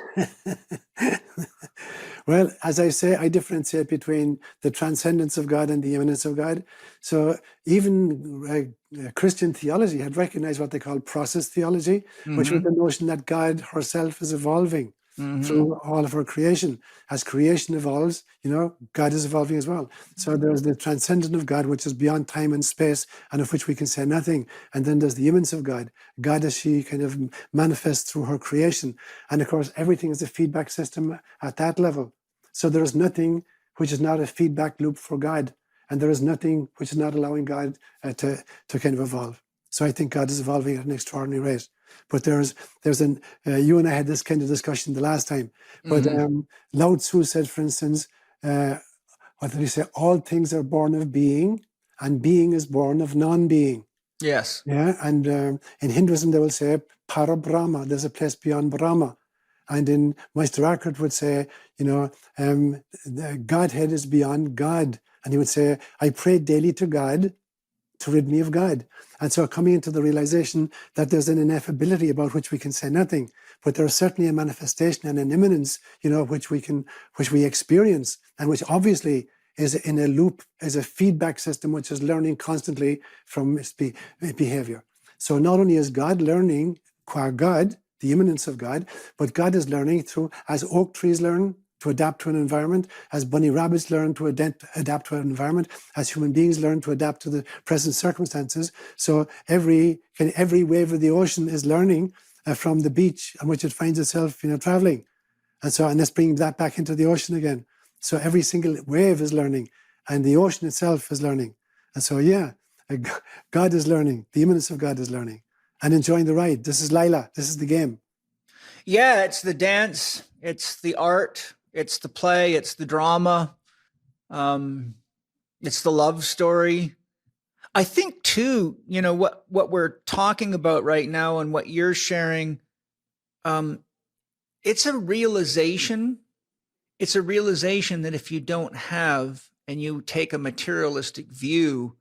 Well, as I say, I differentiate between the transcendence of God and the immanence of God. So even Christian theology had recognized what they call process theology, mm-hmm. which was the notion that God herself is evolving. Mm-hmm. through all of her creation. As creation evolves, God is evolving as well. So there's the transcendent of God, which is beyond time and space, and of which we can say nothing. And then there's the immanence of God as she manifests through her creation. And of course, everything is a feedback system at that level. So there is nothing which is not a feedback loop for God. And there is nothing which is not allowing God to evolve. So I think God is evolving at an extraordinary rate. But there's you and I had this kind of discussion the last time. But mm-hmm. Lao Tzu said, for instance, what did he say? All things are born of being, and being is born of non-being.
Yes.
Yeah, and in Hinduism they will say para Brahma. There's a place beyond Brahma, And in Meister Eckhart would say, the Godhead is beyond God. And he would say, I pray daily to God to rid me of God. And so coming into the realization that there's an ineffability about which we can say nothing, but there's certainly a manifestation and an immanence, which we experience, and which obviously is in a loop, is a feedback system which is learning constantly from its behavior. So not only is God learning qua God, the immanence of God, but God is learning through, as oak trees learn to adapt to an environment, as bunny rabbits learn to adapt to an environment, as human beings learn to adapt to the present circumstances. So every wave of the ocean is learning from the beach on which it finds itself, traveling. And let's bring that back into the ocean again. So every single wave is learning, and the ocean itself is learning. And so, God is learning. The immanence of God is learning and enjoying the ride. This is Lila. This is the game.
Yeah, it's the dance. It's the art. It's the play. It's the drama. It's the love story. I think too, what we're talking about right now and what you're sharing, it's a realization. It's a realization that if you don't have and you take a materialistic view,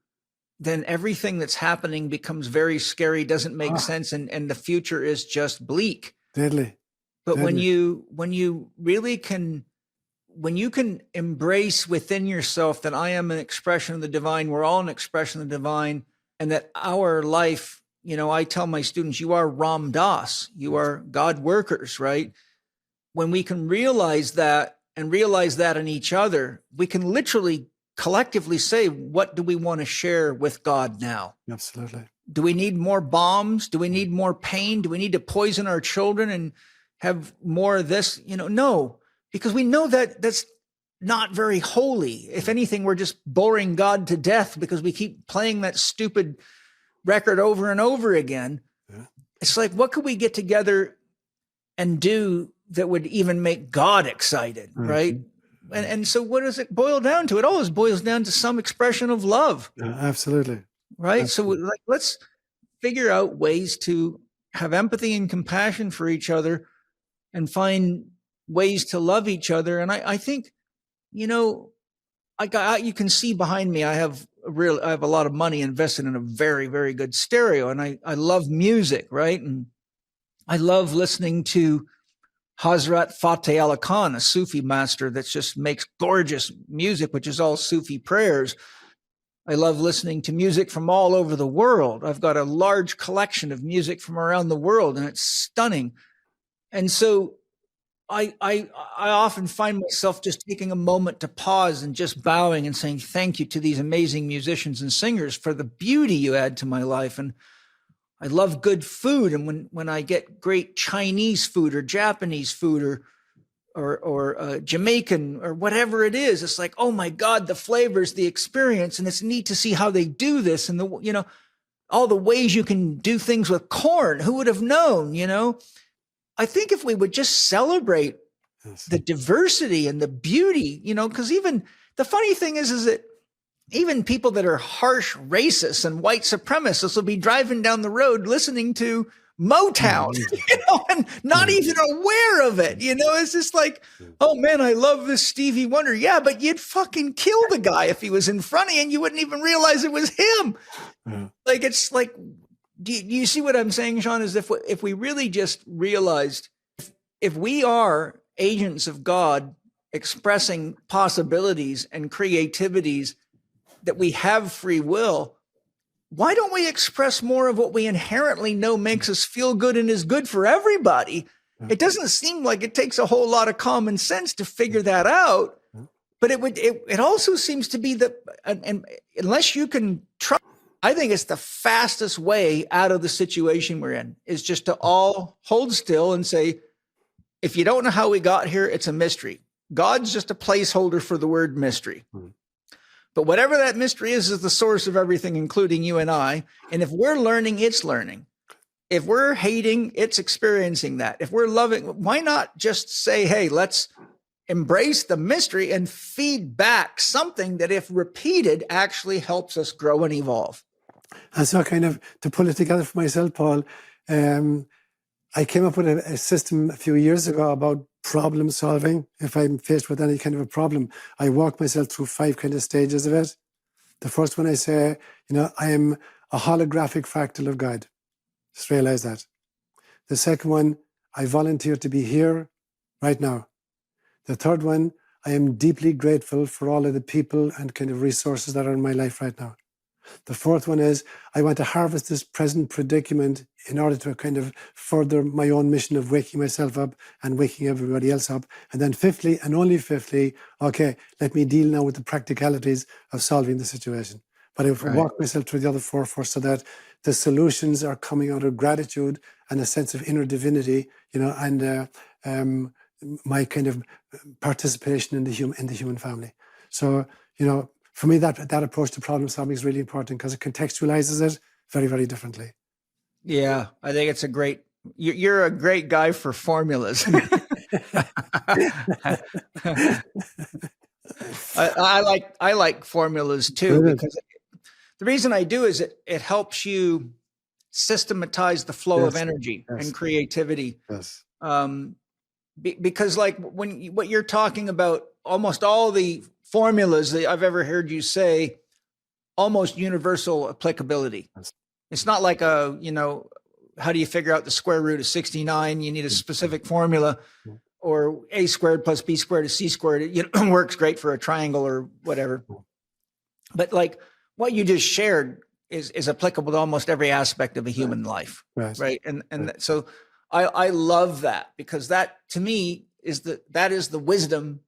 then everything that's happening becomes very scary, doesn't make sense, and the future is just bleak.
Deadly.
But when you really can, when you can embrace within yourself that I am an expression of the divine, we're all an expression of the divine, and that our life, I tell my students, you are Ram Dass, you are God workers, right? When we can realize that and realize that in each other, we can literally collectively say, what do we want to share with God now?
Absolutely.
Do we need more bombs? Do we need more pain? Do we need to poison our children and have more of this? No, because we know that that's not very holy. If anything, we're just boring God to death because we keep playing that stupid record over and over again. Yeah. It's like, what could we get together and do that would even make God excited, right? And so what does it boil down to? It always boils down to some expression of love.
Yeah, absolutely.
Right?
Absolutely.
So let's figure out ways to have empathy and compassion for each other and find ways to love each other. And I think, you can see behind me, I have a lot of money invested in a very, very good stereo. And I love music, right? And I love listening to Hazrat Fateh Ali Khan, a Sufi master that just makes gorgeous music, which is all Sufi prayers. I love listening to music from all over the world. I've got a large collection of music from around the world, and it's stunning. And so I often find myself just taking a moment to pause and just bowing and saying thank you to these amazing musicians and singers for the beauty you add to my life. And I love good food. And when I get great Chinese food or Japanese food or Jamaican or whatever it is, it's like, oh my God, the flavors, the experience. And it's neat to see how they do this and all the ways you can do things with corn. Who would have known, I think if we would just celebrate the diversity and the beauty, because even the funny thing is that even people that are harsh racists and white supremacists will be driving down the road listening to Motown, and not even aware of it. It's just like, oh man, I love this Stevie Wonder. Yeah, but you'd fucking kill the guy if he was in front of you and you wouldn't even realize it was him. Yeah. Like, it's like, do you see what I'm saying, Seán? Is if we really just realized if we are agents of God expressing possibilities and creativities, that we have free will, why don't we express more of what we inherently know makes us feel good and is good for everybody? It doesn't seem like it takes a whole lot of common sense to figure that out, but it also seems to be and unless you can trust, I think it's the fastest way out of the situation we're in is just to all hold still and say, if you don't know how we got here, it's a mystery. God's just a placeholder for the word mystery. But whatever that mystery is the source of everything, including you and I. And if we're learning, it's learning. If we're hating, it's experiencing that. If we're loving, why not just say, hey, let's embrace the mystery and feed back something that, if repeated, actually helps us grow and evolve.
And so kind of to pull it together for myself, Paul, I came up with a system a few years ago about problem solving. If I'm faced with any kind of a problem, I walk myself through 5 kind of stages of it. The first one I say, I am a holographic fractal of God. Just realize that. The second one, I volunteer to be here right now. The third one, I am deeply grateful for all of the people and kind of resources that are in my life right now. The fourth one is, I want to harvest this present predicament in order to kind of further my own mission of waking myself up and waking everybody else up. And then fifthly, and only fifthly, okay, let me deal now with the practicalities of solving the situation. But I walk myself through the other 4 first so that the solutions are coming out of gratitude and a sense of inner divinity, and my kind of participation in the human family. So, for me, that approach to problem solving is really important because it contextualizes it very, very differently.
Yeah, I think it's you're a great guy for formulas. I like formulas too, because the reason I do is it helps you systematize the flow of energy and creativity.
Yes.
Because like what you're talking about, almost all the formulas that I've ever heard you say, almost universal applicability. Yes. It's not like how do you figure out the square root of 69? You need a specific formula, or a squared plus b squared is c squared. It works great for a triangle or whatever. But like what you just shared is applicable to almost every aspect of a human life, right? And so I love that, because that to me is the wisdom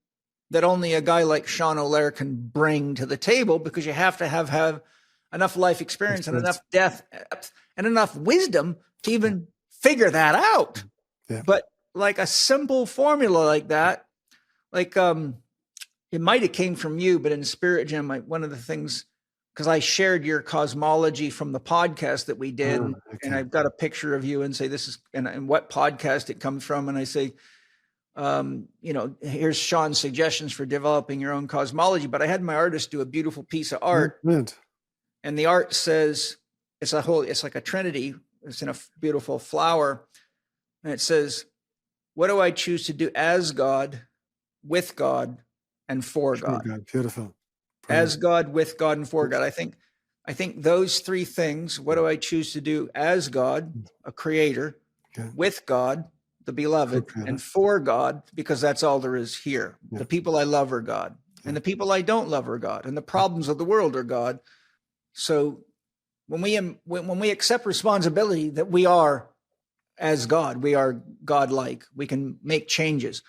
that only a guy like Seán ÓLaoire can bring to the table, because you have to have enough life experience and enough death and enough wisdom to even figure that out. Yeah. But like a simple formula like that, like it might have came from you, but in Spirit Gem, one of the things, because I shared your cosmology from the podcast that we did, and I've got a picture of you and say this is and what podcast it comes from, and I say, here's Seán's suggestions for developing your own cosmology. But I had my artist do a beautiful piece of art, and the art says it's like a trinity. It's in a beautiful flower, and it says, "What do I choose to do as God, with God, and for God?"
Beautiful.
As God, with God, and for God. I think those 3 things. What do I choose to do as God, a creator, with God, the beloved, and for God, because that's all there is here. The people I love are God, and the people I don't love are God, and the problems of the world are God. So when we accept responsibility that we are as God, we are God-like, we can make changes,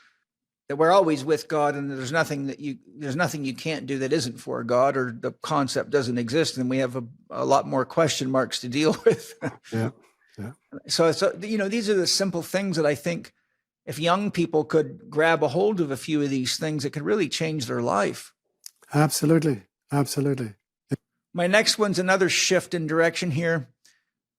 that we're always with God, and there's nothing you can't do that isn't for God, or the concept doesn't exist, and we have a lot more question marks to deal with.
Yeah.
So these are the simple things that I think if young people could grab a hold of a few of these things, it could really change their life.
Absolutely.
My next one's another shift in direction here.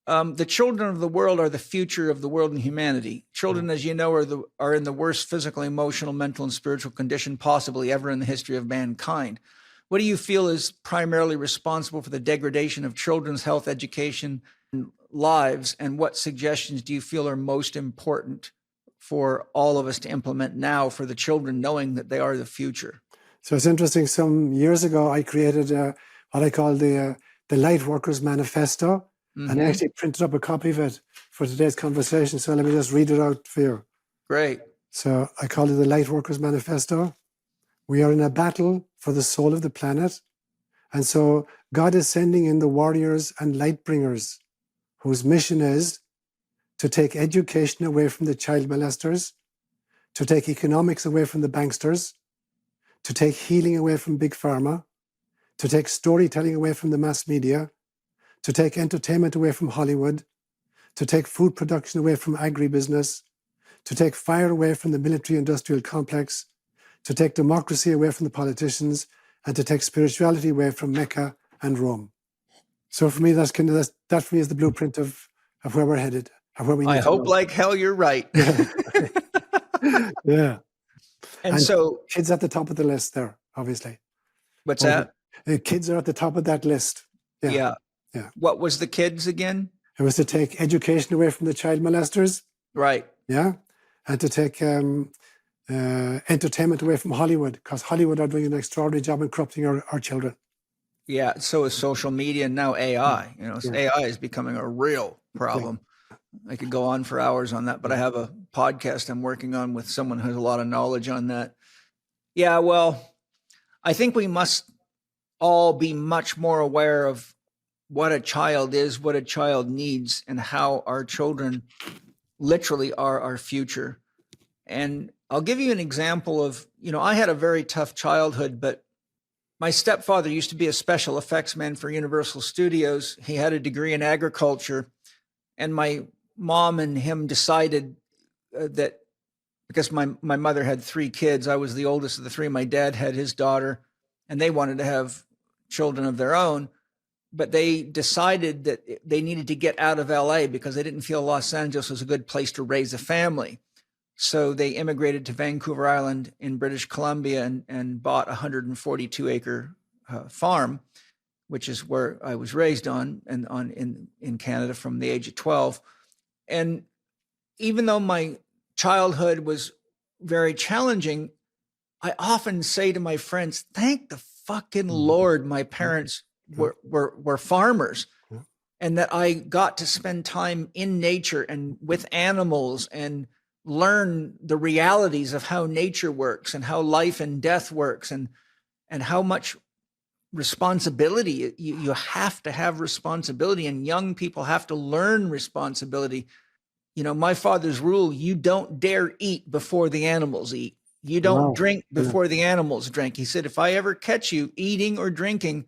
The children of the world are the future of the world and humanity. Children, as you know, are in the worst physical, emotional, mental, and spiritual condition possibly ever in the history of mankind. What do you feel is primarily responsible for the degradation of children's health, education, and lives? And what suggestions do you feel are most important for all of us to implement now for the children, knowing that they are the future?
So it's interesting. Some years ago, I created what I call the Light Workers Manifesto. And I actually printed up a copy of it for today's conversation. So let me just read it out for you.
Great.
So I call it the Light Workers Manifesto. We are in a battle for the soul of the planet. And so God is sending in the warriors and light bringers, whose mission is to take education away from the child molesters, to take economics away from the banksters, to take healing away from big pharma, to take storytelling away from the mass media, to take entertainment away from Hollywood, to take food production away from agribusiness, to take fire away from the military-industrial complex, to take democracy away from the politicians, and to take spirituality away from Mecca and Rome. So for me, that for me is the blueprint of where we're headed, of where we need to go.
I hope like hell you're right.
Yeah.
And so
kids at the top of the list there, obviously.
What's that?
Kids are at the top of that list.
Yeah. What was the kids again?
It was to take education away from the child molesters.
Right.
Yeah. And to take entertainment away from Hollywood, because Hollywood are doing an extraordinary job in corrupting our children.
Yeah. So is social media and now AI. AI is becoming a real problem. I could go on for hours on that, but I have a podcast I'm working on with someone who has a lot of knowledge on that. Yeah. Well, I think we must all be much more aware of what a child is, what a child needs, and how our children literally are our future. And I'll give you an example of, I had a very tough childhood, but my stepfather used to be a special effects man for Universal Studios. He had a degree in agriculture, and my mom and him decided that because my mother had 3 kids, I was the oldest of the 3. My dad had his daughter, and they wanted to have children of their own, but they decided that they needed to get out of LA because they didn't feel Los Angeles was a good place to raise a family. So they immigrated to Vancouver Island in British Columbia and bought a 142-acre farm, which is where I was raised in Canada from the age of 12. And even though my childhood was very challenging, I often say to my friends, thank the fucking Lord my parents were farmers, and that I got to spend time in nature and with animals and learn the realities of how nature works and how life and death works, and how much responsibility you have to have responsibility, and young people have to learn responsibility. My father's rule, you don't dare eat before the animals eat. You don't drink before the animals drink. He said, if I ever catch you eating or drinking,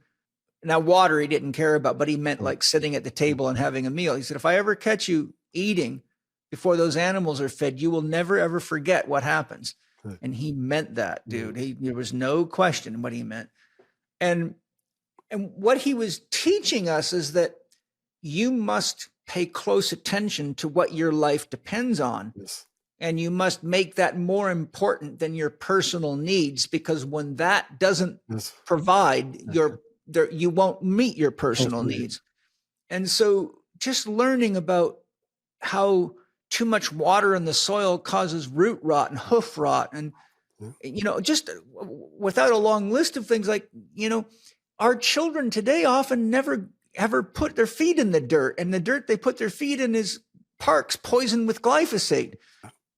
now water he didn't care about, but he meant like sitting at the table and having a meal. He said, if I ever catch you eating before those animals are fed, you will never, ever forget what happens. And he meant that, dude. There was no question what he meant. And what he was teaching us is that you must pay close attention to what your life depends on.
Yes.
And you must make that more important than your personal needs, because when that doesn't provide you won't meet your personal needs. And so just learning about how too much water in the soil causes root rot and hoof rot. And, just without a long list of things like, our children today often never ever put their feet in the dirt, and the dirt they put their feet in is parks poisoned with glyphosate.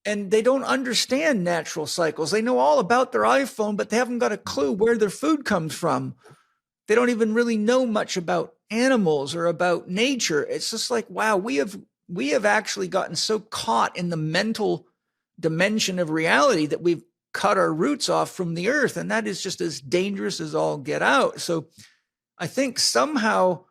And they don't understand natural cycles. They know all about their iPhone, but they haven't got a clue where their food comes from. They don't even really know much about animals or about nature. It's just like, wow, we have actually gotten so caught in the mental dimension of reality that we've cut our roots off from the earth. And that is just as dangerous as all get out. So I think somehow,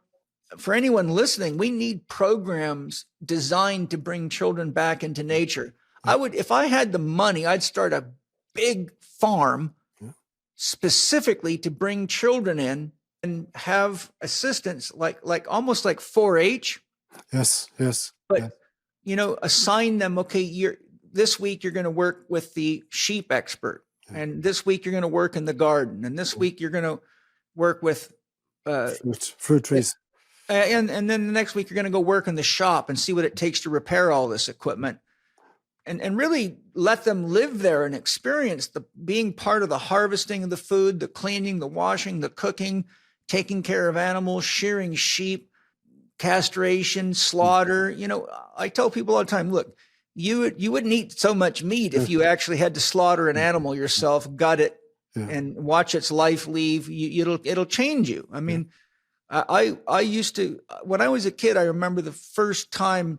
for anyone listening, we need programs designed to bring children back into nature. If I had the money, I'd start a big farm specifically to bring children in and have assistance, like almost like 4-H.
Yes.
But, assign them, okay, this week you're going to work with the sheep expert. And this week you're going to work in the garden. And this week you're going to work with
fruit trees.
And then the next week you're going to go work in the shop and see what it takes to repair all this equipment. And really let them live there and experience being part of the harvesting of the food, the cleaning, the washing, the cooking, taking care of animals, shearing sheep, castration, slaughter. I tell people all the time, look, you wouldn't eat so much meat if you actually had to slaughter an animal yourself, gut it, and watch its life leave. It'll change you. I mean, I used to, when I was a kid, I remember the first time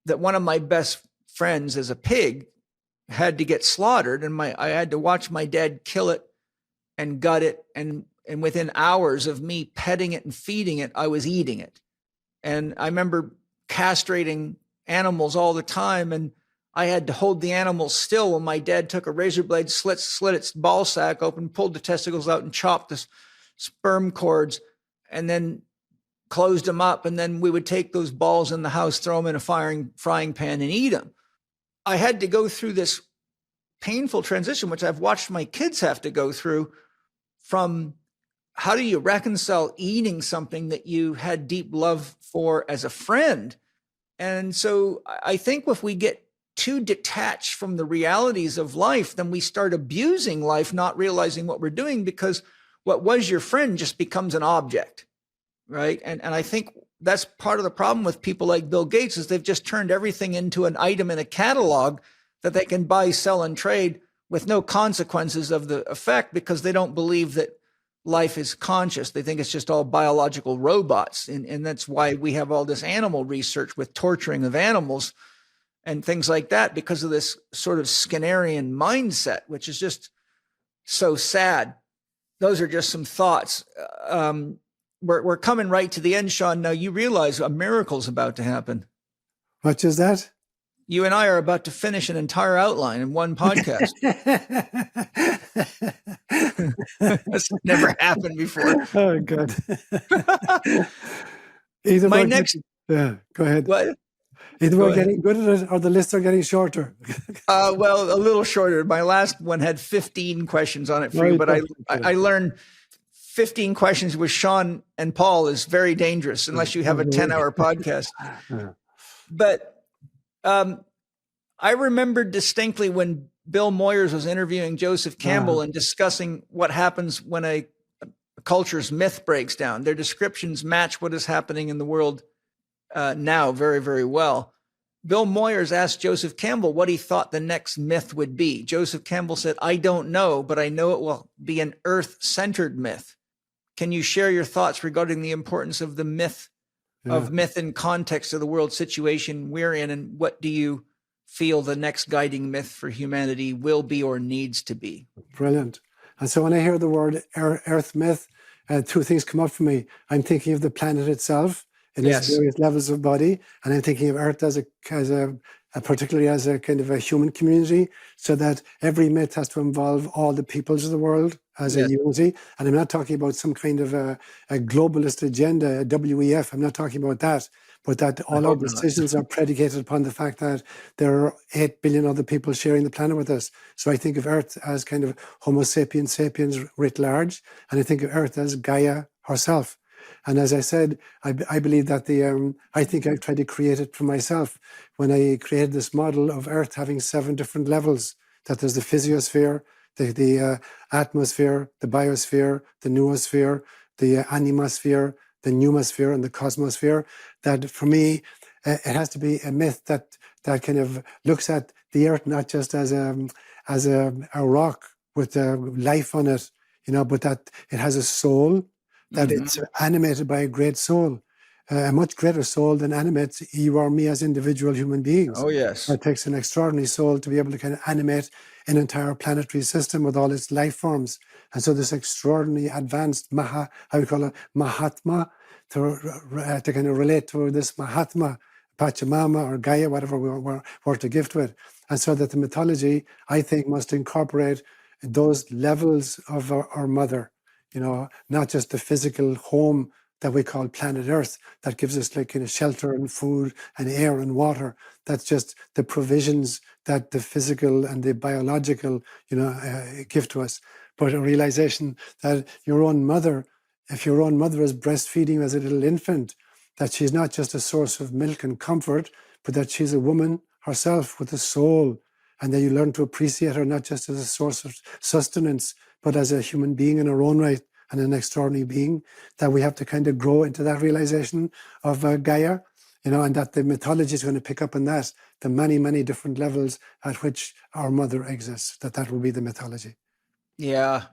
that one of my best friends as a pig had to get slaughtered, and I had to watch my dad kill it and gut it, and within hours of me petting it and feeding it, I was eating it. And I remember castrating animals all the time, and I had to hold the animal still when my dad took a razor blade, slit its ball sack open, pulled the testicles out, and chopped the sperm cords, and then closed them up. And then we would take those balls in the house, throw them in a frying pan, and eat them. I had to go through this painful transition, which I've watched my kids have to go through, from how do you reconcile eating something that you had deep love for as a friend? And so I think if we get too detached from the realities of life, then we start abusing life, not realizing what we're doing, because what was your friend just becomes an object, right? And I think that's part of the problem with people like Bill Gates, is they've just turned everything into an item in a catalog that they can buy, sell, and trade with no consequences of the effect, because they don't believe that life is conscious. They think it's just all biological robots. And that's why we have all this animal research with torturing of animals and things like that, because of this sort of Skinnerian mindset, which is just so sad. Those are just some thoughts. We're coming right to the end, Seán. Now, you realize a miracle's about to happen.
What is that?
You and I are about to finish an entire outline in one podcast. That's never happened before.
Oh, God. Yeah, go ahead.
What?
Either we're getting good at it or the lists are getting shorter.
Well, a little shorter. My last one had 15 questions on it for you, but I learned 15 questions with Seán and Paul is very dangerous unless you have a 10-hour podcast. But I remember distinctly when Bill Moyers was interviewing Joseph Campbell and discussing what happens when a culture's myth breaks down. Their descriptions match what is happening in the world now very, very well. Bill Moyers asked Joseph Campbell what he thought the next myth would be. Joseph Campbell said, "I don't know, but I know it will be an earth-centered myth." Can you share your thoughts regarding the importance of the myth, of myth in context of the world situation we're in, and what do you feel the next guiding myth for humanity will be or needs to be?
Brilliant. And so when I hear the word earth myth, two things come up for me. I'm thinking of the planet itself in its various levels of body, and I'm thinking of Earth as particularly as a kind of a human community, so that every myth has to involve all the peoples of the world as a unity. And I'm not talking about some kind of a globalist agenda, a WEF. I'm not talking about that, but that all our decisions are predicated upon the fact that there are 8 billion other people sharing the planet with us. So I think of Earth as kind of Homo sapiens sapiens writ large, and I think of Earth as Gaia herself. And as I said, I believe that I think I've tried to create it for myself when I created this model of Earth having 7 different levels, that there's the physiosphere, the atmosphere, the biosphere, the noosphere, the animasphere, the pneumosphere, and the cosmosphere. That for me, it has to be a myth that kind of looks at the Earth not just as a rock with life on it, but that it has a soul, that it's animated by a great soul, a much greater soul than animates you or me as individual human beings.
Oh, yes.
It takes an extraordinary soul to be able to kind of animate an entire planetary system with all its life forms. And so this extraordinary advanced Mahatma, to kind of relate to this Mahatma, Pachamama or Gaia, whatever we're to give to it. And so that the mythology, I think, must incorporate those levels of our mother, not just the physical home that we call planet Earth, that gives us like kind of shelter and food and air and water. That's just the provisions that the physical and the biological, give to us. But a realization that your own mother, if your own mother is breastfeeding as a little infant, that she's not just a source of milk and comfort, but that she's a woman herself with a soul, and that you learn to appreciate her not just as a source of sustenance, but as a human being in her own right and an extraordinary being, that we have to kind of grow into that realization of Gaia, and that the mythology is going to pick up on that, the many, many different levels at which our mother exists, that will be the mythology.
Yeah.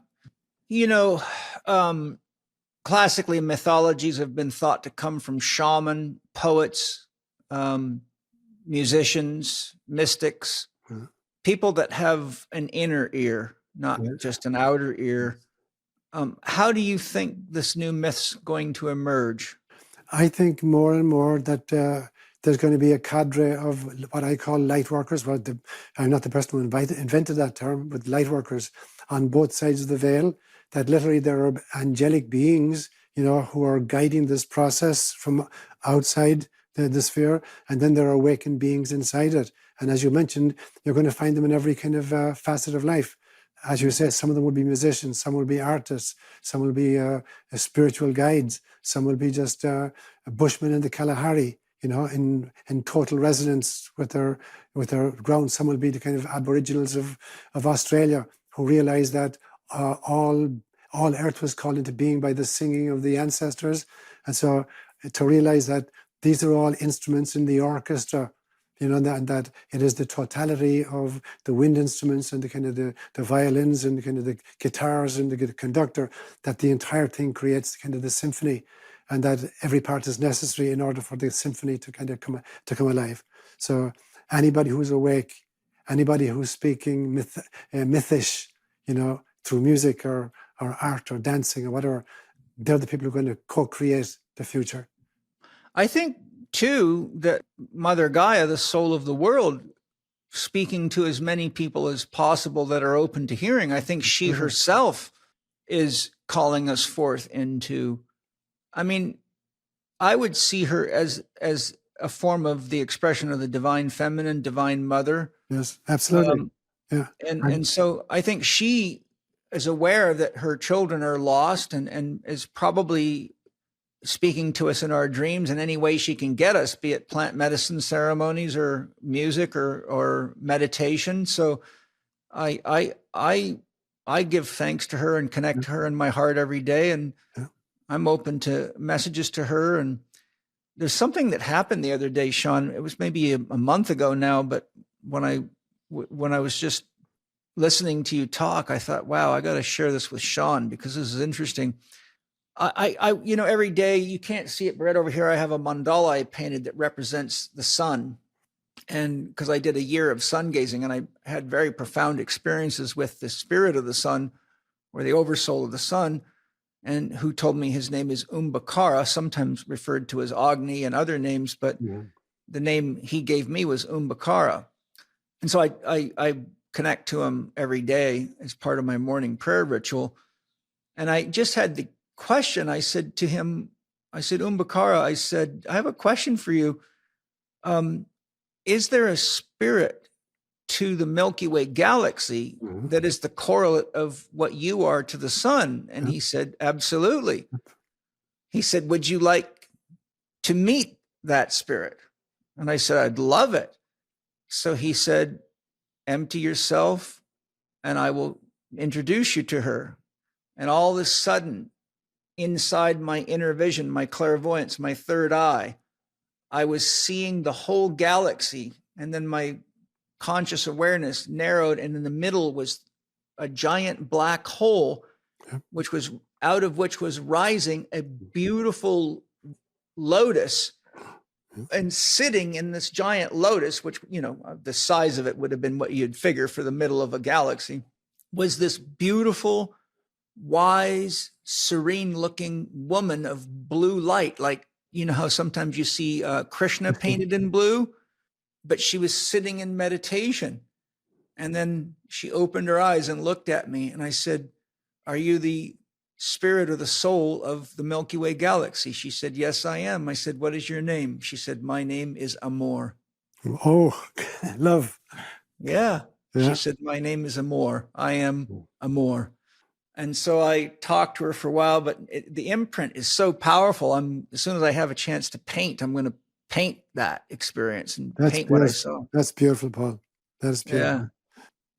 Classically, mythologies have been thought to come from shaman, poets, musicians, mystics, people that have an inner ear, not just an outer ear. How do you think this new myth's going to emerge?
I think more and more that there's going to be a cadre of what I call light workers. Well, I'm not the person who invented that term, but light workers on both sides of the veil, that literally there are angelic beings, who are guiding this process from outside the sphere, and then there are awakened beings inside it. And as you mentioned, you're going to find them in every kind of facet of life. As you say, some of them will be musicians, some will be artists, some will be spiritual guides, some will be just bushmen in the Kalahari, in total resonance with their ground. Some will be the kind of Aboriginals of Australia who realize that all earth was called into being by the singing of the ancestors. And so to realize that these are all instruments in the orchestra, that it is the totality of the wind instruments and the kind of the violins and the kind of the guitars and the conductor, that the entire thing creates kind of the symphony, and that every part is necessary in order for the symphony to kind of come alive. So anybody who's awake, anybody who's speaking mythish, through music or art or dancing or whatever, they're the people who are going to co-create the future.
I think, too, that Mother Gaia, the soul of the world, speaking to as many people as possible that are open to hearing, I think she herself is calling us forth into, I mean, I would see her as a form of the expression of the divine feminine, divine mother.
Yes, absolutely. Yeah.
And so I think she is aware that her children are lost and is probably speaking to us in our dreams in any way she can get us, be it plant medicine ceremonies or music or meditation. So I give thanks to her and connect to her in my heart every day. And I'm open to messages to her. And there's something that happened the other day, Seán. It was maybe a month ago now, but when I was just listening to you talk, I thought, wow, I got to share this with Seán because this is interesting. I every day, you can't see it, but right over here, I have a mandala I painted that represents the sun. And because I did a year of sun gazing, and I had very profound experiences with the spirit of the sun, or the oversoul of the sun, and who told me his name is Umbakara, sometimes referred to as Agni and other names, but the name he gave me was Umbakara. And so I connect to him every day as part of my morning prayer ritual. And I just had the question. I said to him, Umbakara, I said, I have a question for you. Is there a spirit to the Milky Way galaxy that is the correlate of what you are to the sun? And he said, absolutely. He said, would you like to meet that spirit? And I said, I'd love it. So he said, empty yourself and I will introduce you to her. And all of a sudden, inside my inner vision, my clairvoyance, my third eye, I was seeing the whole galaxy. And then my conscious awareness narrowed, and in the middle was a giant black hole, which was out of which was rising a beautiful lotus. And sitting in this giant lotus, which, the size of it would have been what you'd figure for the middle of a galaxy, was this beautiful, wise, serene looking woman of blue light. Like, how sometimes you see Krishna painted in blue, but she was sitting in meditation. And then she opened her eyes and looked at me. And I said, are you the spirit or the soul of the Milky Way galaxy? She said, yes, I am. I said, what is your name? She said, my name is Amor.
Oh, love.
Yeah. She said, my name is Amor. I am Amor. And so I talked to her for a while, but the imprint is so powerful. As soon as I have a chance to paint, I'm going to paint that experience and paint what I saw.
That's beautiful, Paul. That's beautiful.
Yeah.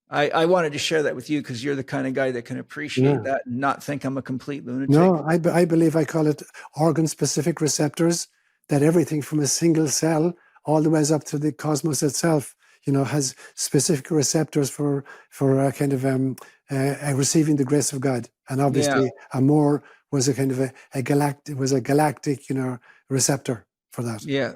I wanted to share that with you because you're the kind of guy that can appreciate that and not think I'm a complete lunatic.
No, I believe I call it organ-specific receptors, that everything from a single cell all the way up to the cosmos itself, has specific receptors for kind of receiving the grace of God. And obviously, Amor was a kind of a galactic, receptor for that.
Yeah.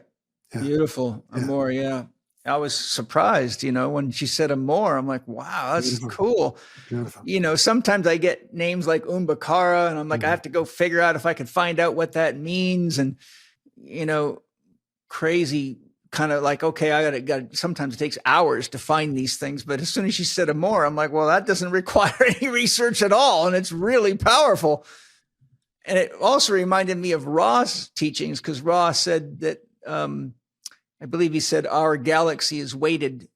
Beautiful. Amor, I was surprised, when she said Amor. I'm like, wow, that's cool. Beautiful. Sometimes I get names like Umbakara, and I'm like, I have to go figure out if I can find out what that means. And, crazy kind of like, okay, I got sometimes it takes hours to find these things. But as soon as she said Amor, I'm like, well, that doesn't require any research at all. And it's really powerful. And it also reminded me of Ra's teachings, because Ra said that, I believe he said our galaxy is weighted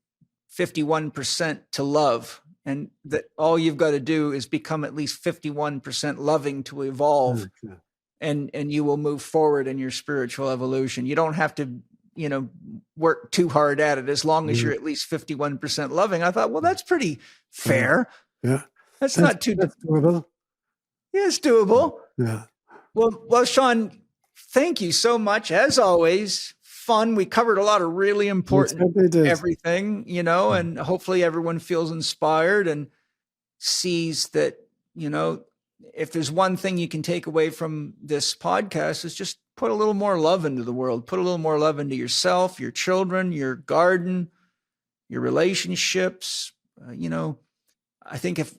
51% to love, and that all you've got to do is become at least 51% loving to evolve, and you will move forward in your spiritual evolution. You don't have to work too hard at it as long as you're at least 51% loving. I thought, well, that's pretty fair.
Yeah.
That's not too
doable.
Yeah, it's doable.
Yeah.
Well, Seán, thank you so much. As always, fun. We covered a lot of really important everything, and hopefully everyone feels inspired and sees that, if there's one thing you can take away from this podcast is just put a little more love into the world, put a little more love into yourself, your children, your garden, your relationships. I think if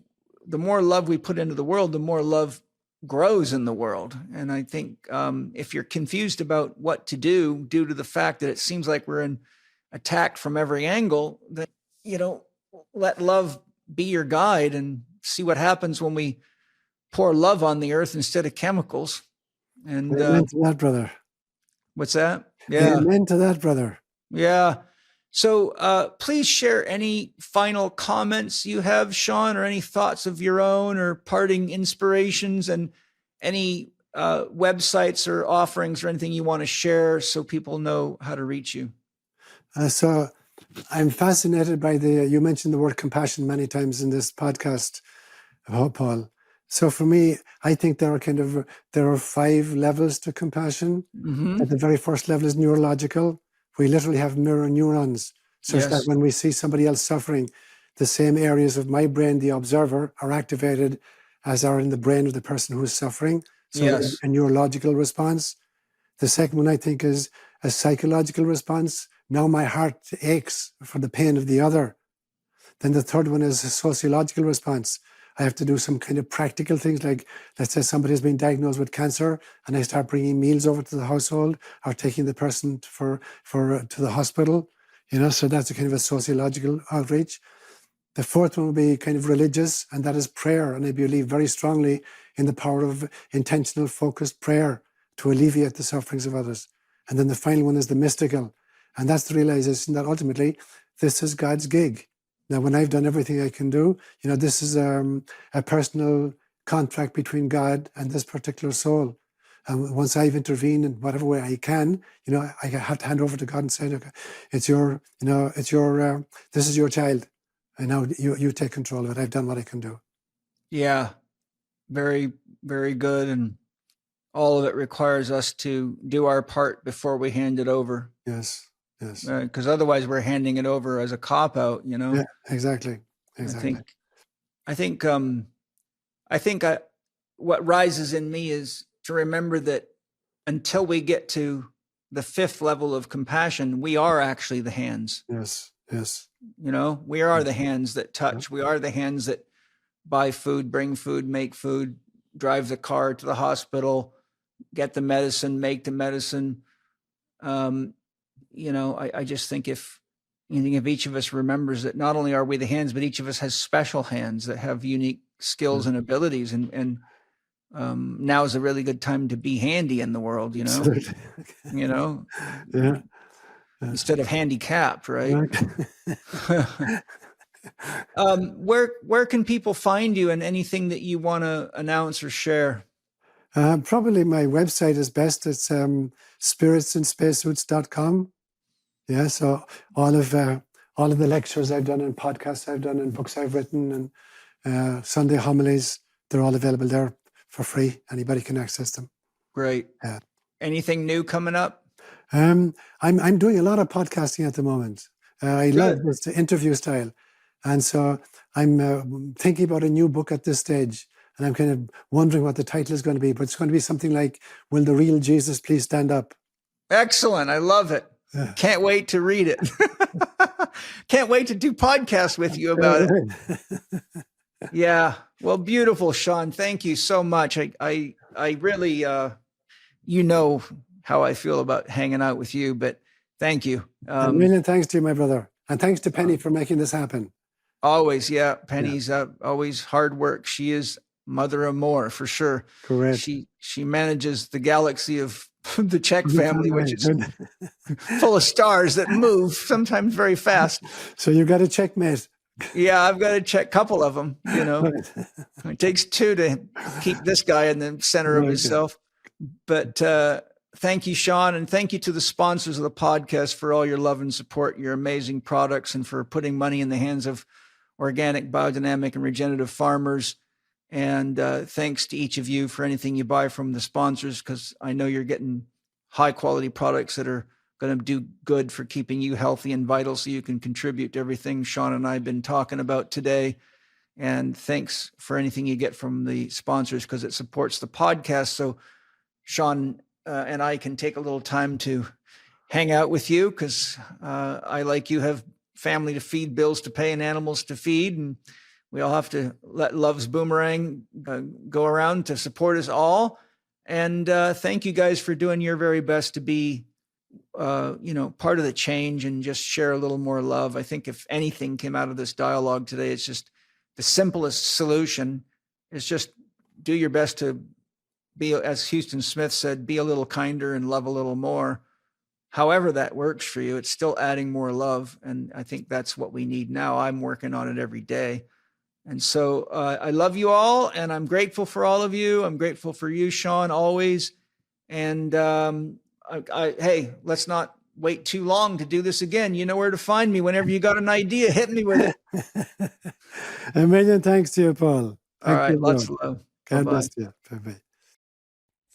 the more love we put into the world, the more love grows in the world. And I think if you're confused about what to do due to the fact that it seems like we're attacked from every angle, then, let love be your guide and see what happens when we pour love on the earth instead of chemicals. And
amen to that, brother.
What's that? Yeah.
Amen to that, brother.
Yeah. So please share any final comments you have, Seán, or any thoughts of your own or parting inspirations, and any websites or offerings or anything you want to share so people know how to reach you. So
I'm fascinated by you mentioned the word compassion many times in this podcast, Paul. So for me, I think there are 5 levels to compassion.
Mm-hmm.
The very first level is neurological. We literally have mirror neurons, such that when we see somebody else suffering, the same areas of my brain, the observer, are activated as are in the brain of the person who is suffering. So a neurological response. The second one, I think, is a psychological response. Now my heart aches for the pain of the other. Then the third one is a sociological response. I have to do some kind of practical things, like, let's say somebody has been diagnosed with cancer and I start bringing meals over to the household or taking the person to the hospital, so that's a kind of a sociological outreach. The fourth one will be kind of religious, and that is prayer. And I believe very strongly in the power of intentional, focused prayer to alleviate the sufferings of others. And then the final one is the mystical. And that's the realization that ultimately this is God's gig. Now, when I've done everything I can do, this is a personal contract between God and this particular soul. And once I've intervened in whatever way I can, I have to hand over to God and say, look, this is your child. And now you take control of it. I've done what I can do.
Yeah, very, very good. And all of it requires us to do our part before we hand it over.
Yes. Yes.
Because otherwise we're handing it over as a cop-out, Yeah,
exactly.
I think what rises in me is to remember that until we get to the 5th level of compassion, we are actually the hands.
Yes.
We are the hands that touch. We are the hands that buy food, bring food, make food, drive the car to the hospital, get the medicine, make the medicine. I just think if each of us remembers that not only are we the hands, but each of us has special hands that have unique skills and abilities. And now is a really good time to be handy in the world,
Absolutely.
Instead of handicapped, right? Where can people find you, and anything that you want to announce or share?
Probably my website is best. It's spiritsandspacesuits.com. Yeah, so all of the lectures I've done and podcasts I've done and books I've written and Sunday homilies, they're all available there for free. Anybody can access them.
Great. Anything new coming up?
I'm doing a lot of podcasting at the moment. I love this interview style. And so I'm thinking about a new book at this stage. And I'm kind of wondering what the title is going to be. But it's going to be something like, Will the Real Jesus Please Stand Up?
Excellent. I love it. Can't wait to read it. Can't wait to do podcasts with you about it. Yeah. Well, beautiful, Seán. Thank you so much. I really, how I feel about hanging out with you, but thank you.
A million thanks to you, my brother. And thanks to Penny for making this happen.
Always. Yeah. Penny's always hard work. She is Mother Amor for sure.
Correct.
She manages the galaxy of the Chek family, which is full of stars that move sometimes very fast.
So you've got a checkmate.
Yeah, I've got to check a couple of them, It takes 2 to keep this guy in the center of himself. But thank you, Seán, and thank you to the sponsors of the podcast for all your love and support, your amazing products, and for putting money in the hands of organic, biodynamic, and regenerative farmers. And thanks to each of you for anything you buy from the sponsors, because I know you're getting high quality products that are going to do good for keeping you healthy and vital, so you can contribute to everything Seán and I have been talking about today. And thanks for anything you get from the sponsors, because it supports the podcast. So Seán and I can take a little time to hang out with you, because I, like you, have family to feed, bills to pay, and animals to feed. And we all have to let love's boomerang go around to support us all. And thank you guys for doing your very best to be, part of the change and just share a little more love. I think if anything came out of this dialogue today, it's just the simplest solution is just do your best to be, as Houston Smith said, be a little kinder and love a little more. However that works for you, it's still adding more love. And I think that's what we need now. I'm working on it every day. And so I love you all, and I'm grateful for all of you. I'm grateful for you, Seán, always. And hey, let's not wait too long to do this again. You know where to find me whenever you got an idea. Hit me with it.
A million thanks to you, Paul.
All right, lots of love.
God bless you. Bye-bye.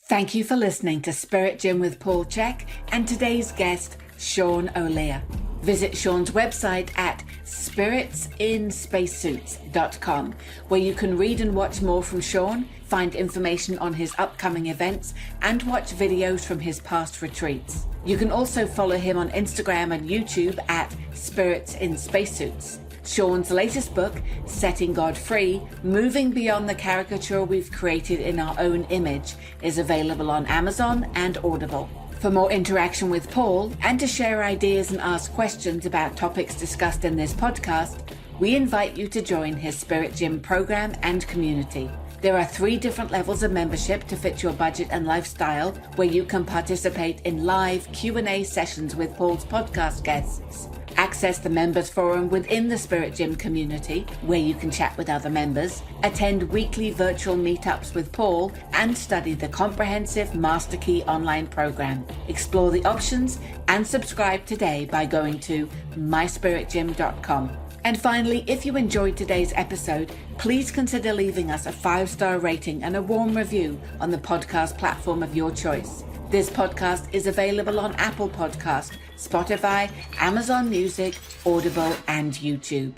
Thank you for listening to Spirit Gym with Paul Chek and today's guest, Seán ÓLaoire. Visit Seán's website at spiritsinspacesuits.com, where you can read and watch more from Seán, find information on his upcoming events, and watch videos from his past retreats. You can also follow him on Instagram and YouTube at Spirits in Spacesuits. Seán's latest book, Setting God Free, Moving Beyond the Caricature We've Created in Our Own Image, is available on Amazon and Audible. For more interaction with Paul and to share ideas and ask questions about topics discussed in this podcast, we invite you to join his Spirit Gym program and community. There are 3 different levels of membership to fit your budget and lifestyle, where you can participate in live Q&A sessions with Paul's podcast guests, access the members forum within the Spirit Gym community, where you can chat with other members, attend weekly virtual meetups with Paul, and study the comprehensive Master Key online program. Explore the options and subscribe today by going to myspiritgym.com. And finally, if you enjoyed today's episode, please consider leaving us a 5-star rating and a warm review on the podcast platform of your choice. This podcast is available on Apple Podcast, Spotify, Amazon Music, Audible, and YouTube.